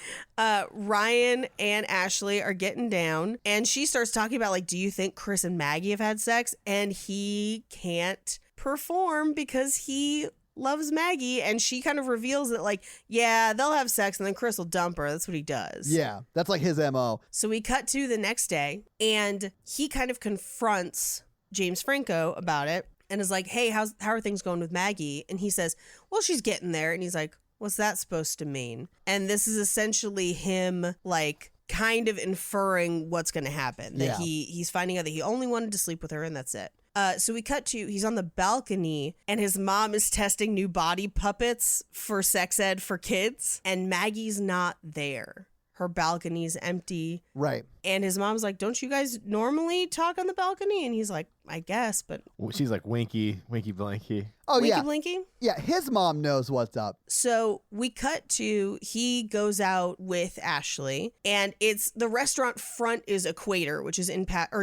Ryan and Ashley are getting down, and she starts talking about, like, do you think Chris and Maggie have had sex? And he can't perform because he loves Maggie, and she kind of reveals that, like, yeah, they'll have sex and then Chris will dump her. That's what he does. Yeah, that's like his MO. So we cut to the next day, and he kind of confronts James Franco about it and is like, hey, how are things going with Maggie? And he says, well, she's getting there. And he's like, what's that supposed to mean? And this is essentially him, like, kind of inferring what's going to happen. That he's finding out that he only wanted to sleep with her, and that's it. So we cut to, he's on the balcony and his mom is testing new body puppets for sex ed for kids, and Maggie's not there. Her balcony's empty. Right. And his mom's like, don't you guys normally talk on the balcony? And he's like, I guess, but... She's like, winky blanky. Oh, Winky yeah. blinky? Yeah, his mom knows what's up. So we cut to, he goes out with Ashley, and it's, the restaurant front is Equator, which is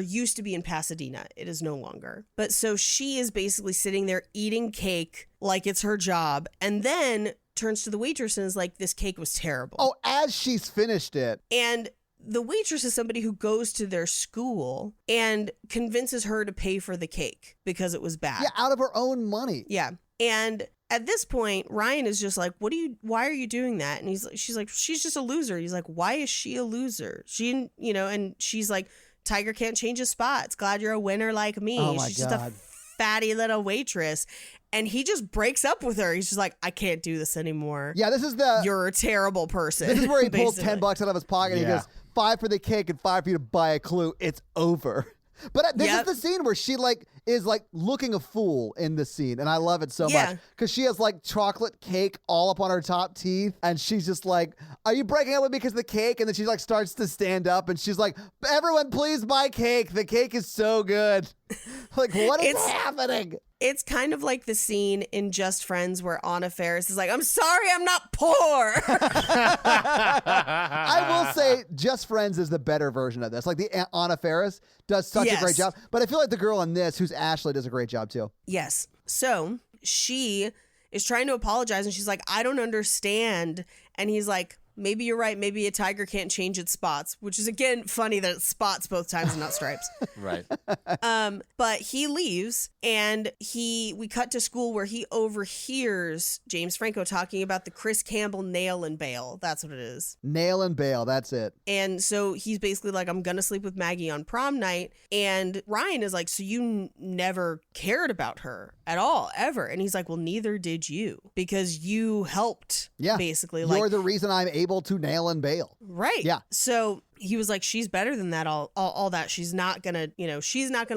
used to be in Pasadena. It is no longer. But so she is basically sitting there eating cake like it's her job, and then turns to the waitress and is like, this cake was terrible. Oh, as she's finished it. And the waitress is somebody who goes to their school and convinces her to pay for the cake because it was bad. Yeah, out of her own money. Yeah. And at this point, Ryan is just like, why are you doing that? And she's like, she's just a loser. He's like, why is she a loser? And she's like, Tiger can't change his spots. Glad you're a winner like me. Oh my she's just God. a fatty little waitress. And he just breaks up with her. He's just like, I can't do this anymore. Yeah, You're a terrible person. This is where he pulls basically. $10 out of his pocket. And he Yeah. goes, 5 for the cake and 5 for you to buy a clue. It's over. But this is the scene where she is looking a fool in this scene, and I love it so much because she has like chocolate cake all up on her top teeth, and she's just like, "Are you breaking up with me because of the cake?" And then she like starts to stand up, and she's like, "Everyone, please buy cake. The cake is so good." Like, what is happening? It's kind of like the scene in Just Friends where Anna Faris is like, I'm sorry, I'm not poor. I will say Just Friends is the better version of this. Like the Anna Faris does such a great job. But I feel like the girl in this, who's Ashley, does a great job too. Yes. So she is trying to apologize and she's like, I don't understand. And he's like, maybe you're right. Maybe a tiger can't change its spots, which is, again, funny that it's spots both times and not stripes. Right. But he leaves, and we cut to school where he overhears James Franco talking about the Chris Campbell nail and bail. That's what it is. Nail and bail. That's it. And so he's basically like, I'm going to sleep with Maggie on prom night. And Ryan is like, so you never cared about her at all, ever? And he's like, well, neither did you, because you helped. Yeah. Basically. You're the reason I'm able to nail and bail. Right. Yeah. So he was like, she's better than that. All that. She's not gonna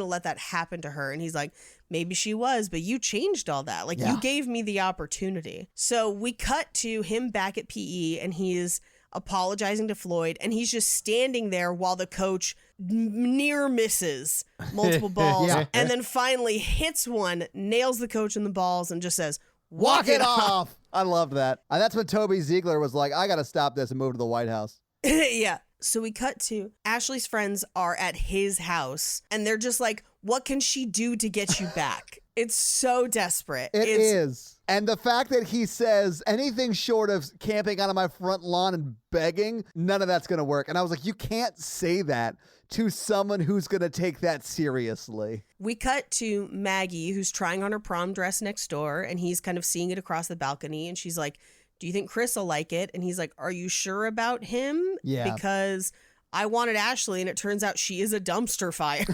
let that happen to her. And he's like, maybe she was, but you changed all that. Like, you gave me the opportunity. So we cut to him back at PE, and he's apologizing to Floyd, and he's just standing there while the coach near misses multiple balls, and then finally hits one, nails the coach in the balls, and just says, walk it off. I loved that. And that's when Toby Ziegler was like, I got to stop this and move to the White House. Yeah. So we cut to Ashley's friends are at his house and they're just like, what can she do to get you back? It's so desperate. It is. And the fact that he says anything short of camping out on my front lawn and begging, none of that's going to work. And I was like, you can't say that to someone who's going to take that seriously. We cut to Maggie, who's trying on her prom dress next door, and he's kind of seeing it across the balcony. And she's like, do you think Chris will like it? And he's like, are you sure about him? Yeah. Because I wanted Ashley, and it turns out she is a dumpster fire.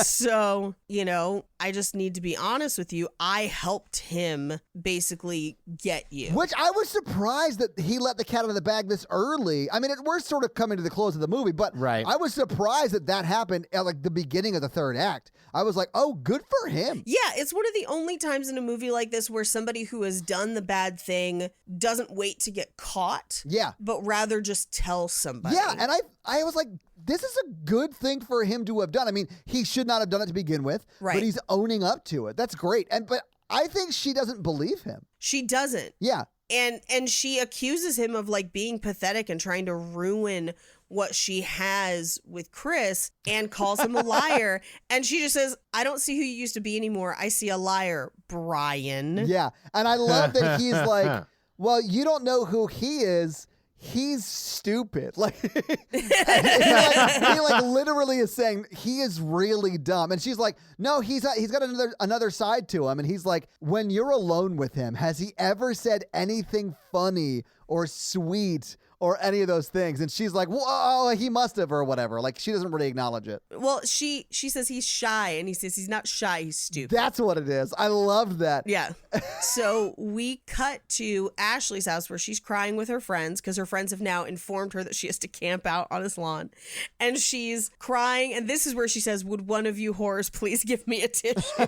So, I just need to be honest with you. I helped him basically get you. Which I was surprised that he let the cat out of the bag this early. I mean, we're sort of coming to the close of the movie, but I was surprised that happened at like the beginning of the third act. I was like, oh, good for him. Yeah, it's one of the only times in a movie like this where somebody who has done the bad thing doesn't wait to get caught. Yeah. But rather just tell somebody. Yeah, and I was like, this is a good thing for him to have done. I mean, he should not have done it to begin with, but he's owning up to it. That's great. But I think she doesn't believe him. She doesn't. Yeah. And she accuses him of like being pathetic and trying to ruin what she has with Chris and calls him a liar. And she just says, I don't see who you used to be anymore. I see a liar, Brian. Yeah. And I love that he's like, well, you don't know who he is. He's stupid. Like, he literally is saying he is really dumb. And she's like, no, he's got another side to him. And he's like, when you're alone with him, has he ever said anything funny or sweet or any of those things? And she's like, whoa, he must have, or whatever. Like, she doesn't really acknowledge it. Well, she says he's shy, and he says he's not shy, he's stupid. That's what it is. I loved that. Yeah. So we cut to Ashley's house where she's crying with her friends because her friends have now informed her that she has to camp out on his lawn. And she's crying, and this is where she says, would one of you whores please give me a tissue?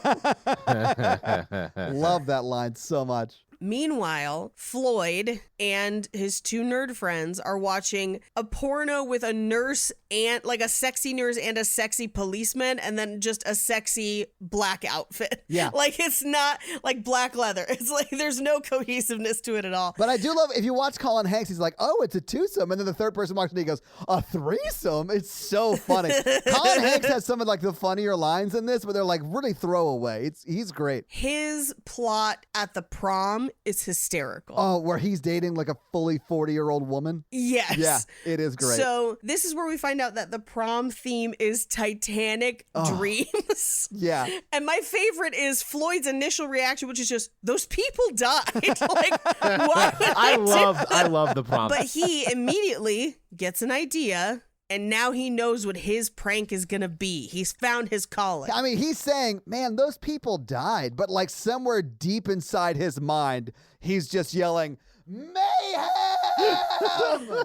Love that line so much. Meanwhile, Floyd and his two nerd friends are watching a porno with a nurse and like a sexy nurse and a sexy policeman, and then just a sexy black outfit. Yeah. Like, it's not like black leather. It's like there's no cohesiveness to it at all. But I do love, if you watch Colin Hanks, he's like, oh, it's a twosome. And then the third person walks in and he goes, a threesome? It's so funny. Colin Hanks has some of like the funnier lines in this, but they're like really throwaway. He's great. His plot at the prom is hysterical. Oh, where he's dating like a fully 40-year-old woman? Yes. Yeah, it is great. So this is where we find out that the prom theme is Titanic dreams. Yeah. And my favorite is Floyd's initial reaction, which is just, those people died. Like, why would I love the prom. But he immediately gets an idea. And now he knows what his prank is going to be. He's found his calling. I mean, he's saying, man, those people died. But like somewhere deep inside his mind, he's just yelling, mayhem!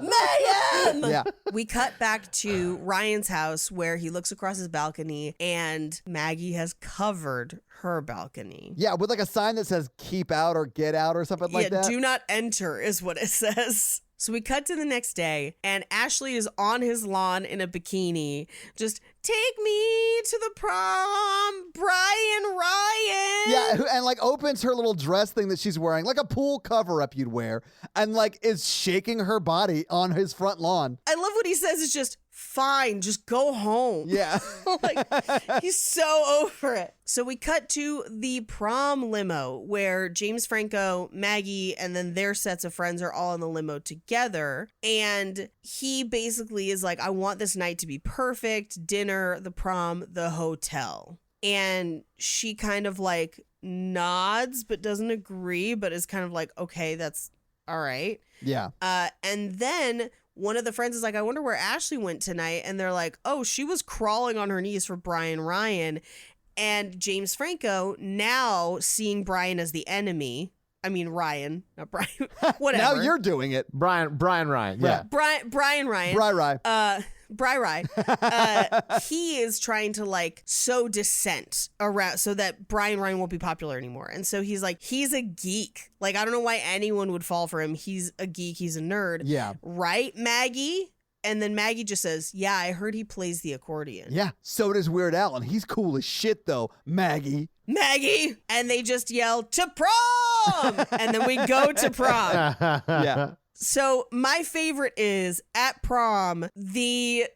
Mayhem! Yeah. We cut back to Ryan's house where he looks across his balcony and Maggie has covered her balcony. Yeah, with like a sign that says keep out or get out or something like that. Do not enter is what it says. So we cut to the next day, and Ashley is on his lawn in a bikini. Just, take me to the prom, Brian Ryan. Yeah, and like opens her little dress thing that she's wearing, like a pool cover-up you'd wear, and like is shaking her body on his front lawn. I love what he says is just, fine, just go home. Yeah. Like, he's so over it. So we cut to the prom limo where James Franco, Maggie, and then their sets of friends are all in the limo together. And he basically is like, I want this night to be perfect. Dinner, the prom, the hotel. And she kind of like nods but doesn't agree, but is kind of like, okay, that's all right. Yeah. And then one of the friends is like, I wonder where Ashley went tonight. And they're like, oh, she was crawling on her knees for Brian Ryan. And James Franco, now seeing Brian as the enemy, I mean Ryan, not Brian, whatever. Now you're doing it. Brian Ryan. Yeah. Brian Ryan. Bri Rye. He is trying to like sow dissent around so that Brian Ryan won't be popular anymore. And so he's like, he's a geek. Like, I don't know why anyone would fall for him. He's a geek. He's a nerd. Yeah. Right, Maggie? And then Maggie just says, yeah, I heard he plays the accordion. Yeah. So does Weird Al. And he's cool as shit, though. Maggie. And they just yell, to prom! And then we go to prom. Yeah. So my favorite is at prom, the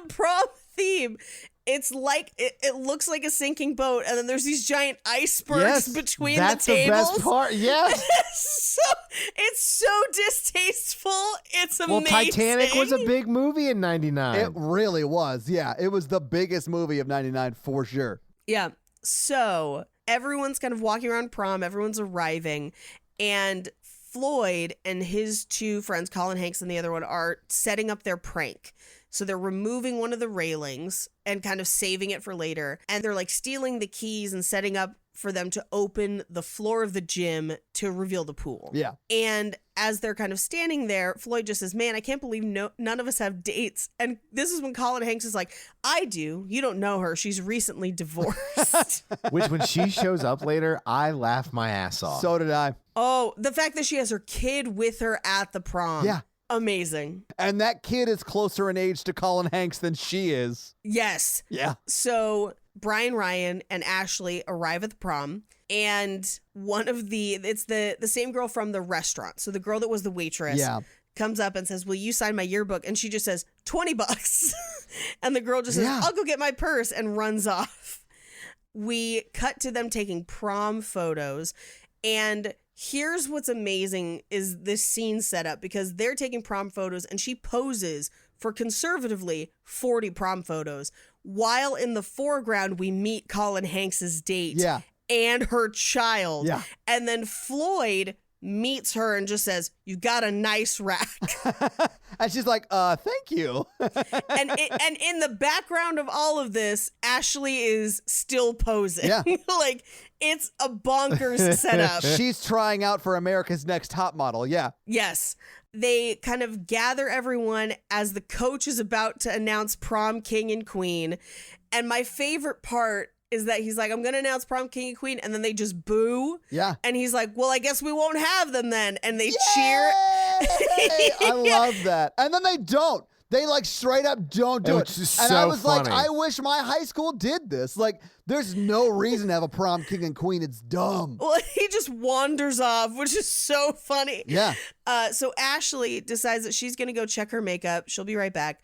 prom theme. It's like it looks like a sinking boat, and then there's these giant icebergs between the tables. That's the best part. Yes. It's so distasteful. It's amazing. Well, Titanic was a big movie in '99. It really was. Yeah, it was the biggest movie of '99 for sure. Yeah. So everyone's kind of walking around prom. Everyone's arriving, and Floyd and his two friends, Colin Hanks and the other one, are setting up their prank. So they're removing one of the railings and kind of saving it for later. And they're like stealing the keys and setting up for them to open the floor of the gym to reveal the pool. Yeah. And as they're kind of standing there, Floyd just says, man, I can't believe none of us have dates. And this is when Colin Hanks is like, I do. You don't know her. She's recently divorced. Which when she shows up later, I laugh my ass off. So did I. Oh, the fact that she has her kid with her at the prom. Yeah. Amazing. And that kid is closer in age to Colin Hanks than she is. Yes. Yeah. So Brian Ryan and Ashley arrive at the prom, and it's the same girl from the restaurant. So the girl that was the waitress comes up and says, will you sign my yearbook? And she just says, $20. And the girl just says, I'll go get my purse, and runs off. We cut to them taking prom photos, and here's what's amazing is this scene setup, because they're taking prom photos and she poses for conservatively 40 prom photos, while in the foreground we meet Colin Hanks's date and her child. Yeah. And then Floyd meets her and just says, you got a nice rack. And she's like, thank you. and in the background of all of this, Ashley is still posing. Yeah. Like, it's a bonkers setup. She's trying out for America's Next Top Model. Yeah. Yes. They kind of gather everyone as the coach is about to announce prom king and queen. And my favorite part is that he's like, I'm going to announce prom king and queen. And then they just boo. Yeah. And he's like, well, I guess we won't have them then. And they cheer. I love that. And then they don't. They like straight up don't do it. And I was like, I wish my high school did this. Like, there's no reason to have a prom king and queen. It's dumb. Well, he just wanders off, which is so funny. Yeah. So Ashley decides that she's going to go check her makeup. She'll be right back.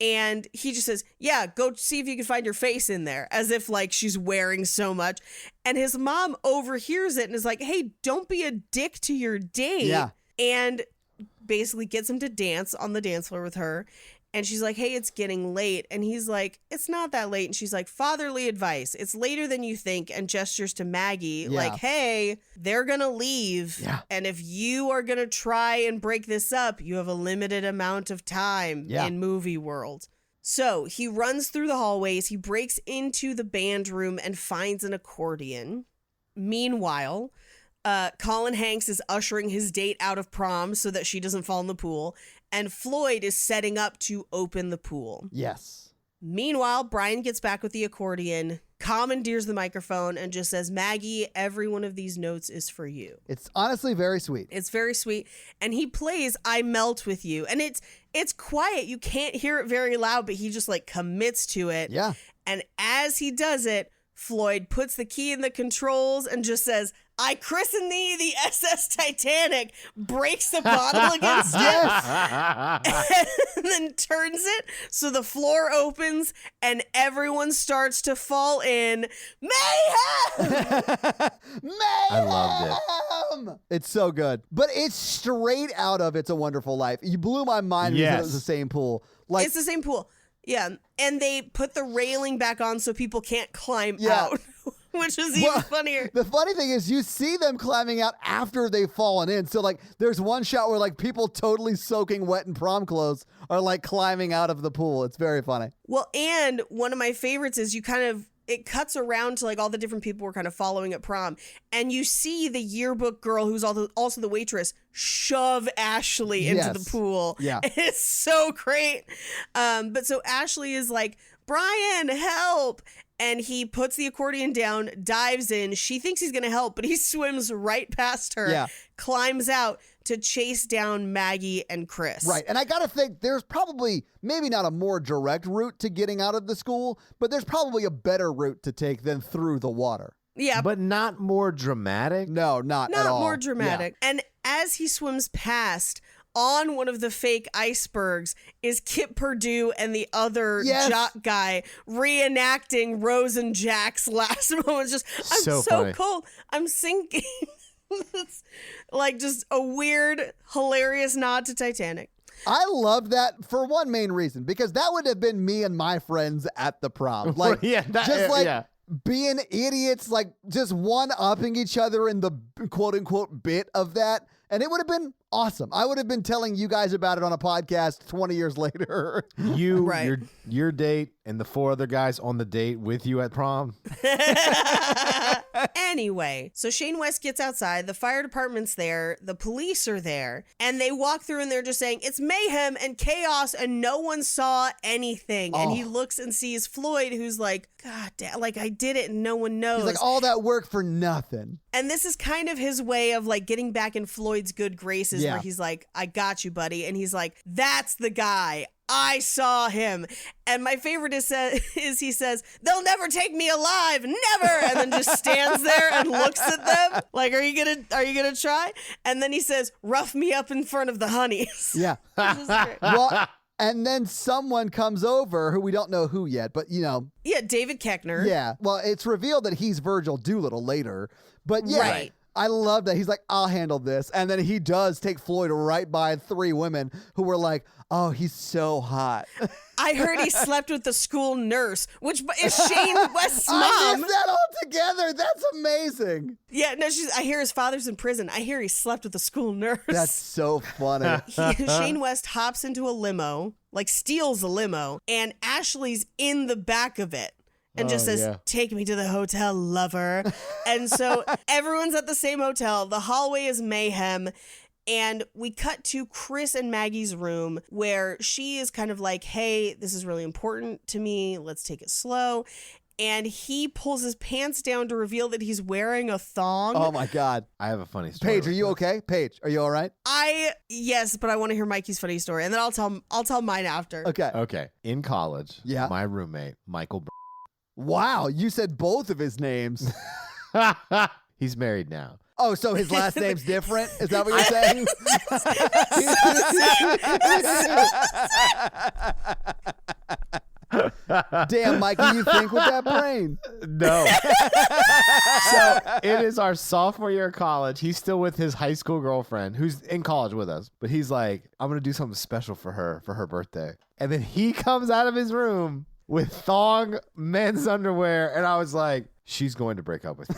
And he just says, yeah, go see if you can find your face in there, as if like she's wearing so much. And his mom overhears it and is like, hey, don't be a dick to your date. Yeah. And basically gets him to dance on the dance floor with her. And she's like, hey, it's getting late. And he's like, it's not that late. And she's like, fatherly advice. It's later than you think. And gestures to Maggie like, hey, they're going to leave. Yeah. And if you are going to try and break this up, you have a limited amount of time in movie world. So he runs through the hallways. He breaks into the band room and finds an accordion. Meanwhile, Colin Hanks is ushering his date out of prom so that she doesn't fall in the pool. And Floyd is setting up to open the pool. Yes. Meanwhile, Brian gets back with the accordion, commandeers the microphone, and just says, Maggie, every one of these notes is for you. It's honestly very sweet. It's very sweet. And he plays I Melt With You. And it's quiet. You can't hear it very loud, but he just like commits to it. Yeah. And as he does it, Floyd puts the key in the controls and just says, I christen thee the SS Titanic, breaks the bottle against it, and then turns it so the floor opens and everyone starts to fall in mayhem. Mayhem! I loved it. It's so good. But it's straight out of It's a Wonderful Life. You blew my mind because it was the same pool. Like, it's the same pool. Yeah. And they put the railing back on so people can't climb out. Which is even funnier. The funny thing is you see them climbing out after they've fallen in. So like there's one shot where like people totally soaking wet in prom clothes are like climbing out of the pool. It's very funny. Well, and one of my favorites is it cuts around to like all the different people we're kind of following at prom. And you see the yearbook girl who's also the waitress shove Ashley into the pool. Yeah. It's so great. But so Ashley is like, Brian, help. And he puts the accordion down, dives in. She thinks he's going to help, but he swims right past her, climbs out to chase down Maggie and Chris. Right. And I got to think there's probably maybe not a more direct route to getting out of the school, but there's probably a better route to take than through the water. Yeah. But not more dramatic? No, not at all. Not more dramatic. Yeah. And as he swims past, on one of the fake icebergs is Kip Purdue and the other jock guy reenacting Rose and Jack's last moments. Just, I'm so cold. I'm sinking. It's like just a weird, hilarious nod to Titanic. I love that for one main reason, because that would have been me and my friends at the prom. Like, being idiots, like just one-upping each other in the quote-unquote bit of that. And it would have been awesome. I would have been telling you guys about it on a podcast 20 years later. Your date, and the 4 other guys on the date with you at prom. Anyway, so Shane West gets outside. The fire department's there. The police are there. And they walk through and they're just saying, it's mayhem and chaos and no one saw anything. And he looks and sees Floyd, who's like, God damn, like I did it and no one knows. He's like, all that work for nothing. And this is kind of his way of like getting back in Floyd's good graces where he's like, I got you, buddy. And he's like, that's the guy. I saw him. And my favorite is he says, they'll never take me alive, never. And then just stands there and looks at them like, are you gonna try? And then he says, rough me up in front of the honeys. Yeah. Well, and then someone comes over who we don't know who yet, but you know. Yeah, David Koechner. Yeah. Well, it's revealed that he's Virgil Doolittle later. But yeah. Right. I love that. He's like, I'll handle this. And then he does take Floyd right by 3 women who were like, oh, he's so hot. I heard he slept with the school nurse, which is Shane West's mom. I missed that all together. That's amazing. Yeah, no, I hear his father's in prison. I hear he slept with the school nurse. That's so funny. Shane West hops into a limo, like steals a limo, and Ashley's in the back of it. And just says, take me to the hotel, lover. And so everyone's at the same hotel. The hallway is mayhem. And we cut to Chris and Maggie's room where she is kind of like, hey, this is really important to me. Let's take it slow. And he pulls his pants down to reveal that he's wearing a thong. Oh, my God. I have a funny story. Paige, are you okay? Paige, are you all right? Yes, but I want to hear Mikey's funny story. And then I'll tell mine after. Okay. In college, my roommate, Michael. Wow, you said both of his names. He's married now. Oh, so his last name's different? Is that what you're saying? Damn, Mikey, you think with that brain? No. So it is our sophomore year of college. He's still with his high school girlfriend who's in college with us. But he's like, I'm going to do something special for her birthday. And then he comes out of his room with thong men's underwear. And I was like, she's going to break up with you.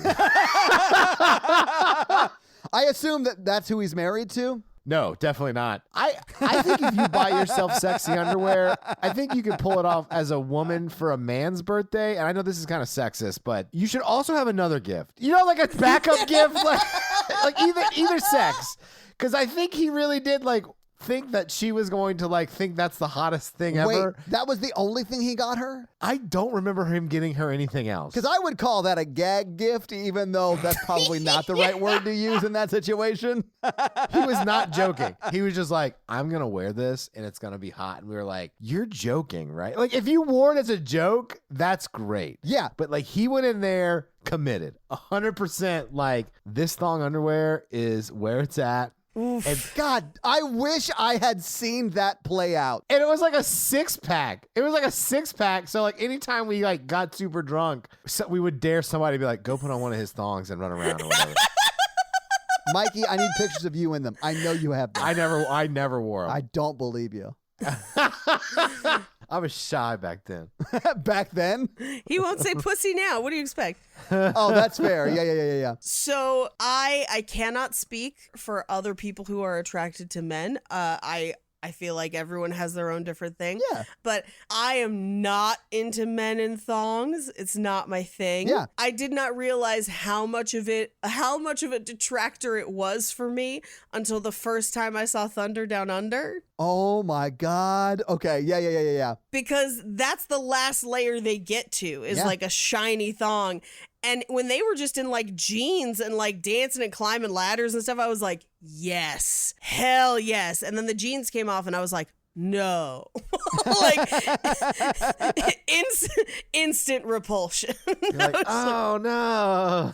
I assume that's who he's married to. No, definitely not. I think if you buy yourself sexy underwear, I think you can pull it off as a woman for a man's birthday. And I know this is kind of sexist, but you should also have another gift. You know, like a backup gift, like either sex. Because I think he really did think that she was going to think that's the hottest thing ever. Wait, that was the only thing he got her? I don't remember him getting her anything else. Because I would call that a gag gift, even though that's probably not the right word to use in that situation. He was not joking. He was just like, I'm going to wear this and it's going to be hot. And we were like, you're joking, right? Like, if you wore it as a joke, that's great. Yeah. But he went in there committed 100%. This thong underwear is where it's at. Oof. And God, I wish I had seen that play out. And it was like a 6-pack. So anytime we got super drunk, we would dare somebody to be like, go put on one of his thongs and run around or whatever. Mikey, I need pictures of you in them. I know you have them. I never wore them. I don't believe you. I was shy back then. Back then? He won't say pussy now. What do you expect? Oh, that's fair. Yeah. So I cannot speak for other people who are attracted to men. I feel like everyone has their own different thing. Yeah. But I am not into men in thongs. It's not my thing. Yeah. I did not realize how much of a detractor it was for me until the first time I saw Thunder Down Under. Oh my God. Okay. Yeah. Because that's the last layer they get to is a shiny thong. And when they were just in jeans and dancing and climbing ladders and stuff, I was like, yes, hell yes. And then the jeans came off and I was like, no. Instant repulsion. You're like, oh no.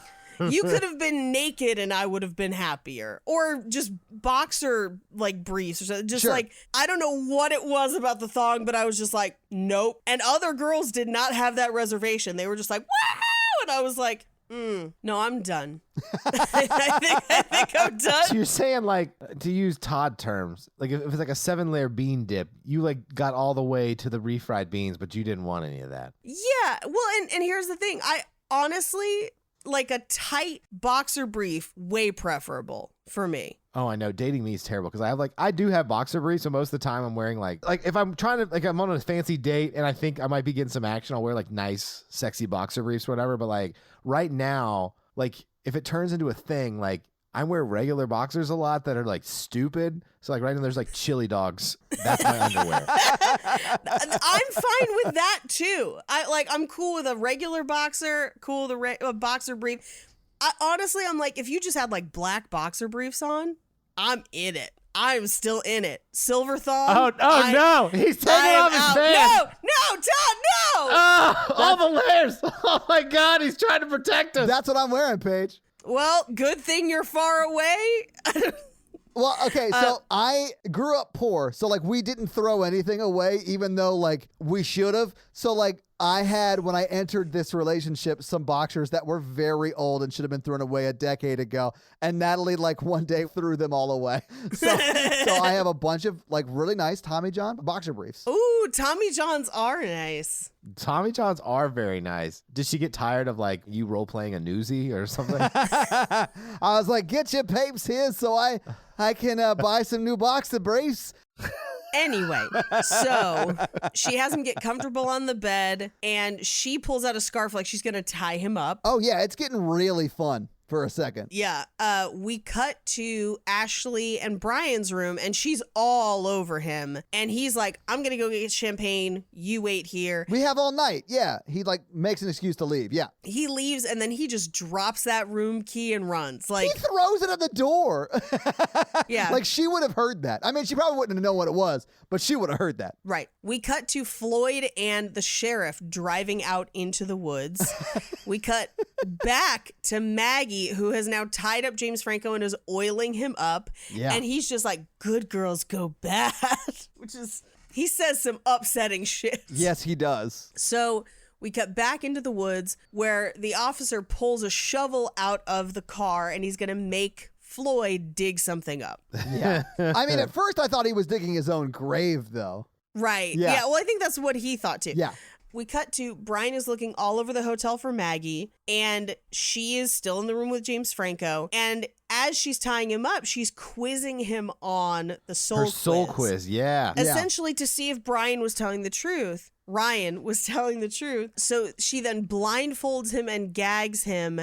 You could have been naked and I would have been happier. Or just boxer like briefs or something. Just like, I don't know what it was about the thong, but I was just like, nope. And other girls did not have that reservation. They were just like, woohoo! And I was like, no, I'm done. I think I'm done. So you're saying, like, to use Todd terms, like if it's like a 7-layer bean dip, you like got all the way to the refried beans, but you didn't want any of that. Yeah. Well, and here's the thing. I honestly, like a tight boxer brief, way preferable for me. Oh, I know. Dating me is terrible because I do have boxer briefs, so most of the time I'm wearing like if I'm trying to, like I'm on a fancy date and I think I might be getting some action, I'll wear like nice, sexy boxer briefs, whatever. But like right now, like if it turns into a thing, like I wear regular boxers a lot that are like stupid. So like right now there's like chili dogs. That's my underwear. I'm fine with that too. I'm cool with a regular boxer, cool with a boxer brief. Honestly, I'm like, if you just had like black boxer briefs on, I'm in it. I'm still in it. Silver thong. Oh no! He's taking off his pants. No, Todd, no! Oh, all the layers. Oh my God, he's trying to protect us. That's what I'm wearing, Paige. Well, good thing you're far away. Well, okay, so I grew up poor, so like we didn't throw anything away, even though like we should have. So like I had, when I entered this relationship, some boxers that were very old and should have been thrown away a decade ago. And Natalie like one day threw them all away. So I have a bunch of like really nice Tommy John boxer briefs. Ooh, Tommy Johns are nice. Tommy Johns are very nice. Did she get tired of like you role playing a newsie or something? I was like, get your papes here so I can buy some new boxer briefs. Anyway, so she has him get comfortable on the bed and she pulls out a scarf like she's going to tie him up. Oh, yeah, it's getting really fun for a second. Yeah. We cut to Ashley and Brian's room and she's all over him. And he's like, I'm going to go get champagne. You wait here. We have all night. Yeah. He like makes an excuse to leave. Yeah. He leaves and then he just drops that room key and runs. Like he throws it at the door. Yeah. Like she would have heard that. I mean, she probably wouldn't have known what it was, but she would have heard that. Right. We cut to Floyd and the sheriff driving out into the woods. We cut back to Maggie, who has now tied up James Franco and is oiling him up. Yeah. And he's just like, good girls go bad, which is, he says some upsetting shit. Yes, he does. So we cut back into the woods where the officer pulls a shovel out of the car and he's going to make Floyd dig something up. Yeah. I mean, at first I thought he was digging his own grave, though. Right. Yeah. Well, I think that's what he thought too. Yeah. We cut to Brian is looking all over the hotel for Maggie, and she is still in the room with James Franco. And as she's tying him up, she's quizzing him on the soul quiz. Her soul quiz, yeah. Essentially to see if Brian was telling the truth. Ryan was telling the truth. So she then blindfolds him and gags him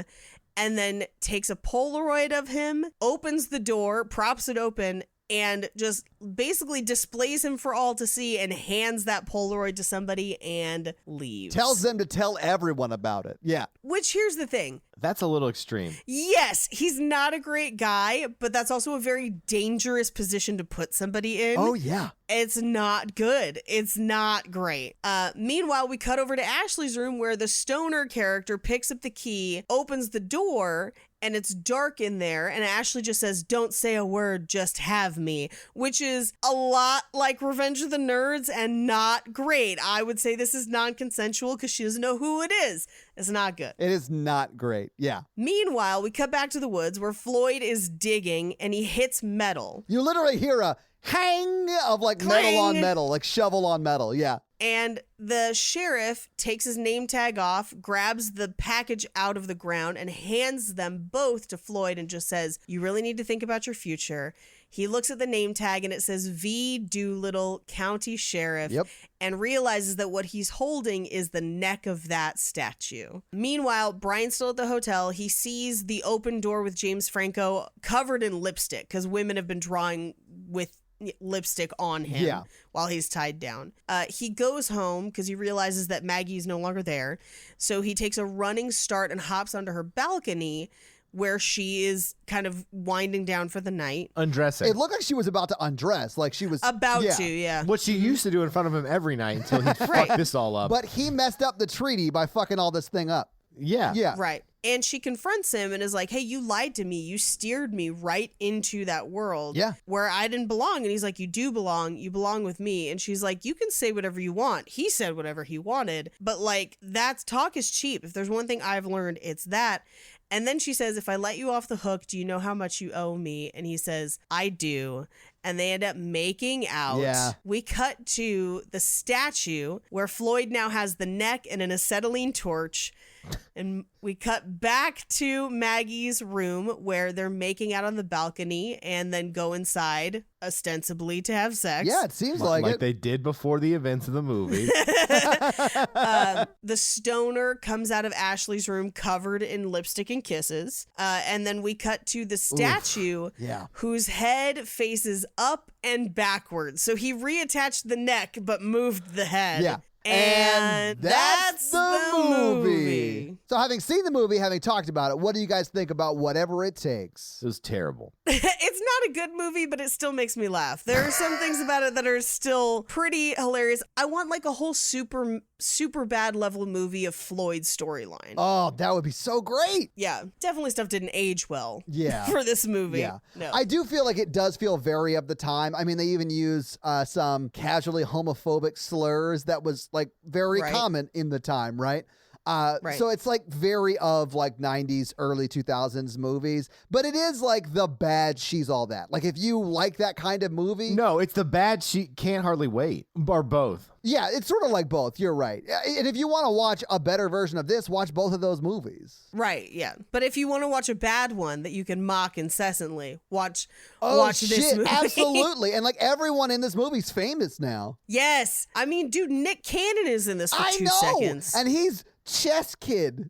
and then takes a Polaroid of him, opens the door, props it open, and just basically displays him for all to see and hands that Polaroid to somebody and leaves. Tells them to tell everyone about it. Yeah. Which, here's the thing. That's a little extreme. Yes, he's not a great guy, but that's also a very dangerous position to put somebody in. Oh, yeah. It's not good. It's not great. Meanwhile, we cut over to Ashley's room where the stoner character picks up the key, opens the door, and it's dark in there. And Ashley just says, don't say a word, just have me, which is a lot like Revenge of the Nerds and not great. I would say this is non-consensual because she doesn't know who it is. It's not good. It is not great. Yeah. Meanwhile, we cut back to the woods where Floyd is digging and he hits metal. You literally hear a hang of like Clang. metal on metal, like shovel on metal. Yeah. And the sheriff takes his name tag off, grabs the package out of the ground, and hands them both to Floyd and just says, you really need to think about your future. He looks at the name tag and it says V. Doolittle, County Sheriff, and realizes that what he's holding is the neck of that statue. Meanwhile, Brian's still at the hotel. He sees the open door with James Franco covered in lipstick because women have been drawing with lipstick on him while he's tied down. He goes home because he realizes that Maggie is no longer there. So he takes a running start and hops onto her balcony where she is kind of winding down for the night. Undressing. It looked like she was about to undress. Like she was about to, yeah. What she used to do in front of him every night until he fucked this all up. But he messed up the treaty by fucking all this thing up. Yeah. Yeah. Right. And she confronts him and is like, hey, you lied to me. You steered me right into that world where I didn't belong. And he's like, you do belong. You belong with me. And she's like, you can say whatever you want. He said whatever he wanted. But like, that's talk is cheap. If there's one thing I've learned, it's that. And then she says, if I let you off the hook, do you know how much you owe me? And he says, I do. And they end up making out. Yeah. We cut to the statue where Floyd now has the neck and an acetylene torch. And we cut back to Maggie's room where they're making out on the balcony and then go inside, ostensibly to have sex. Yeah, it seems like it. they did before the events of the movie. The stoner comes out of Ashley's room covered in lipstick and kisses. And then we cut to the statue whose head faces up and backwards. So he reattached the neck but moved the head. Yeah. And that's the movie. So having seen the movie, having talked about it, what do you guys think about Whatever It Takes? It was terrible. It's not a good movie, but it still makes me laugh. There are some things about it that are still pretty hilarious. I want like a whole super bad level movie of Floyd's storyline. Oh, that would be so great. Yeah, definitely stuff didn't age well Yeah. for this movie. Yeah. No. I do feel like it does feel very of the time. I mean, they even use some casually homophobic slurs that was like very common in the time, right? So it's like very of like 90s, early 2000s movies, but it is like the bad She's All That. Like if you like that kind of movie. No, it's the bad She Can't Hardly Wait, or both. Yeah, it's sort of like both. You're right. And if you want to watch a better version of this, watch both of those movies. Right, yeah. But if you want to watch a bad one that you can mock incessantly, watch this movie. Absolutely. And like everyone in this movie's famous now. Yes. I mean, dude, Nick Cannon is in this for I 2 know. seconds. And he's Chess Kid.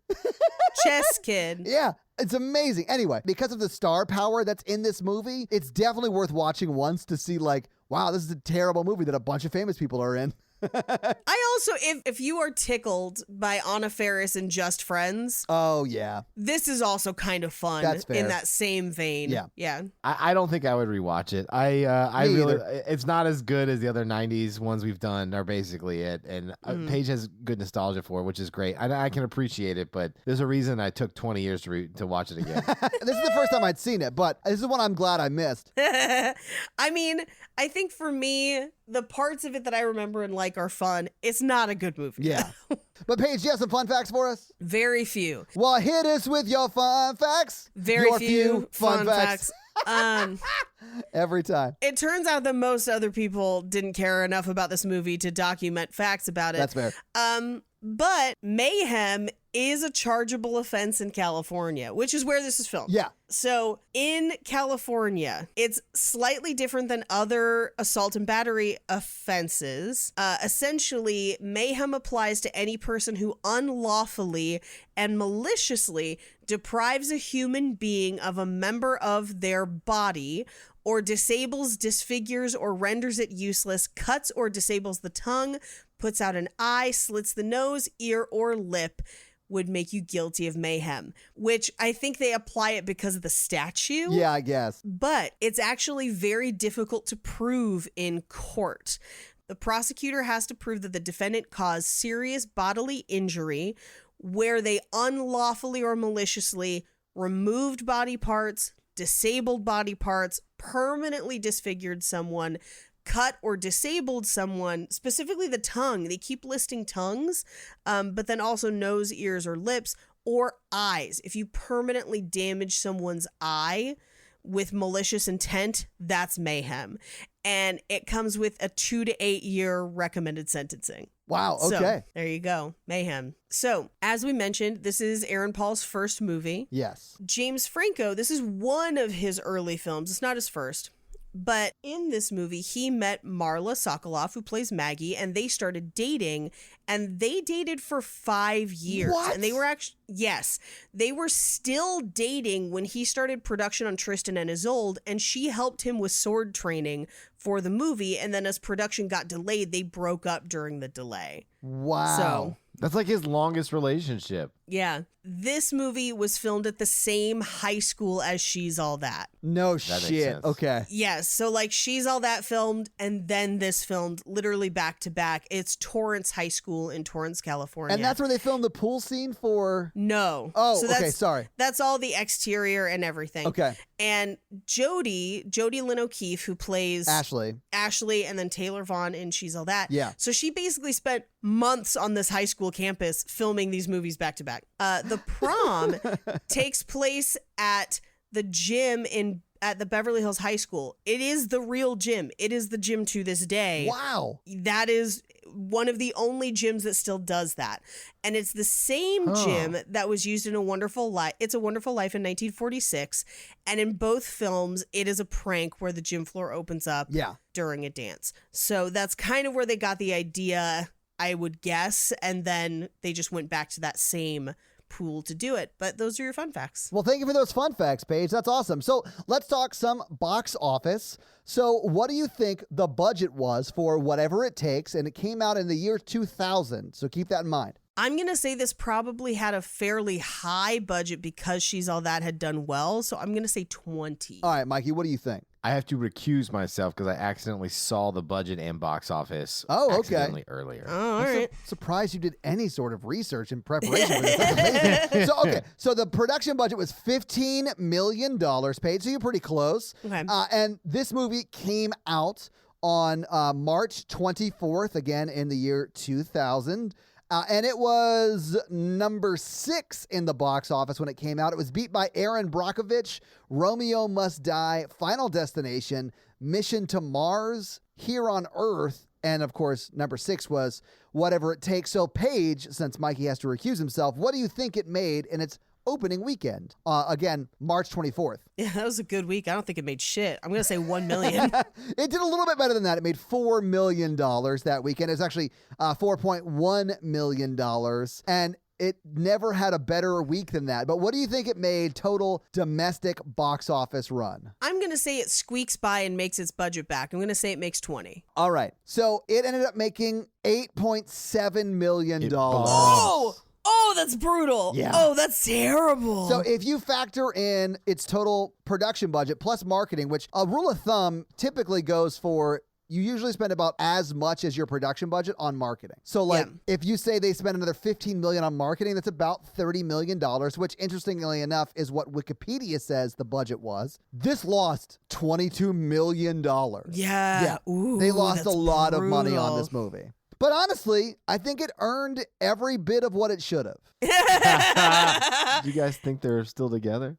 Chess Kid. Yeah. It's amazing. Anyway, because of the star power that's in this movie, it's definitely worth watching once to see like, wow, this is a terrible movie that a bunch of famous people are in. I also, if you are tickled by Anna Faris and Just Friends, oh yeah, this is also kind of fun. That's fair. In that same vein. Yeah. I don't think I would rewatch it. I really, it's not as good as the other 90s ones we've done are basically it. And Paige has good nostalgia for it, which is great. I can appreciate it, but there's a reason I took 20 years to watch it again. This is the first time I'd seen it, but this is one I'm glad I missed. I mean, I think for me, the parts of it that I remember and like are fun. It's not a good movie. Yeah. But Paige, do you have some fun facts for us? Very few. Well, hit us with your fun facts. Very few fun facts. Every time. It turns out that most other people didn't care enough about this movie to document facts about it. That's fair. But mayhem is a chargeable offense in California, which is where this is filmed. Yeah. So in California, it's slightly different than other assault and battery offenses. Essentially, mayhem applies to any person who unlawfully and maliciously deprives a human being of a member of their body, or disables, disfigures, or renders it useless, cuts or disables the tongue, puts out an eye, slits the nose, ear, or lip, would make you guilty of mayhem, which I think they apply it because of the statue. Yeah, I guess. But it's actually very difficult to prove in court. The prosecutor has to prove that the defendant caused serious bodily injury where they unlawfully or maliciously removed body parts, disabled body parts, permanently disfigured someone, cut or disabled someone, specifically the tongue. They keep listing tongues, but then also nose, ears, or lips, or eyes. If you permanently damage someone's eye with malicious intent, that's mayhem. And it comes with a 2 to 8 year recommended sentencing. Wow, okay. So, there you go. Mayhem. So, as we mentioned, this is Aaron Paul's first movie. Yes. James Franco, this is one of his early films. It's not his first. But in this movie, he met Marla Sokoloff, who plays Maggie, and they started dating, and they dated for 5 years. What? And they were actually, yes, they were still dating when he started production on Tristan and Isolde, and she helped him with sword training for the movie. And then as production got delayed, they broke up during the delay. Wow. So That's like his longest relationship. yeah, this movie was filmed at the same high school as She's All That. No That makes shit. sense. Okay. Yes, so like She's All That filmed and then this filmed literally back to back. It's Torrance High School in Torrance, California. And that's where they filmed the pool scene for. No. Oh, so okay. Sorry. That's all the exterior and everything. Okay. And Jodie Lynn O'Keefe, who plays Ashley, and then Taylor Vaughn in She's All That. Yeah. So she basically spent months on this high school campus filming these movies back to back. The prom takes place at the gym at the Beverly Hills High School. It is the real gym. It is the gym to this day. Wow. That is one of the only gyms that still does that. And it's the same gym that was used in A Wonderful Life. It's A Wonderful Life in 1946. And in both films, it is a prank where the gym floor opens up during a dance. So that's kind of where they got the idea, I would guess. And then they just went back to that same pool to do it. But those are your fun facts. Well, thank you for those fun facts, Paige. That's awesome. So let's talk some box office. So what do you think the budget was for Whatever It Takes? And it came out in the year 2000. So keep that in mind. I'm going to say this probably had a fairly high budget because She's All That had done well. So I'm going to say 20. All right, Mikey, what do you think? I have to recuse myself because I accidentally saw the budget and box office accidentally earlier. Oh, all right. Surprised you did any sort of research in preparation for this. That's amazing. So the production budget was $15 million paid, so you're pretty close. Okay. And this movie came out on March 24th, again in the year 2000. And it was number 6 in the box office when it came out. It was beat by Aaron Brockovich, Romeo Must Die, Final Destination, Mission to Mars, Here on Earth, and of course, number 6 was Whatever It Takes. So Paige, since Mikey has to recuse himself, what do you think it made in its opening weekend? Again, March 24th. Yeah, that was a good week. I don't think it made shit. I'm going to say 1 million. It did a little bit better than that. It made $4 million that weekend. It's actually $4.1 million. And it never had a better week than that. But what do you think it made total domestic box office run? I'm going to say it squeaks by and makes its budget back. I'm going to say it makes 20. All right. So it ended up making $8.7 million. Oh, that's brutal. Yeah. Oh, that's terrible. So if you factor in its total production budget plus marketing, which a rule of thumb typically goes for, you usually spend about as much as your production budget on marketing. So like if you say they spend another $15 million on marketing, that's about $30 million, which interestingly enough is what Wikipedia says the budget was. This lost $22 million. Yeah. Ooh, they lost a lot brutal. of money on this movie. But honestly, I think it earned every bit of what it should have. Do you guys think they're still together?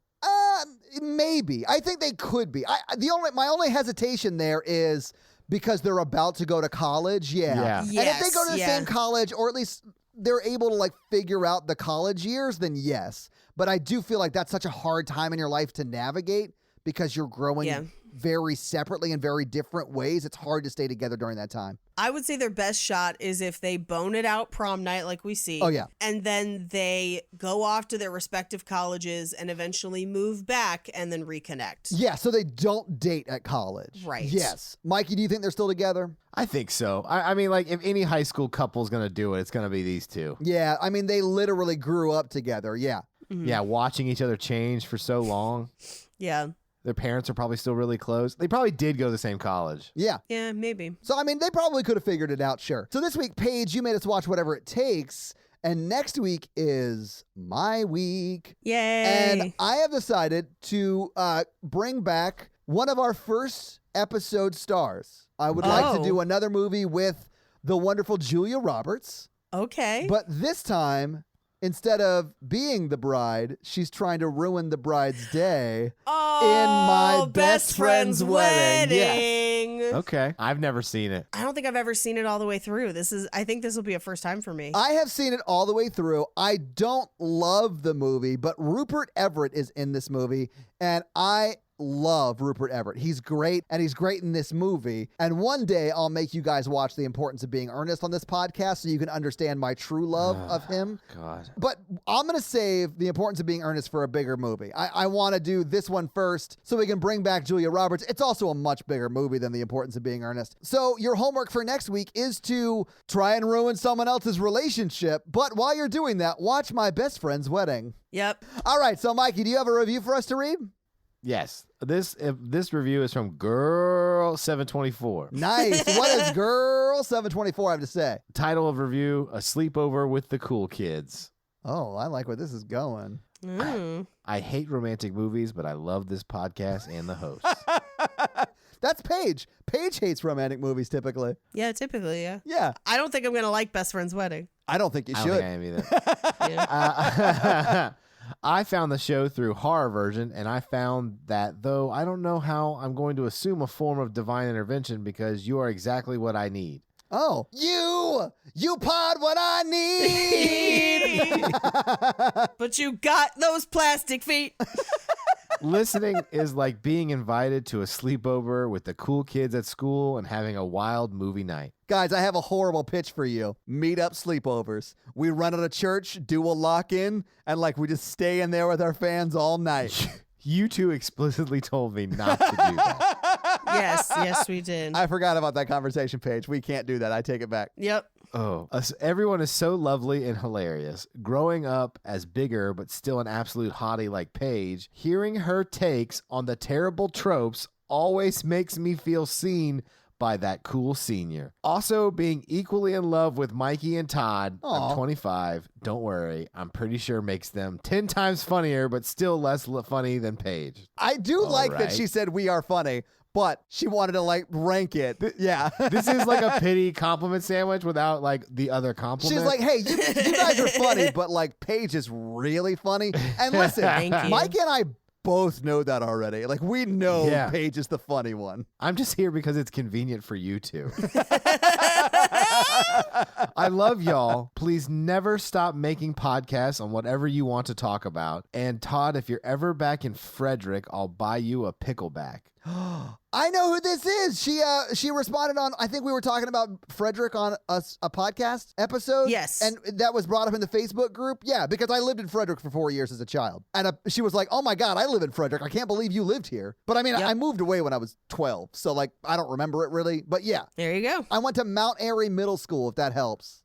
Maybe. I think they could be. My only hesitation there is because they're about to go to college. Yeah. And if they go to the same college, or at least they're able to like figure out the college years, then yes. But I do feel like that's such a hard time in your life to navigate because you're growing very separately in very different ways. It's hard to stay together during that time. I would say their best shot is if they bone it out prom night like we see. Oh, yeah. And then they go off to their respective colleges and eventually move back and then reconnect. Yeah, so they don't date at college. Right. Yes. Mikey, do you think they're still together? I think so. I mean, like, if any high school couple's going to do it, it's going to be these two. Yeah, I mean, they literally grew up together. Yeah. Mm-hmm. Yeah, watching each other change for so long. Yeah. Their parents are probably still really close. They probably did go to the same college. Yeah. Yeah, maybe. So, I mean, they probably could have figured it out, sure. So this week, Paige, you made us watch Whatever It Takes. And next week is my week. Yay. And I have decided to bring back one of our first episode stars. I would like to do another movie with the wonderful Julia Roberts. Okay. But this time, instead of being the bride, she's trying to ruin the bride's day in my best friend's wedding. Yes. Okay. I've never seen it. I don't think I've ever seen it all the way through. I think this will be a first time for me. I have seen it all the way through. I don't love the movie, but Rupert Everett is in this movie, and I love Rupert Everett. He's great, and he's great in this movie. And one day I'll make you guys watch The Importance of Being Earnest on this podcast so you can understand my true love of him. God. But I'm going to save The Importance of Being Earnest for a bigger movie. I want to do this one first so we can bring back Julia Roberts. It's also a much bigger movie than The Importance of Being Earnest. So your homework for next week is to try and ruin someone else's relationship. But while you're doing that, watch My Best Friend's Wedding. Yep. All right. So, Mikey, do you have a review for us to read? Yes. This review is from Girl 724. Nice. What does Girl 724 have to say? Title of review, A Sleepover with the Cool Kids. Oh, I like where this is going. I hate romantic movies, but I love this podcast and the host. That's Paige. Paige hates romantic movies typically. Yeah, typically, yeah. Yeah. I don't think I'm going to like Best Friend's Wedding. I don't think you I should. don't think I am either. I found the show through horror version, and I found that though I don't know how I'm going to assume a form of divine intervention because you are exactly what I need. Oh, you pod what I need. But you got those plastic feet. Listening is like being invited to a sleepover with the cool kids at school and having a wild movie night. Guys, I have a horrible pitch for you. Meet up sleepovers. We run at a church, do a lock-in, and we just stay in there with our fans all night. You two explicitly told me not to do that. Yes, we did. I forgot about that conversation, Paige. We can't do that. I take it back. Yep. Oh, everyone is so lovely and hilarious. Growing up as bigger but still an absolute hottie like Paige, hearing her takes on the terrible tropes always makes me feel seen by that cool senior. Also, being equally in love with Mikey and Todd. Aww. I'm 25. Don't worry. I'm pretty sure makes them 10 times funnier, but still less funny than Paige. I do like that she said we are funny, but she wanted to rank it. Yeah. This is like a pity compliment sandwich without the other compliment. She's like, hey, you guys are funny, but Paige is really funny. And listen, Thank you. Mike and I both know that already. We know Paige is the funny one. I'm just here because it's convenient for you two. I love y'all. Please never stop making podcasts on whatever you want to talk about. And Todd, if you're ever back in Frederick, I'll buy you a pickleback. I know who this is. She responded on, I think we were talking about Frederick on a podcast episode. Yes. And that was brought up in the Facebook group. Yeah, because I lived in Frederick for 4 years as a child. And she was like, oh my God, I live in Frederick. I can't believe you lived here. But I mean, I moved away when I was 12. So I don't remember it really. But yeah. There you go. I went to Mount Airy Middle School, if that helps.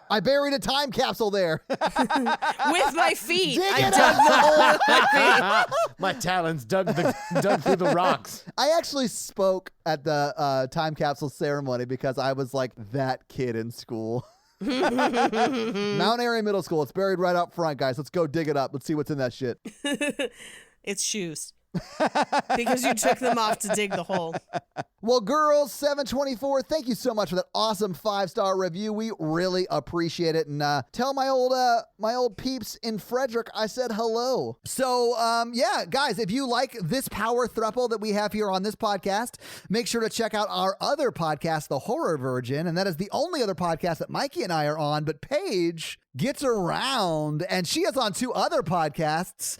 I buried a time capsule there. With my feet. Dig I it dug up. the hole with my feet. My talons dug through the rocks. I actually spoke at the time capsule ceremony because I was that kid in school. Mount Airy Middle School. It's buried right out front, guys. Let's go dig it up. Let's see what's in that shit. It's shoes. Because you took them off to dig the hole. Well, Girls 724, thank you so much for that awesome 5-star review. We really appreciate it. And tell my old peeps in Frederick I said hello. So, yeah, guys, if you like this power throuple that we have here on this podcast, make sure to check out our other podcast, The Horror Virgin. And that is the only other podcast that Mikey and I are on. But Paige gets around, and she is on 2 other podcasts,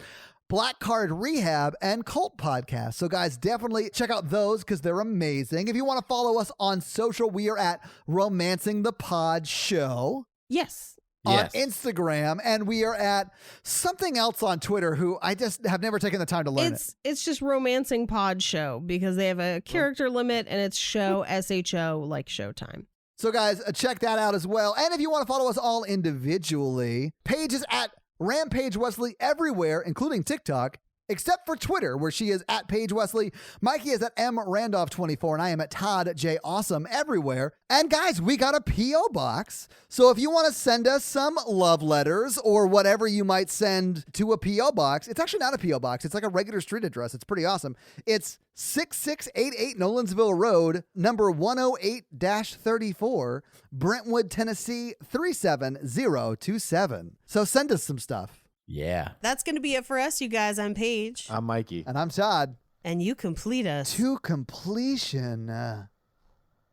Black Card Rehab, and Cult Podcast. So guys, definitely check out those because they're amazing. If you want to follow us on social, we are at Romancing the Pod Show. Yes. On Instagram, and we are at something else on Twitter who I just have never taken the time to learn It's just Romancing Pod Show because they have a character limit and it's show, SHO, like Showtime. So guys, check that out as well. And if you want to follow us all individually, Paige is at Rampage Wesley everywhere, including TikTok, except for Twitter, where she is at Paige Wesley. Mikey is at MRandolph24, and I am at Todd J. Awesome everywhere. And guys, we got a P.O. box. So if you want to send us some love letters or whatever you might send to a P.O. box, it's actually not a P.O. box. It's like a regular street address. It's pretty awesome. It's 6688 Nolensville Road, number 108-34, Brentwood, Tennessee 37027. So send us some stuff. Yeah. That's going to be it for us, you guys. I'm Paige. I'm Mikey. And I'm Todd. And you complete us. To completion.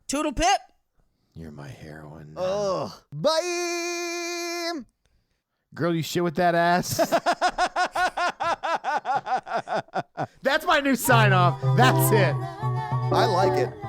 Toodle pip. You're my heroine. Ugh. Bye. Girl, you shit with that ass? That's my new sign off. That's it. I like it.